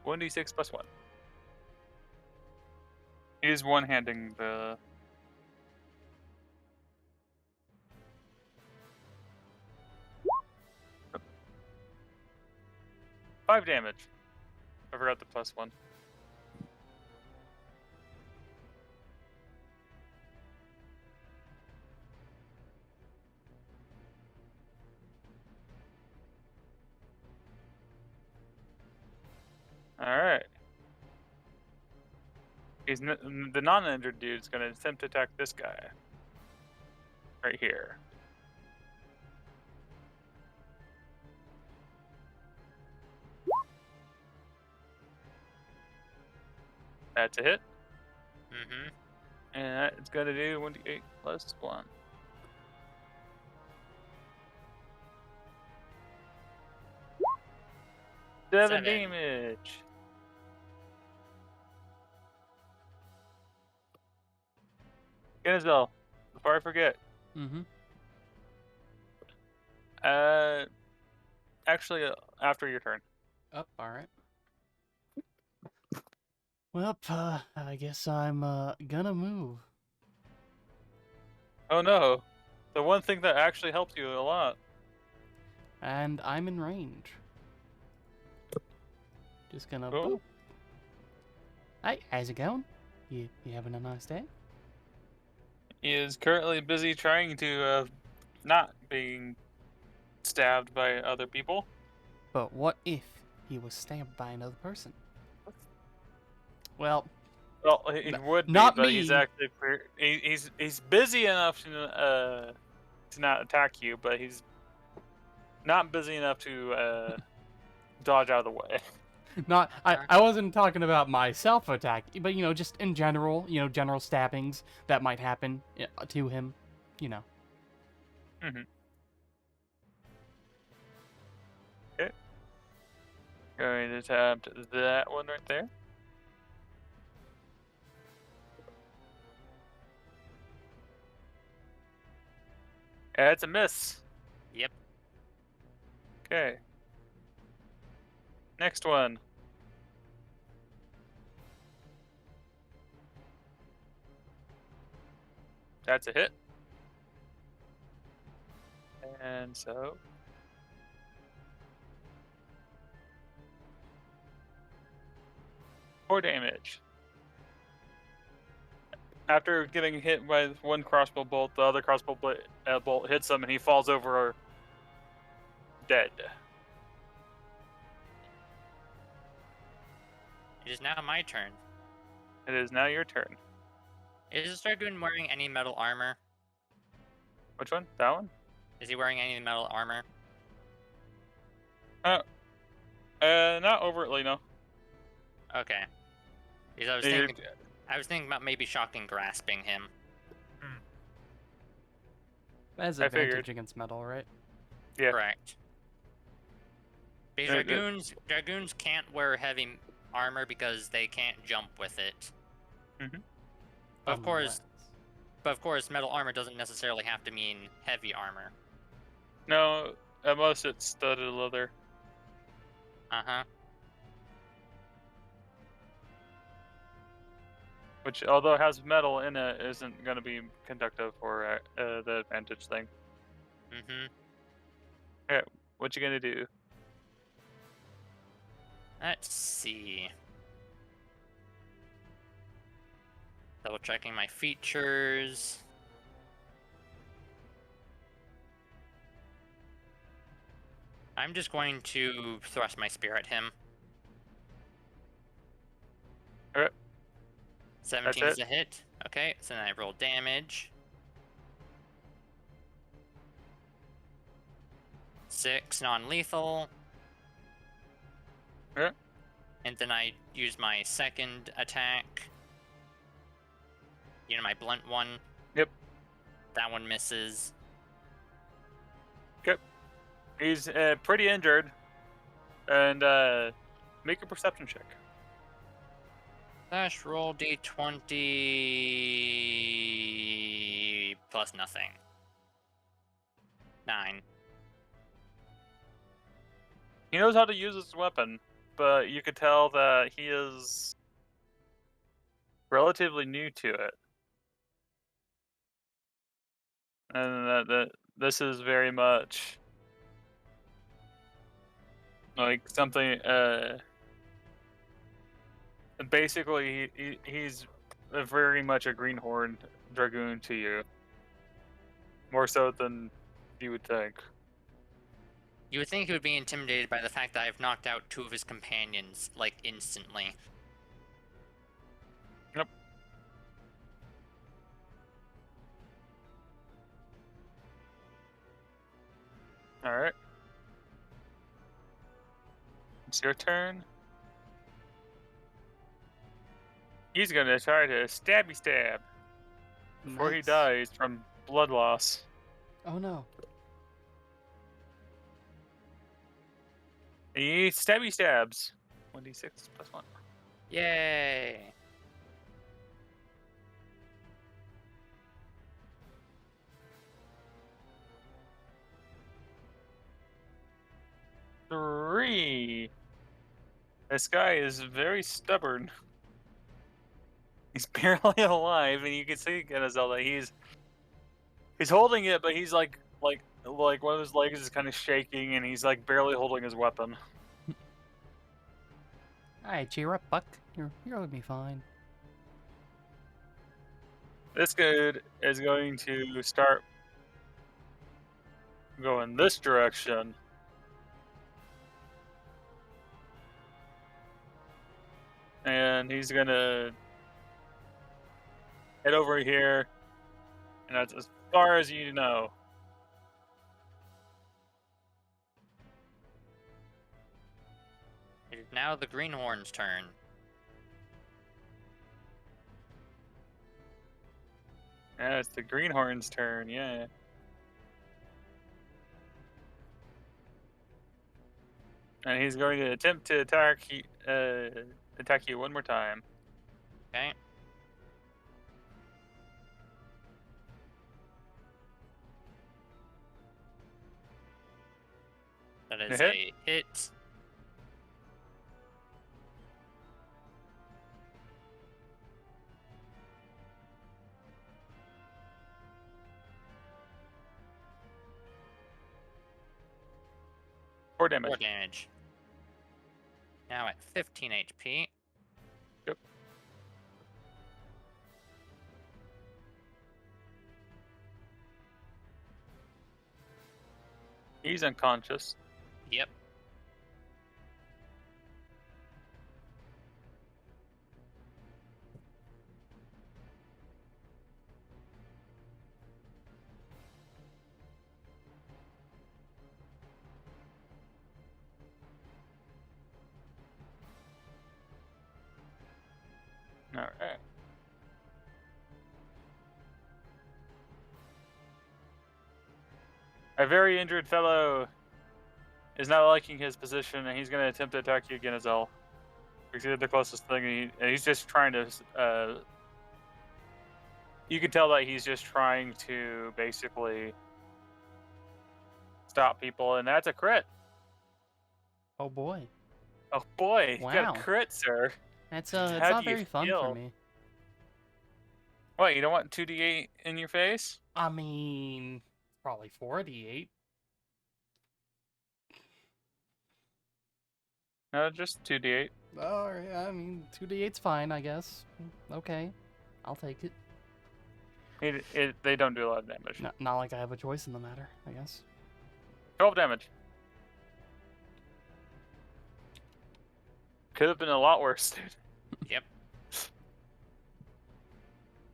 1d6 plus 1. He's one-handing the... Five damage. I forgot the plus 1. Alright. The non-injured dude's gonna attempt to attack this guy. Right here. That's a hit. Mm-hmm. And it's gonna do 1d8 plus 1. Seven damage. Genzel, before I forget. Mm-hmm. Actually, after your turn. Up, alright. Well, I guess I'm gonna move. Oh no. The one thing that actually helps you a lot. And I'm in range. Just gonna Cool. boop. Hey, how's it going? You having a nice day? He is currently busy trying to not being stabbed by other people. But what if he was stabbed by another person? Well, He would be, not but me. he's actually he's busy enough to not attack you, but he's not busy enough to dodge out of the way. not I wasn't talking about myself attack, but you know, just in general, you know, general stabbings that might happen to him, you know. Mm-hmm. Okay. Going to attempt that one right there. It's a miss. Yep. Okay. Next one. That's a hit. And so 4 damage. After getting hit by one crossbow bolt, the other bolt hits him and he falls over dead. It is now my turn. It is now your turn. Is Dragoon wearing any metal armor? Which one? That one? Is he wearing any metal armor? Not overtly, no. Okay. Because I was thinking about maybe shocking grasping him. That has I figured. advantage against metal, right? Yeah. Correct. Because Dragoons can't wear heavy armor because they can't jump with it. Mhm. Of course, metal armor doesn't necessarily have to mean heavy armor. No, at most it's studded leather. Uh-huh. Which, although it has metal in it, isn't going to be conductive for the advantage thing. Mm-hmm. Okay, what you gonna do? Let's see. Double checking my features. I'm just going to thrust my spear at him. Alright. 17 That's is a hit. Okay, so then I roll damage. 6 non-lethal. Yeah. And then I use my second attack. You know, my blunt one. Yep. That one misses. Okay. He's pretty injured. And make a perception check. Slash roll d20 plus nothing. 9. He knows how to use his weapon, but you could tell that he is relatively new to it. And that this is very much like something basically he's very much a greenhorn dragoon to you. More so than you would think. You would think he would be intimidated by the fact that I've knocked out 2 of his companions, like, instantly. Yep. Alright. It's your turn. He's gonna try to stabby stab before he Nice. dies from blood loss. Oh no. He stabby stabs. 1d6 plus 1. Yay! Three. This guy is very stubborn. He's barely alive, and you can see again as Zelda. He's holding it, but he's like one of his legs is kind of shaking, and he's like barely holding his weapon. Alright, cheer up, Buck. You're gonna be fine. This dude is going to start going this direction. And he's gonna head over here, and that's as far as you know. It is now the Greenhorn's turn. Yeah, it's the Greenhorn's turn, yeah. And he's going to attempt to attack you one more time. Okay. That is hit. a hit. Four damage. 4 damage. Now at 15 HP. Yep. He's unconscious. Yep. All right. A very injured fellow is not liking his position, and he's going to attempt to attack you again as well. Because he did the closest thing, and he's just trying to. You can tell that he's just trying to basically stop people, and that's a crit. Oh boy. Oh boy, you got Wow. a crit, sir. That's How it's do not you very fun feel? for me. What, you don't want 2d8 in your face? I mean, probably 4d8. No, just 2d8. Oh, I mean, 2d8's fine, I guess. Okay, I'll take it. They don't do a lot of damage. Not like I have a choice in the matter, I guess. 12 damage. Could have been a lot worse, dude. Yep.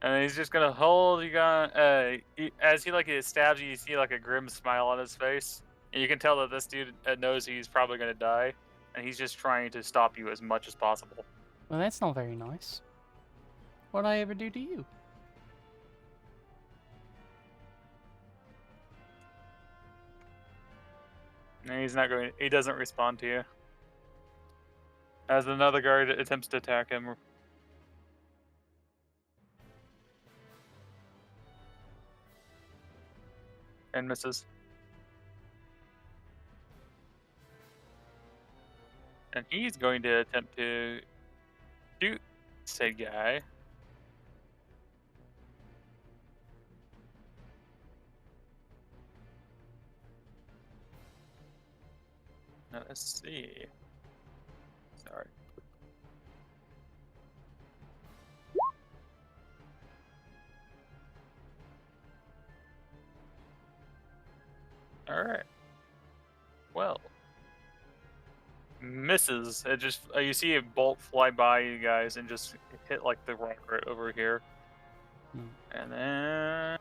And he's just gonna hold you gun. As he stabs you, you see like a grim smile on his face, and you can tell that this dude knows he's probably gonna die, and he's just trying to stop you as much as possible. Well, that's not very nice. What'd I ever do to you? And he's not going. He doesn't respond to you. As another guard attempts to attack him. And misses. And he's going to attempt to shoot said guy. Now let's see. Sorry. Alright. Well. Misses. It just you see a bolt fly by you guys and just hit like the rock right over here. And then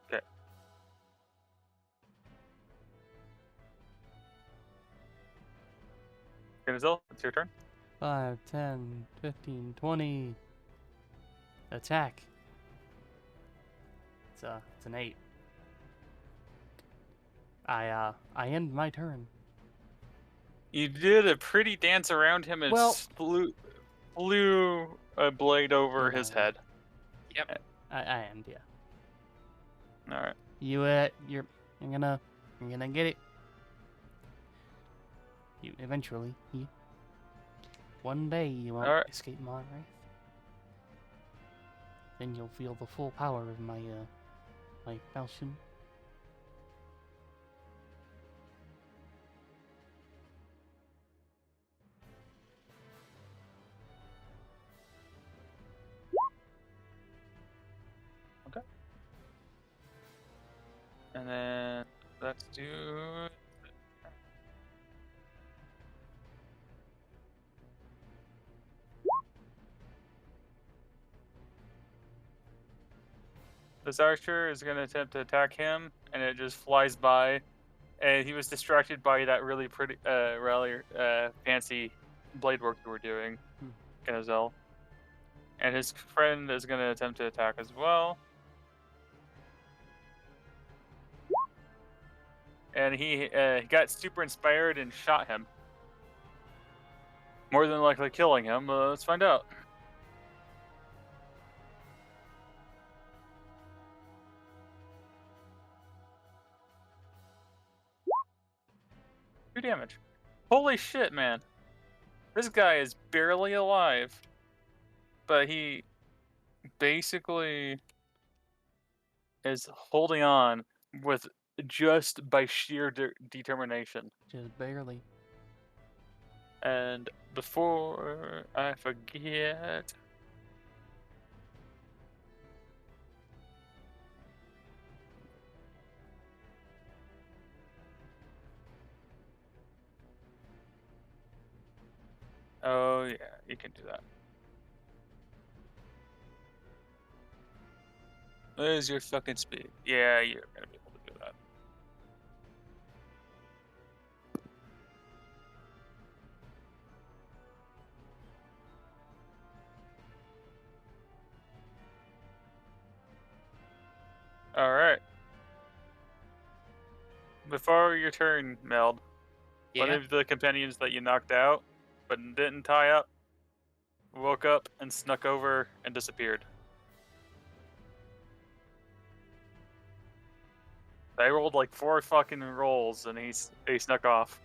okay. Genazil, it's your turn. 5, 10, 15, 20. Attack. It's an 8. I end my turn. You did a pretty dance around him and Well- flew a blade over his Yeah. head. Yep. I end, yeah. Alright. You're gonna get it. One day you won't Alright. escape my wrath. Then you'll feel the full power of my falchion. Okay. And then let's do this archer is going to attempt to attack him, and it just flies by. And he was distracted by that really pretty, fancy blade work you were doing, Genazil. And his friend is going to attempt to attack as well. And he got super inspired and shot him. More than likely killing him. Let's find out. 3 damage. Holy shit, man. This guy is barely alive. But he basically is holding on with just by sheer determination. Just barely. And before I forget, oh yeah, you can do that. What is your fucking speed? Yeah, you're gonna be able to do that. Alright. Before your turn, Meld, one Yeah. of the companions that you knocked out, but didn't tie up, woke up and snuck over and disappeared. I rolled like 4 fucking rolls and he snuck off.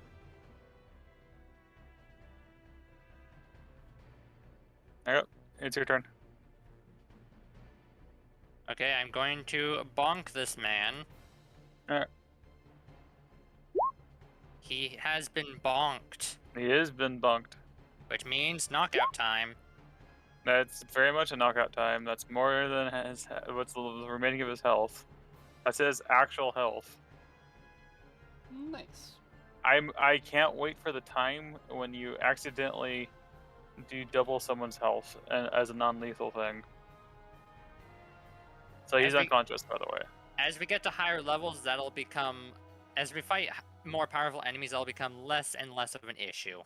Yep, it's your turn. Okay, I'm going to bonk this man. Alright. He has been bonked, He has been bunked. which means knockout time. That's very much a knockout time. That's more than what's the remaining of his health. That's his actual health. Nice. I can't wait for the time when you accidentally do double someone's health as a non-lethal thing. So he's unconscious, by the way. As we get to higher levels, that'll become... As we fight more powerful enemies, that'll become less and less of an issue.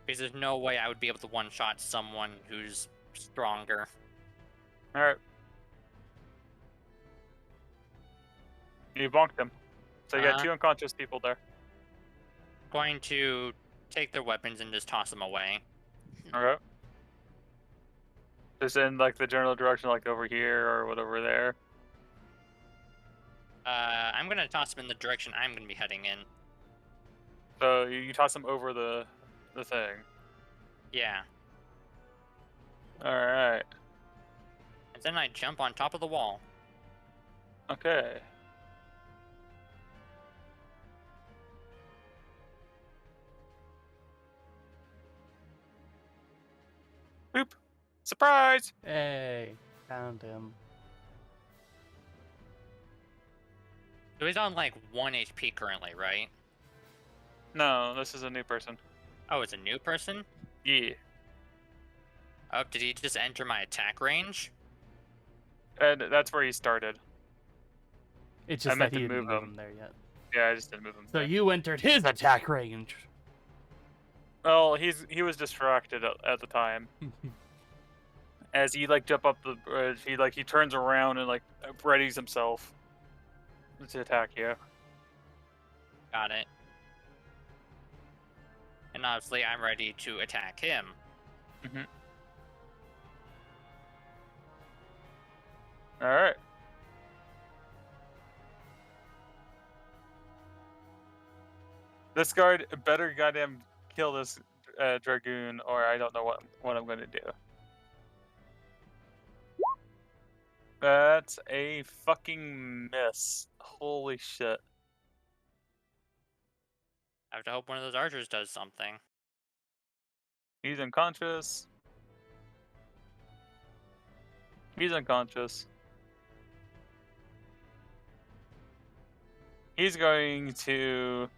Because there's no way I would be able to one-shot someone who's stronger. Alright. You bonked him. So you got 2 unconscious people there. Going to take their weapons and just toss them away. Okay. Just in like the general direction, like over here or whatever there. I'm gonna toss them in the direction I'm gonna be heading in. So you toss them over the thing. Yeah. Alright. And then I jump on top of the wall. Okay. Boop! Surprise! Hey, found him. So he's on like 1 HP currently, right? No, this is a new person. Oh, it's a new person? Yeah. Oh, did he just enter my attack range? And that's where he started. It's I just meant that he to didn't move move him. him there yet. Yeah, I just didn't move him. So there. you entered his attack range. Well, he was distracted at the time. As he like jump up the bridge, he turns around and like readies himself to attack you. Got it. And obviously I'm ready to attack him. Mhm. All right. This guard better goddamn kill this Dragoon, or I don't know what I'm gonna do. That's a fucking miss. Holy shit. I have to hope one of those archers does something. He's unconscious. He's unconscious. He's going to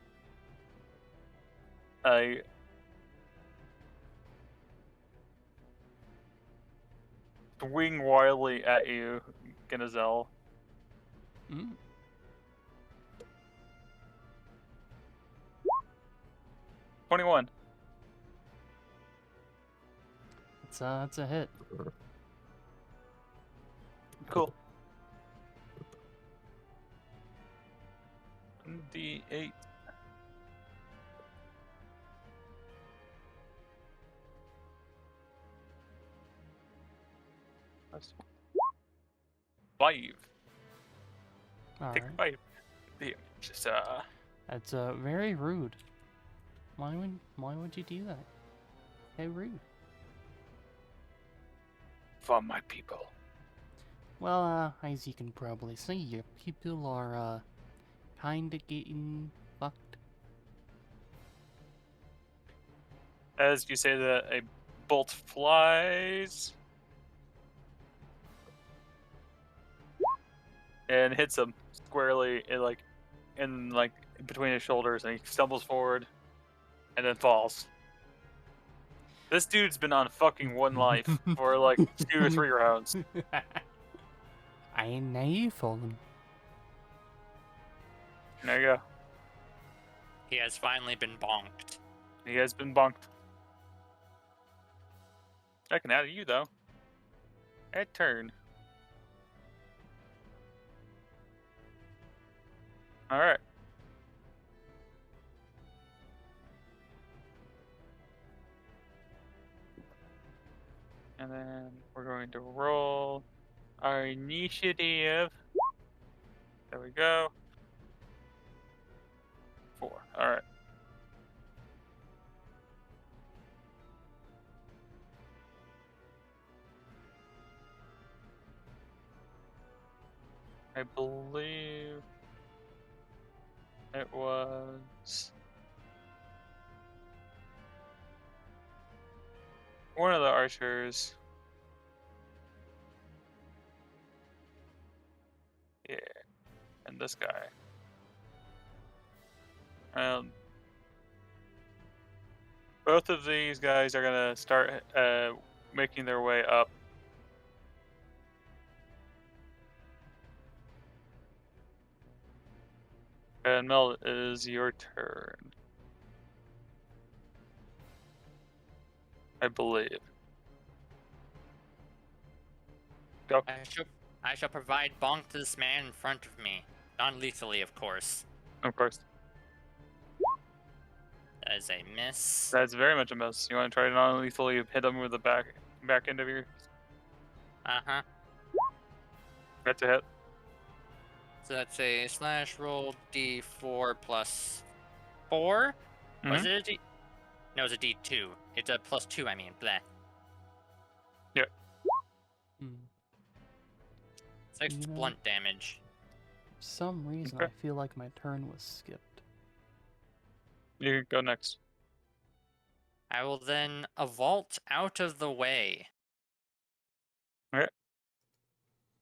swing wildly at you, Gnazel. Mm. 21. That's a hit. Cool. D8. That's 5. All Take right. 5. Damn. Just That's very rude. Why would you do that? Hey, rude. For my people. Well, as you can probably see, your people are, kinda getting fucked. As you say that, a bolt flies and hits him squarely in between his shoulders, and he stumbles forward and then falls. This dude's been on fucking one life for like 2 or 3 rounds. I ain't naive, fallen. There you go. He has finally been bonked. He has been bonked. I can add you though. At turn. All right. And then we're going to roll our initiative. There we go. 4. All right. I believe it was one of the archers. Yeah, and this guy. Both of these guys are gonna start making their way up. And Mel, it is your turn. I believe. Go. I shall provide bonk to this man in front of me. Non-lethally, of course. Of course. That is a miss. That's very much a miss. You want to try to non-lethally hit him with the back end of your... Uh-huh. That's a hit. So that's a slash roll d4 plus 4? Was it a d... No, it's a d2. It's a plus 2, I mean. Bleh. Yeah. Hmm. 6 blunt damage. For some reason, Okay. I feel like my turn was skipped. You go next. I will then vault out of the way. Okay.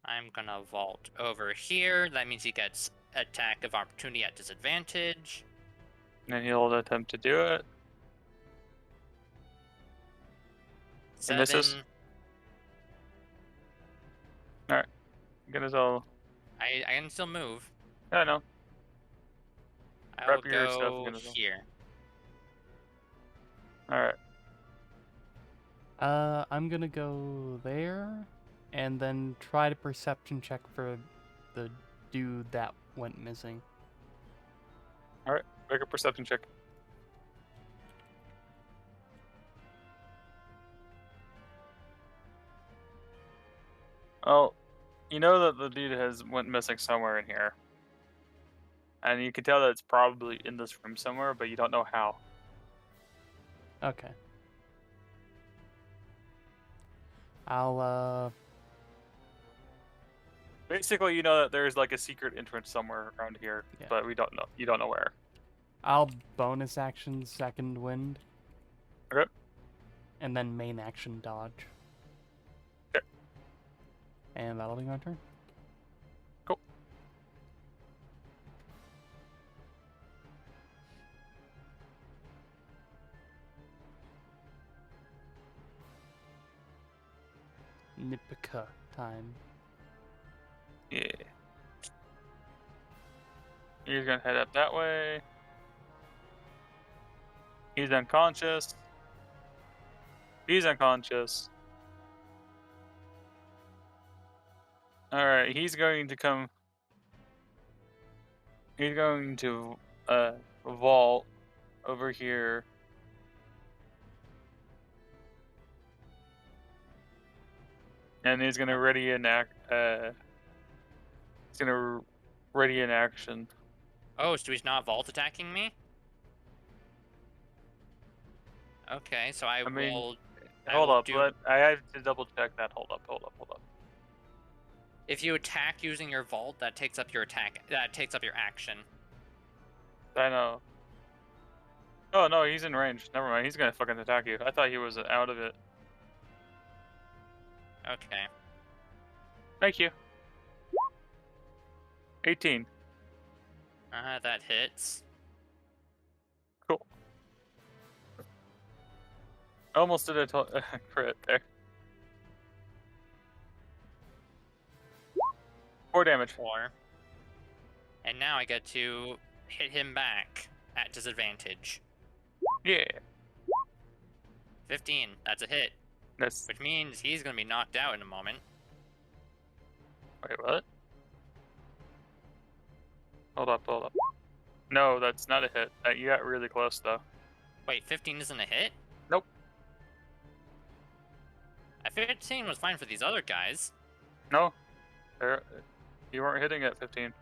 I'm gonna vault over here. That means he gets attack of opportunity at disadvantage. And he'll attempt to do it. He 7. misses. Alright. Get his all... I can still move. Yeah, I know. I will Grab your stuff go again as well. here. Alright. I'm gonna go there, and then try to perception check for the dude that went missing. Alright. Make a perception check. Oh, you know that the dude went missing somewhere in here. And you can tell that it's probably in this room somewhere, but you don't know how. Okay. I'll, Basically, you know that there's like a secret entrance somewhere around here, Yeah. but we don't know. You don't know where. I'll bonus action second wind. Okay. And then main action dodge. Okay. And that'll be my turn. Cool. Nipika time. Yeah. He's gonna head up that way. He's unconscious. He's unconscious. Alright, he's going to come. He's going to vault over here. And he's gonna ready an he's gonna ready an action. Oh, so he's not vault attacking me? Okay, so I I mean, will. I hold will up. do. I have to double check that. Hold up. If you attack using your vault, that takes up your attack. That takes up your action. I know. Oh no, he's in range. Never mind. He's gonna fucking attack you. I thought he was out of it. Okay. Thank you. 18. That hits. Cool. Almost did a crit there. 4 damage. 4. And now I get to hit him back at disadvantage. Yeah. 15. That's a hit, That's. which means he's gonna be knocked out in a moment. Wait, what? Hold up. No, that's not a hit. You got really close though. Wait, 15 isn't a hit? Nope. 15 was fine for these other guys. No. You weren't hitting at 15.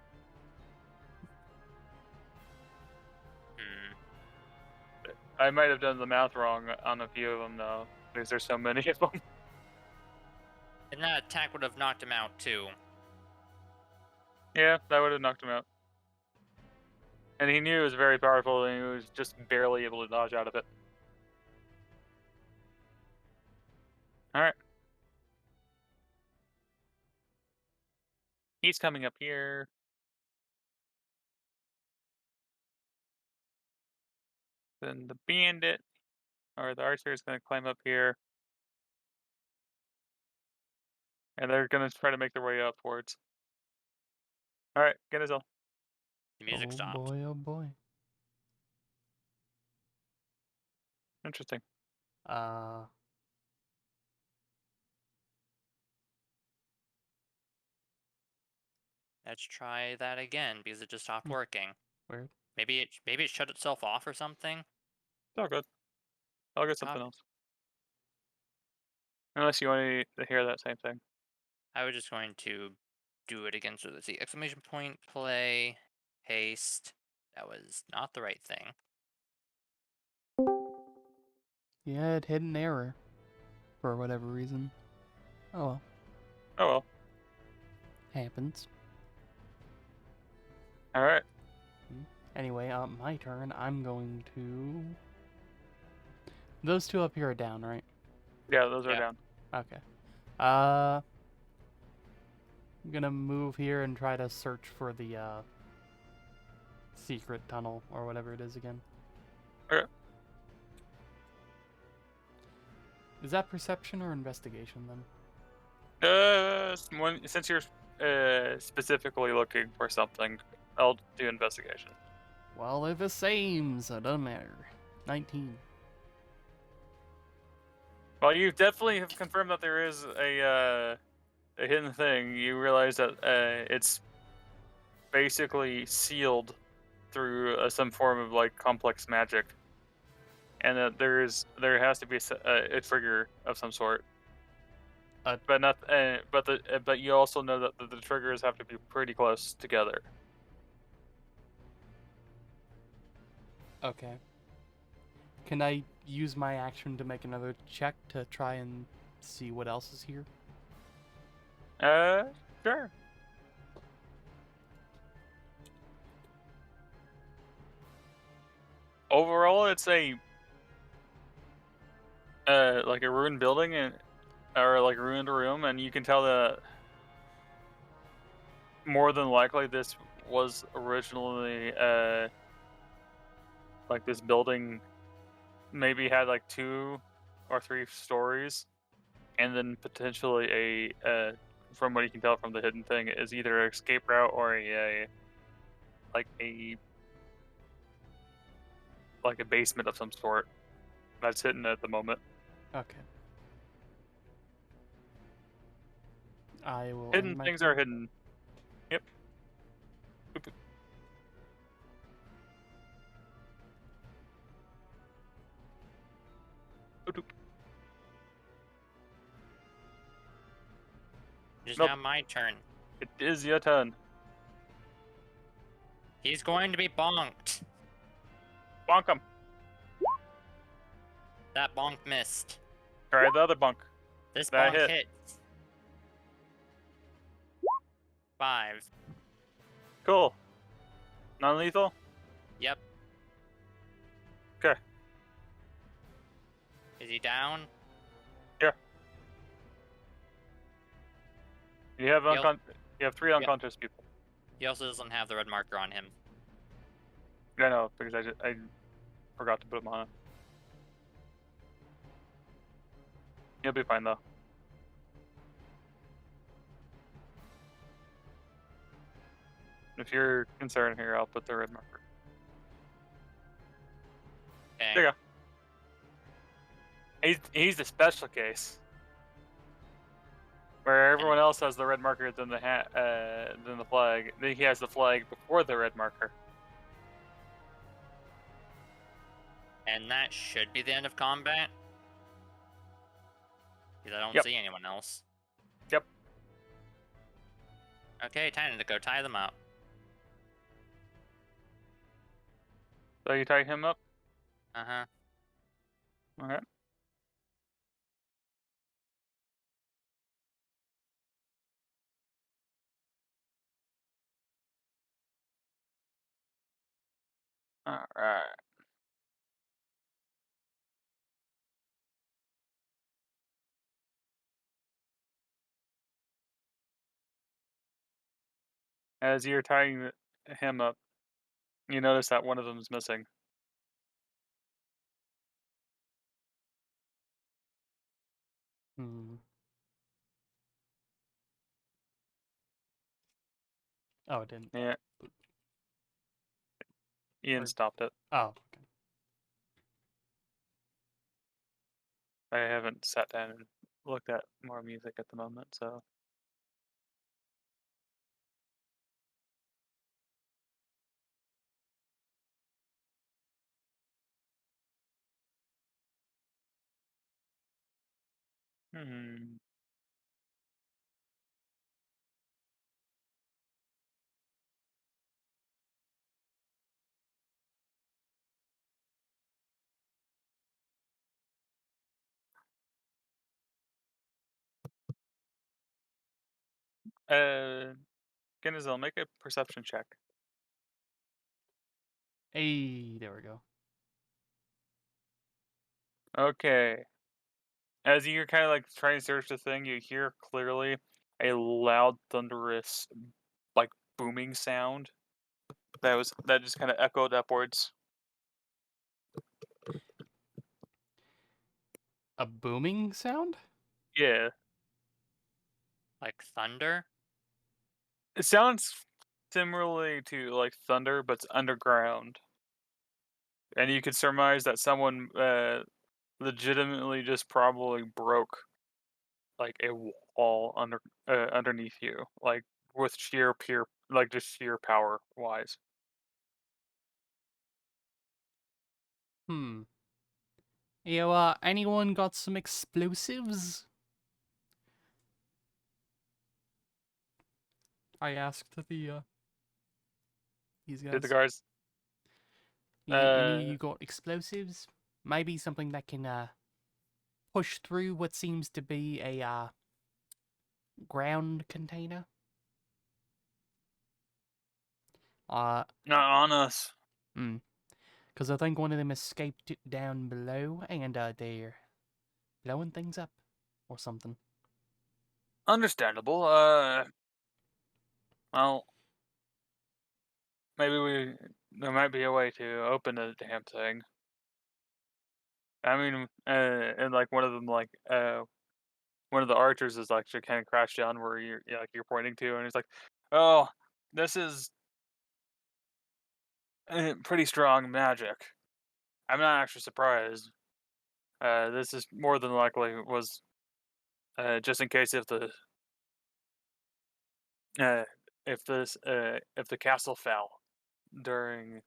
I might have done the math wrong on a few of them though, because there's so many of them. And that attack would have knocked him out too. Yeah, that would have knocked him out. And he knew it was very powerful, and he was just barely able to dodge out of it. Alright. He's coming up here. Then the bandit, or the archer, is going to climb up here. And they're going to try to make their way upwards. Alright, get his all. The music stopped. Oh boy. Interesting. Let's try that again because it just stopped working. Weird. Maybe it shut itself off or something. It's all good. I'll get something else. Unless you want to hear that same thing. I was just going to do it again. So let's see. Exclamation point, play, haste. That was not the right thing. Yeah, it hit an error. For whatever reason. Oh well. Oh well. Happens. Alright. Anyway, my turn. I'm going to... Those two up here are down, right? Yeah, those are down. Okay. I'm gonna move here and try to search for the, secret tunnel, or whatever it is again. Okay. Is that perception or investigation, then? Since you're specifically looking for something, I'll do investigation. Well, they're the same, so it doesn't matter. 19. Well, you definitely have confirmed that there is a hidden thing. You realize that it's basically sealed through some form of like complex magic, and that there has to be a trigger of some sort. But you also know that the triggers have to be pretty close together. Okay. Can I use my action to make another check to try and see what else is here? Sure. Overall, it's a like a ruined building or like a ruined room, and you can tell that more than likely this was originally like this building maybe had like 2 or 3 stories, and then potentially from what you can tell from the hidden thing, is either an escape route or a basement of some sort that's hidden at the moment. Okay. I will. Hidden things are hidden. Yep. Oop. Oop, oop. It's Nope. now my turn. It is your turn. He's going to be bonked. Bonk him. That bonk missed. Try the other bunk. This That bonk hit. hits. 5. Cool. Non-lethal? Yep. Okay. Is he down? Yeah. You have Yep. you have 3 unconscious people. He also doesn't have the red marker on him. I know, because I forgot to put him on it. You'll be fine though. If you're concerned here, I'll put the red marker. Okay. There you go. He's the special case. Where everyone else has the red marker than the flag. Then he has the flag before the red marker. And that should be the end of combat. Because I don't Yep. see anyone else. Yep. Okay, time to go tie them up. So you tie him up? Uh-huh. Alright. Alright. As you're tying him up, you notice that one of them is missing. Hmm. Oh, it didn't. Yeah. Ian Or- stopped it. Oh, okay. I haven't sat down and looked at more music at the moment, so. Hmm. Genizil, make a perception check. Hey, there we go. Okay. As you're kind of like trying to search the thing, you hear clearly a loud, thunderous, like booming sound. That just kind of echoed upwards. A booming sound? Yeah, Like thunder? it sounds similarly to like thunder, but it's underground, and you could surmise that someone legitimately just probably broke like a wall underneath you, like with just sheer power wise. Hmm. Anyone got some explosives? I asked these Did the guys. guards? Any of you got explosives? Maybe something that can push through what seems to be a ground container? Not on us. Because I think one of them escaped it down below, and they're blowing things up or something. Understandable. Well, maybe there might be a way to open the damn thing. I mean, and like one of them, one of the archers is actually kind of crashed down where you're pointing to, and he's like, "Oh, this is pretty strong magic." I'm not actually surprised. This is more than likely was just in case uh, if the castle fell during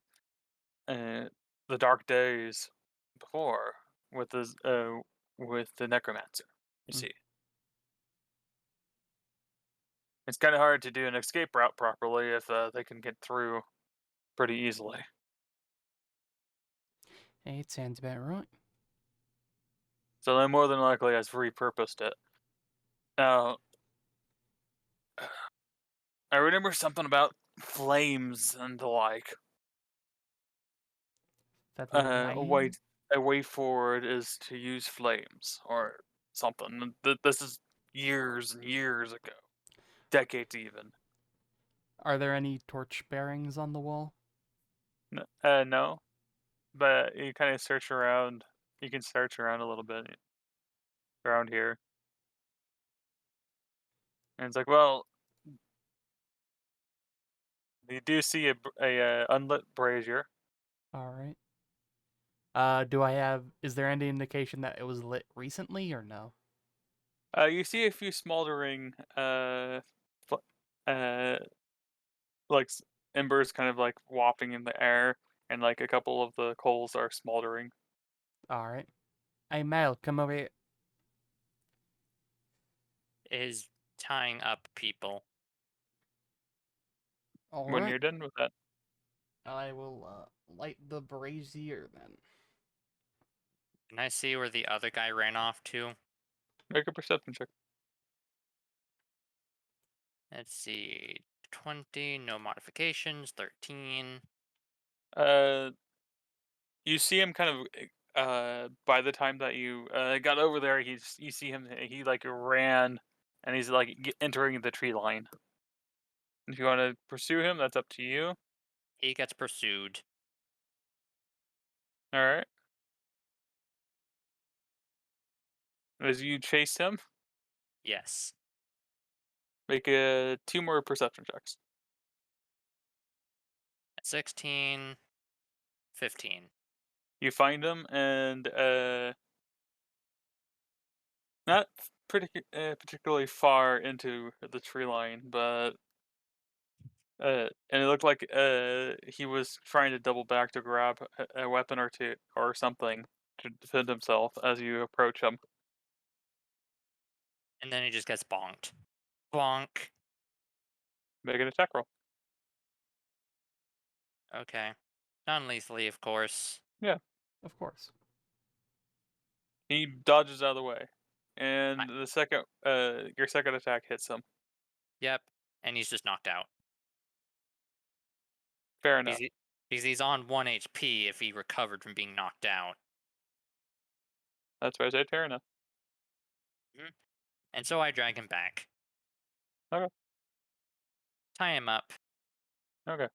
uh, the dark days before with the necromancer. You Mm. see, it's kind of hard to do an escape route properly if they can get through pretty easily. It sounds about right. So they more than likely has repurposed it. Now, I remember something about flames and the like. Feather A way rain. a way forward is to use flames or something. And this is years and years ago, decades even. Are there any torch bearings on the wall? No, but you kind of search around. You can search around a little bit around here, and it's like, well, you do see a unlit brazier. All right. Is there any indication that it was lit recently or no? You see a few smoldering, fl- uh, like embers, kind of like wafting in the air, and like a couple of the coals are smoldering. All right. Hey, Mel, come over here. Is tying up people. All When right. you're done with that, I will light the brazier then. Can I see where the other guy ran off to? make a perception check. Let's see. 20, no modifications. 13. Uh, you see him kind of. By the time that you got over there, you see him. He like ran, and he's like entering the tree line. If you want to pursue him, that's up to you. He gets pursued. All right. As you chase him, Yes. make two more perception checks. 16, 15. You find him, and not particularly far into the tree line, but and it looked like he was trying to double back to grab a weapon or two or something to defend himself as you approach him. And then he just gets bonked. Bonk. Make an attack roll. Okay. Non-lethally, of course. Yeah, Of course. he dodges out of the way, I, and your second attack hits him. yep. And he's just knocked out. Fair Because, enough. because he's on 1 HP if he recovered from being knocked out. That's why I say fair enough. And so I drag him back. Okay. Tie him up. Okay.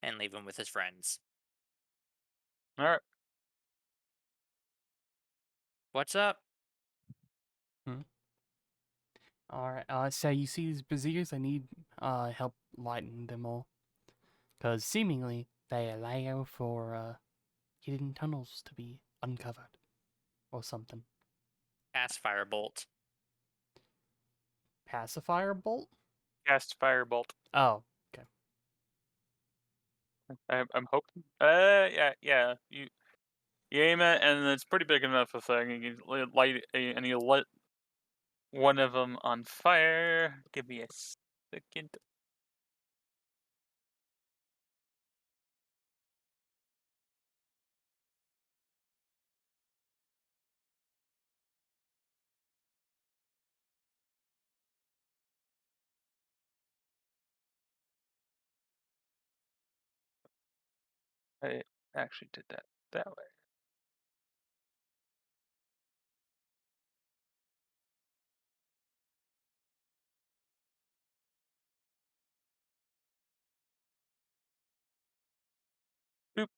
And leave him with his friends. All right. What's up? All right. So you see these braziers? I need help lighting them all, cause seemingly they allow for hidden tunnels to be uncovered, or something. Cast Firebolt. Pacifier bolt? Cast firebolt. Oh, okay. I'm hoping. Yeah. You aim it, and it's pretty big enough a thing. And you light it, and you lit one of them on fire. Give me a second. I actually did that way. Boop.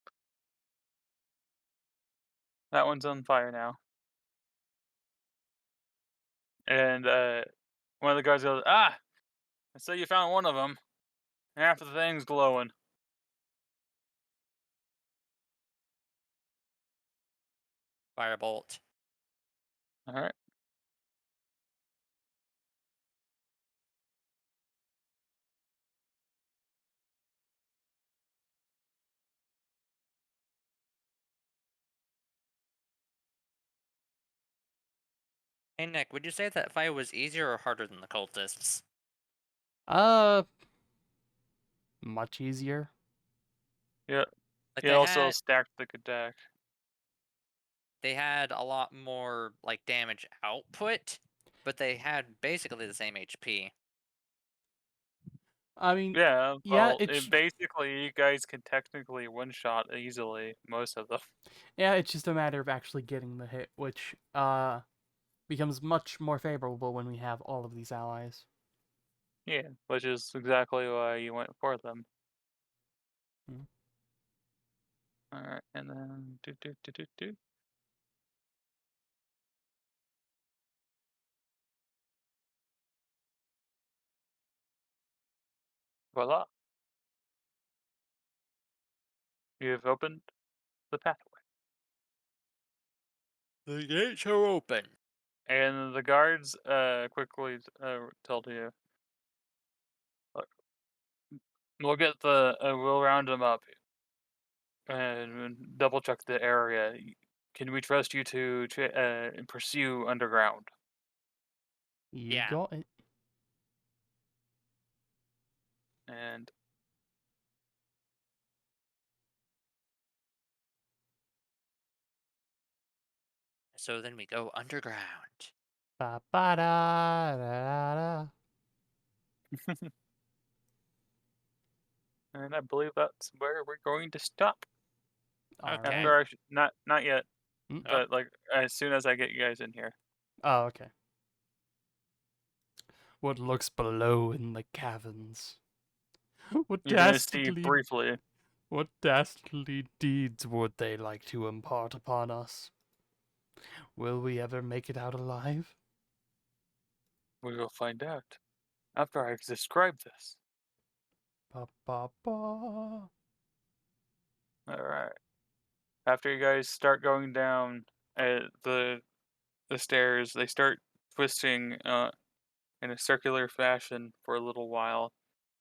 That one's on fire now. And one of the guards goes, "Ah, I say you found one of them. Half the thing's glowing." Firebolt. All right. Hey, Nick, would you say that fight was easier or harder than the cultists? Uh, much easier. Yeah. Like, He I also had. stacked the good deck. they had a lot more like damage output, but they had basically the same HP. I mean, Yeah, yeah, well, basically, you guys can technically one-shot easily most of them. yeah, it's just a matter of actually getting the hit, which becomes much more favorable when we have all of these allies. Yeah, which is exactly why you went for them. Hmm. Alright, and then do. Voila, you have opened the pathway. The gates are open. And the guards quickly told you, "Look, we'll round them up and double check the area. Can we trust you to pursue underground?" You Yeah. got it. And So then we go underground. Ba ba da da da. and I believe that's where we're going to stop. All Okay. right. After not yet, Mm. Oh, but like as soon as I get you guys in here. Oh, okay. What lurks below in the caverns? What You're gonna see dastardly, briefly. what dastardly deeds would they like to impart upon us? Will we ever make it out alive? We will find out after I describe this. Ba ba ba. All right. After you guys start going down the stairs, they start twisting in a circular fashion for a little while,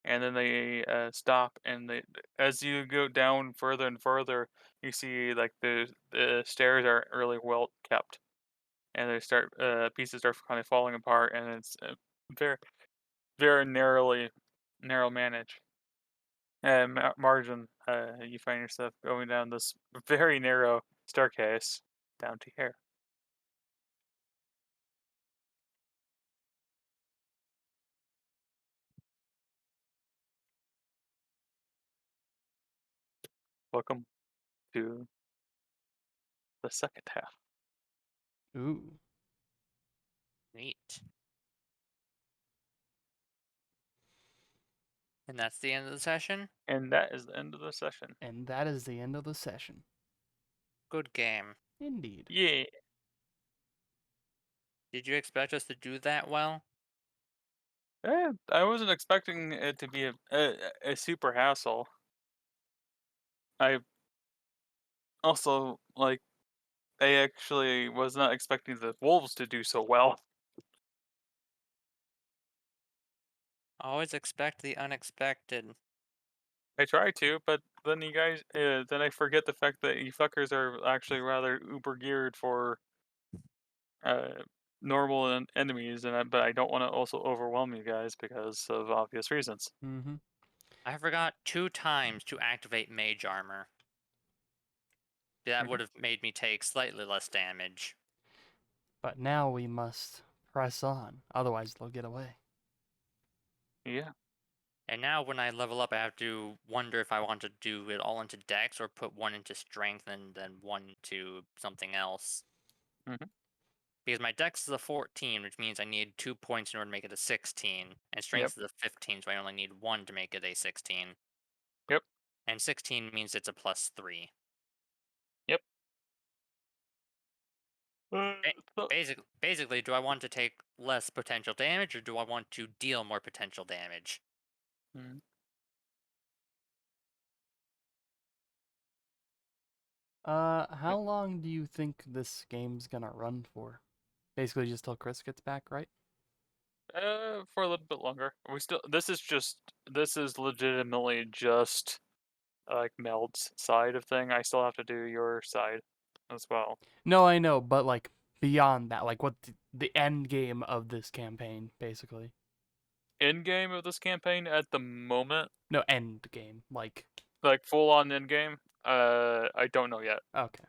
and then they stop. And as you go down further and further, you see like the stairs aren't really well kept, and they start pieces start kind of falling apart, and it's very very narrow manage margin. You find yourself going down this very narrow staircase down to here. Welcome to the second half. Ooh. neat. And that's the end of the session. And that is the end of the session. And that is the end of the session. Good game. Indeed. Yeah. Did you expect us to do that well? I wasn't expecting it to be a super hassle. I also, like, I actually was not expecting the wolves to do so well. Always expect the unexpected. I try to, but then you guys, then I forget the fact that you fuckers are actually rather uber geared for uh, normal enemies, but I don't want to also overwhelm you guys because of obvious reasons. Mm-hmm. I forgot 2 times to activate mage armor. That Mhm. would have made me take slightly less damage. But now we must press on, otherwise they'll get away. Yeah. And now when I level up, I have to wonder if I want to do it all into dex or put one into strength and then one to something else. Hmm. Because my dex is a 14, which means I need 2 points in order to make it a 16. And Yep. strength is a 15, so I only need 1 to make it a 16. Yep. And 16 means it's a +3. Yep. Uh, so, Basically, do I want to take less potential damage or do I want to deal more potential damage? mm, How long do you think this game's gonna run for? Basically just till Chris gets back, right? for a little bit longer. We still. This is legitimately just like Meld's side of thing. I still have to do your side as well. No, I know, but like beyond that, like what the end game of this campaign, basically. End game of this campaign at the moment, No, end game. Like, like full on end game. I don't know yet. okay.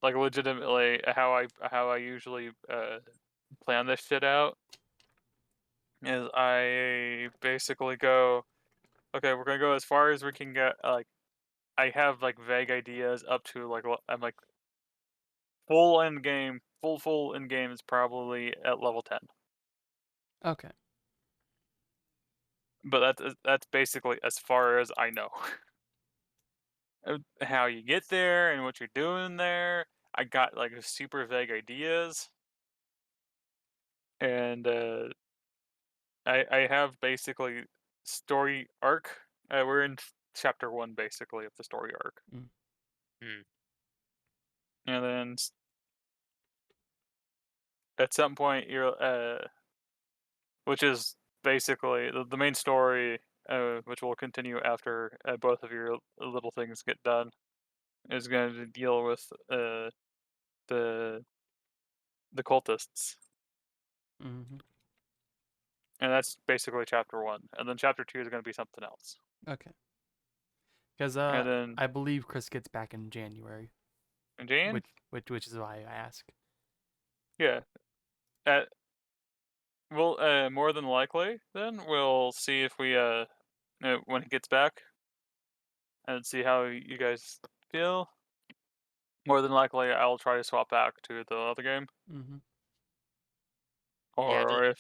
like legitimately how I usually plan this shit out is I basically go, okay, we're gonna go as far as we can get. Like I have like vague ideas up to like I'm like full end game is probably at level 10. Okay. But that's basically as far as I know. How you get there and what you're doing there. I got like super vague ideas, and I have basically story arc. We're in chapter 1 basically of the story arc, Mm. Hmm. and then at some point you're which is basically the main story, which will continue after both of your little things get done, is going to deal with the the cultists, Mm-hmm. and that's basically chapter 1, and then chapter 2 is going to be something else, Okay. Because and then I believe Chris gets back in January, in Jan, which is why I ask. yeah, at well, more than likely, then we'll see if we when he gets back and see how you guys feel. More than likely, I'll try to swap back to the other game, Mm-hmm. Yeah, or if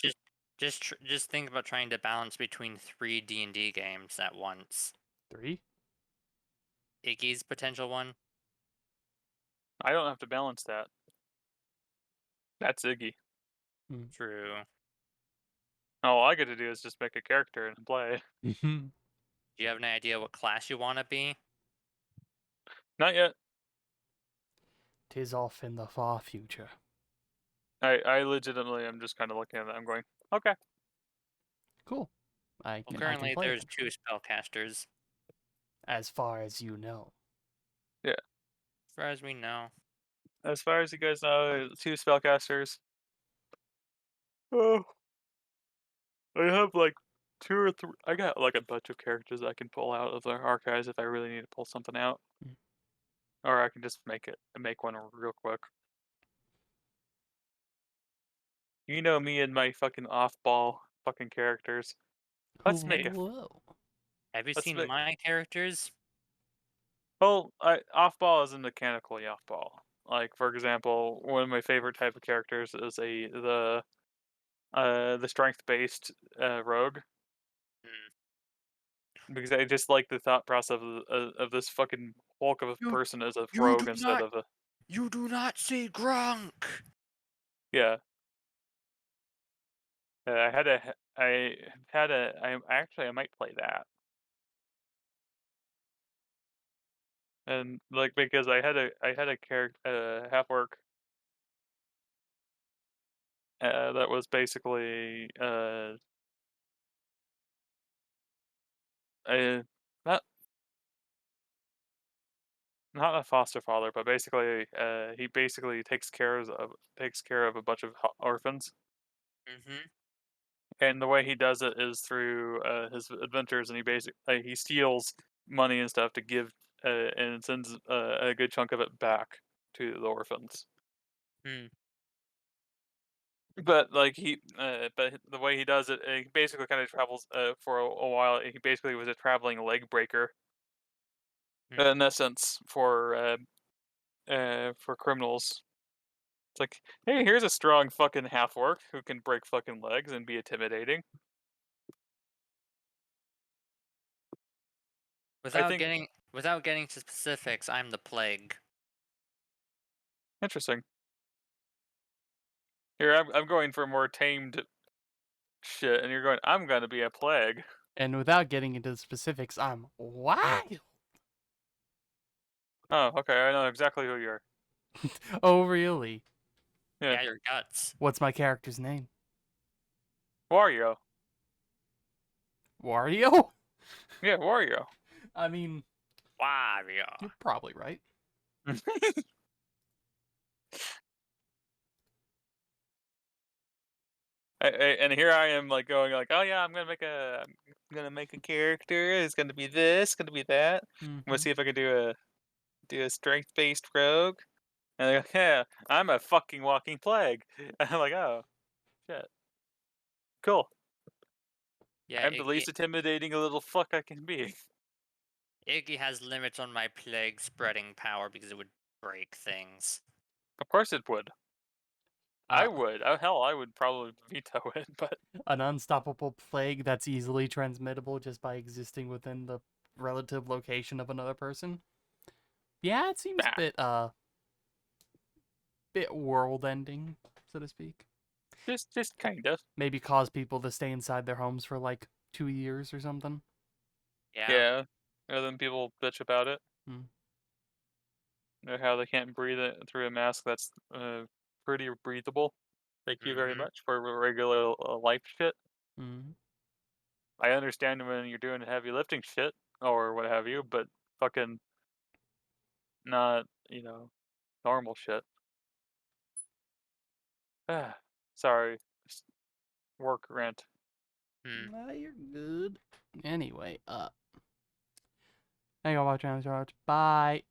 just think about trying to balance between three D&D games at once. 3. Iggy's potential one. I don't have to balance that. That's Iggy. True. All I get to do is just make a character and play. Mm-hmm. Do you have any idea what class you want to be? Not yet. 'Tis off in the far future. I legitimately am just kind of looking at it. I'm going, okay. Cool. Well, I can currently play there's eventually. 2 spellcasters, As far as you know. Yeah. as far as we know. As far as you guys know, 2 spellcasters. Oh, I have like 2 or 3. I got like a bunch of characters I can pull out of the archives if I really need to pull something out, Mm. or I can just make one real quick. You know me and my fucking off-ball fucking characters. Let's make Hey, a. Whoa. have you Let's seen make. my characters? Well, off-ball is a mechanically off-ball. Like for example, one of my favorite type of characters is the strength-based rogue, Hmm. because I just like the thought process of this fucking hulk of a You person as a you do rogue instead not of a you do not see Grunk. yeah. I actually I might play that, and like because I had a character half orc that was basically a not not a foster father, but basically he basically takes care of a bunch of orphans. Mm-hmm. And the way he does it is through his adventures, and he steals money and stuff to give, and sends a good chunk of it back to the orphans. Hmm. But but the way he does it, he basically kind of travels for a while. He basically was a traveling leg breaker Hmm. in essence for criminals. It's like, hey, here's a strong fucking half orc who can break fucking legs and be intimidating. I think Without getting to specifics, I'm the plague. interesting. Here, I'm going for more tamed shit, and you're going, I'm gonna be a plague. And without getting into the specifics, I'm wild. Oh, okay, I know exactly who you are. Oh, really? Yeah, Yeah, your guts. What's my character's name? Wario. Wario? Yeah, Wario. I mean, Wario. you're probably right. And here I am, like going, like, oh yeah, I'm gonna make a character. It's gonna be this, gonna be that. I'm gonna Mm-hmm. see if I can do a strength based rogue. And they're like, "Yeah, I'm a fucking walking plague." And I'm like, "Oh, shit. Cool. Yeah, I'm the least intimidating little fuck I can be." Iggy has limits on my plague spreading power because it would break things. Of course it would. I Uh, would. Oh, hell, I would probably veto it, but an unstoppable plague that's easily transmittable just by existing within the relative location of another person. Yeah, it seems nah, bit world ending, so to speak. just kind of. Maybe cause people to stay inside their homes for like 2 years or something. Yeah. Yeah. And then people bitch about it. Hmm. Or how they can't breathe it through a mask that's pretty breathable. Thank you very Mm-hmm. much for regular life shit. Hmm. I understand when you're doing heavy lifting shit or what have you, but fucking not, normal shit. Ah, sorry. Just work rant. Hmm. Nah, you're good. Anyway, thank you for watching. Bye.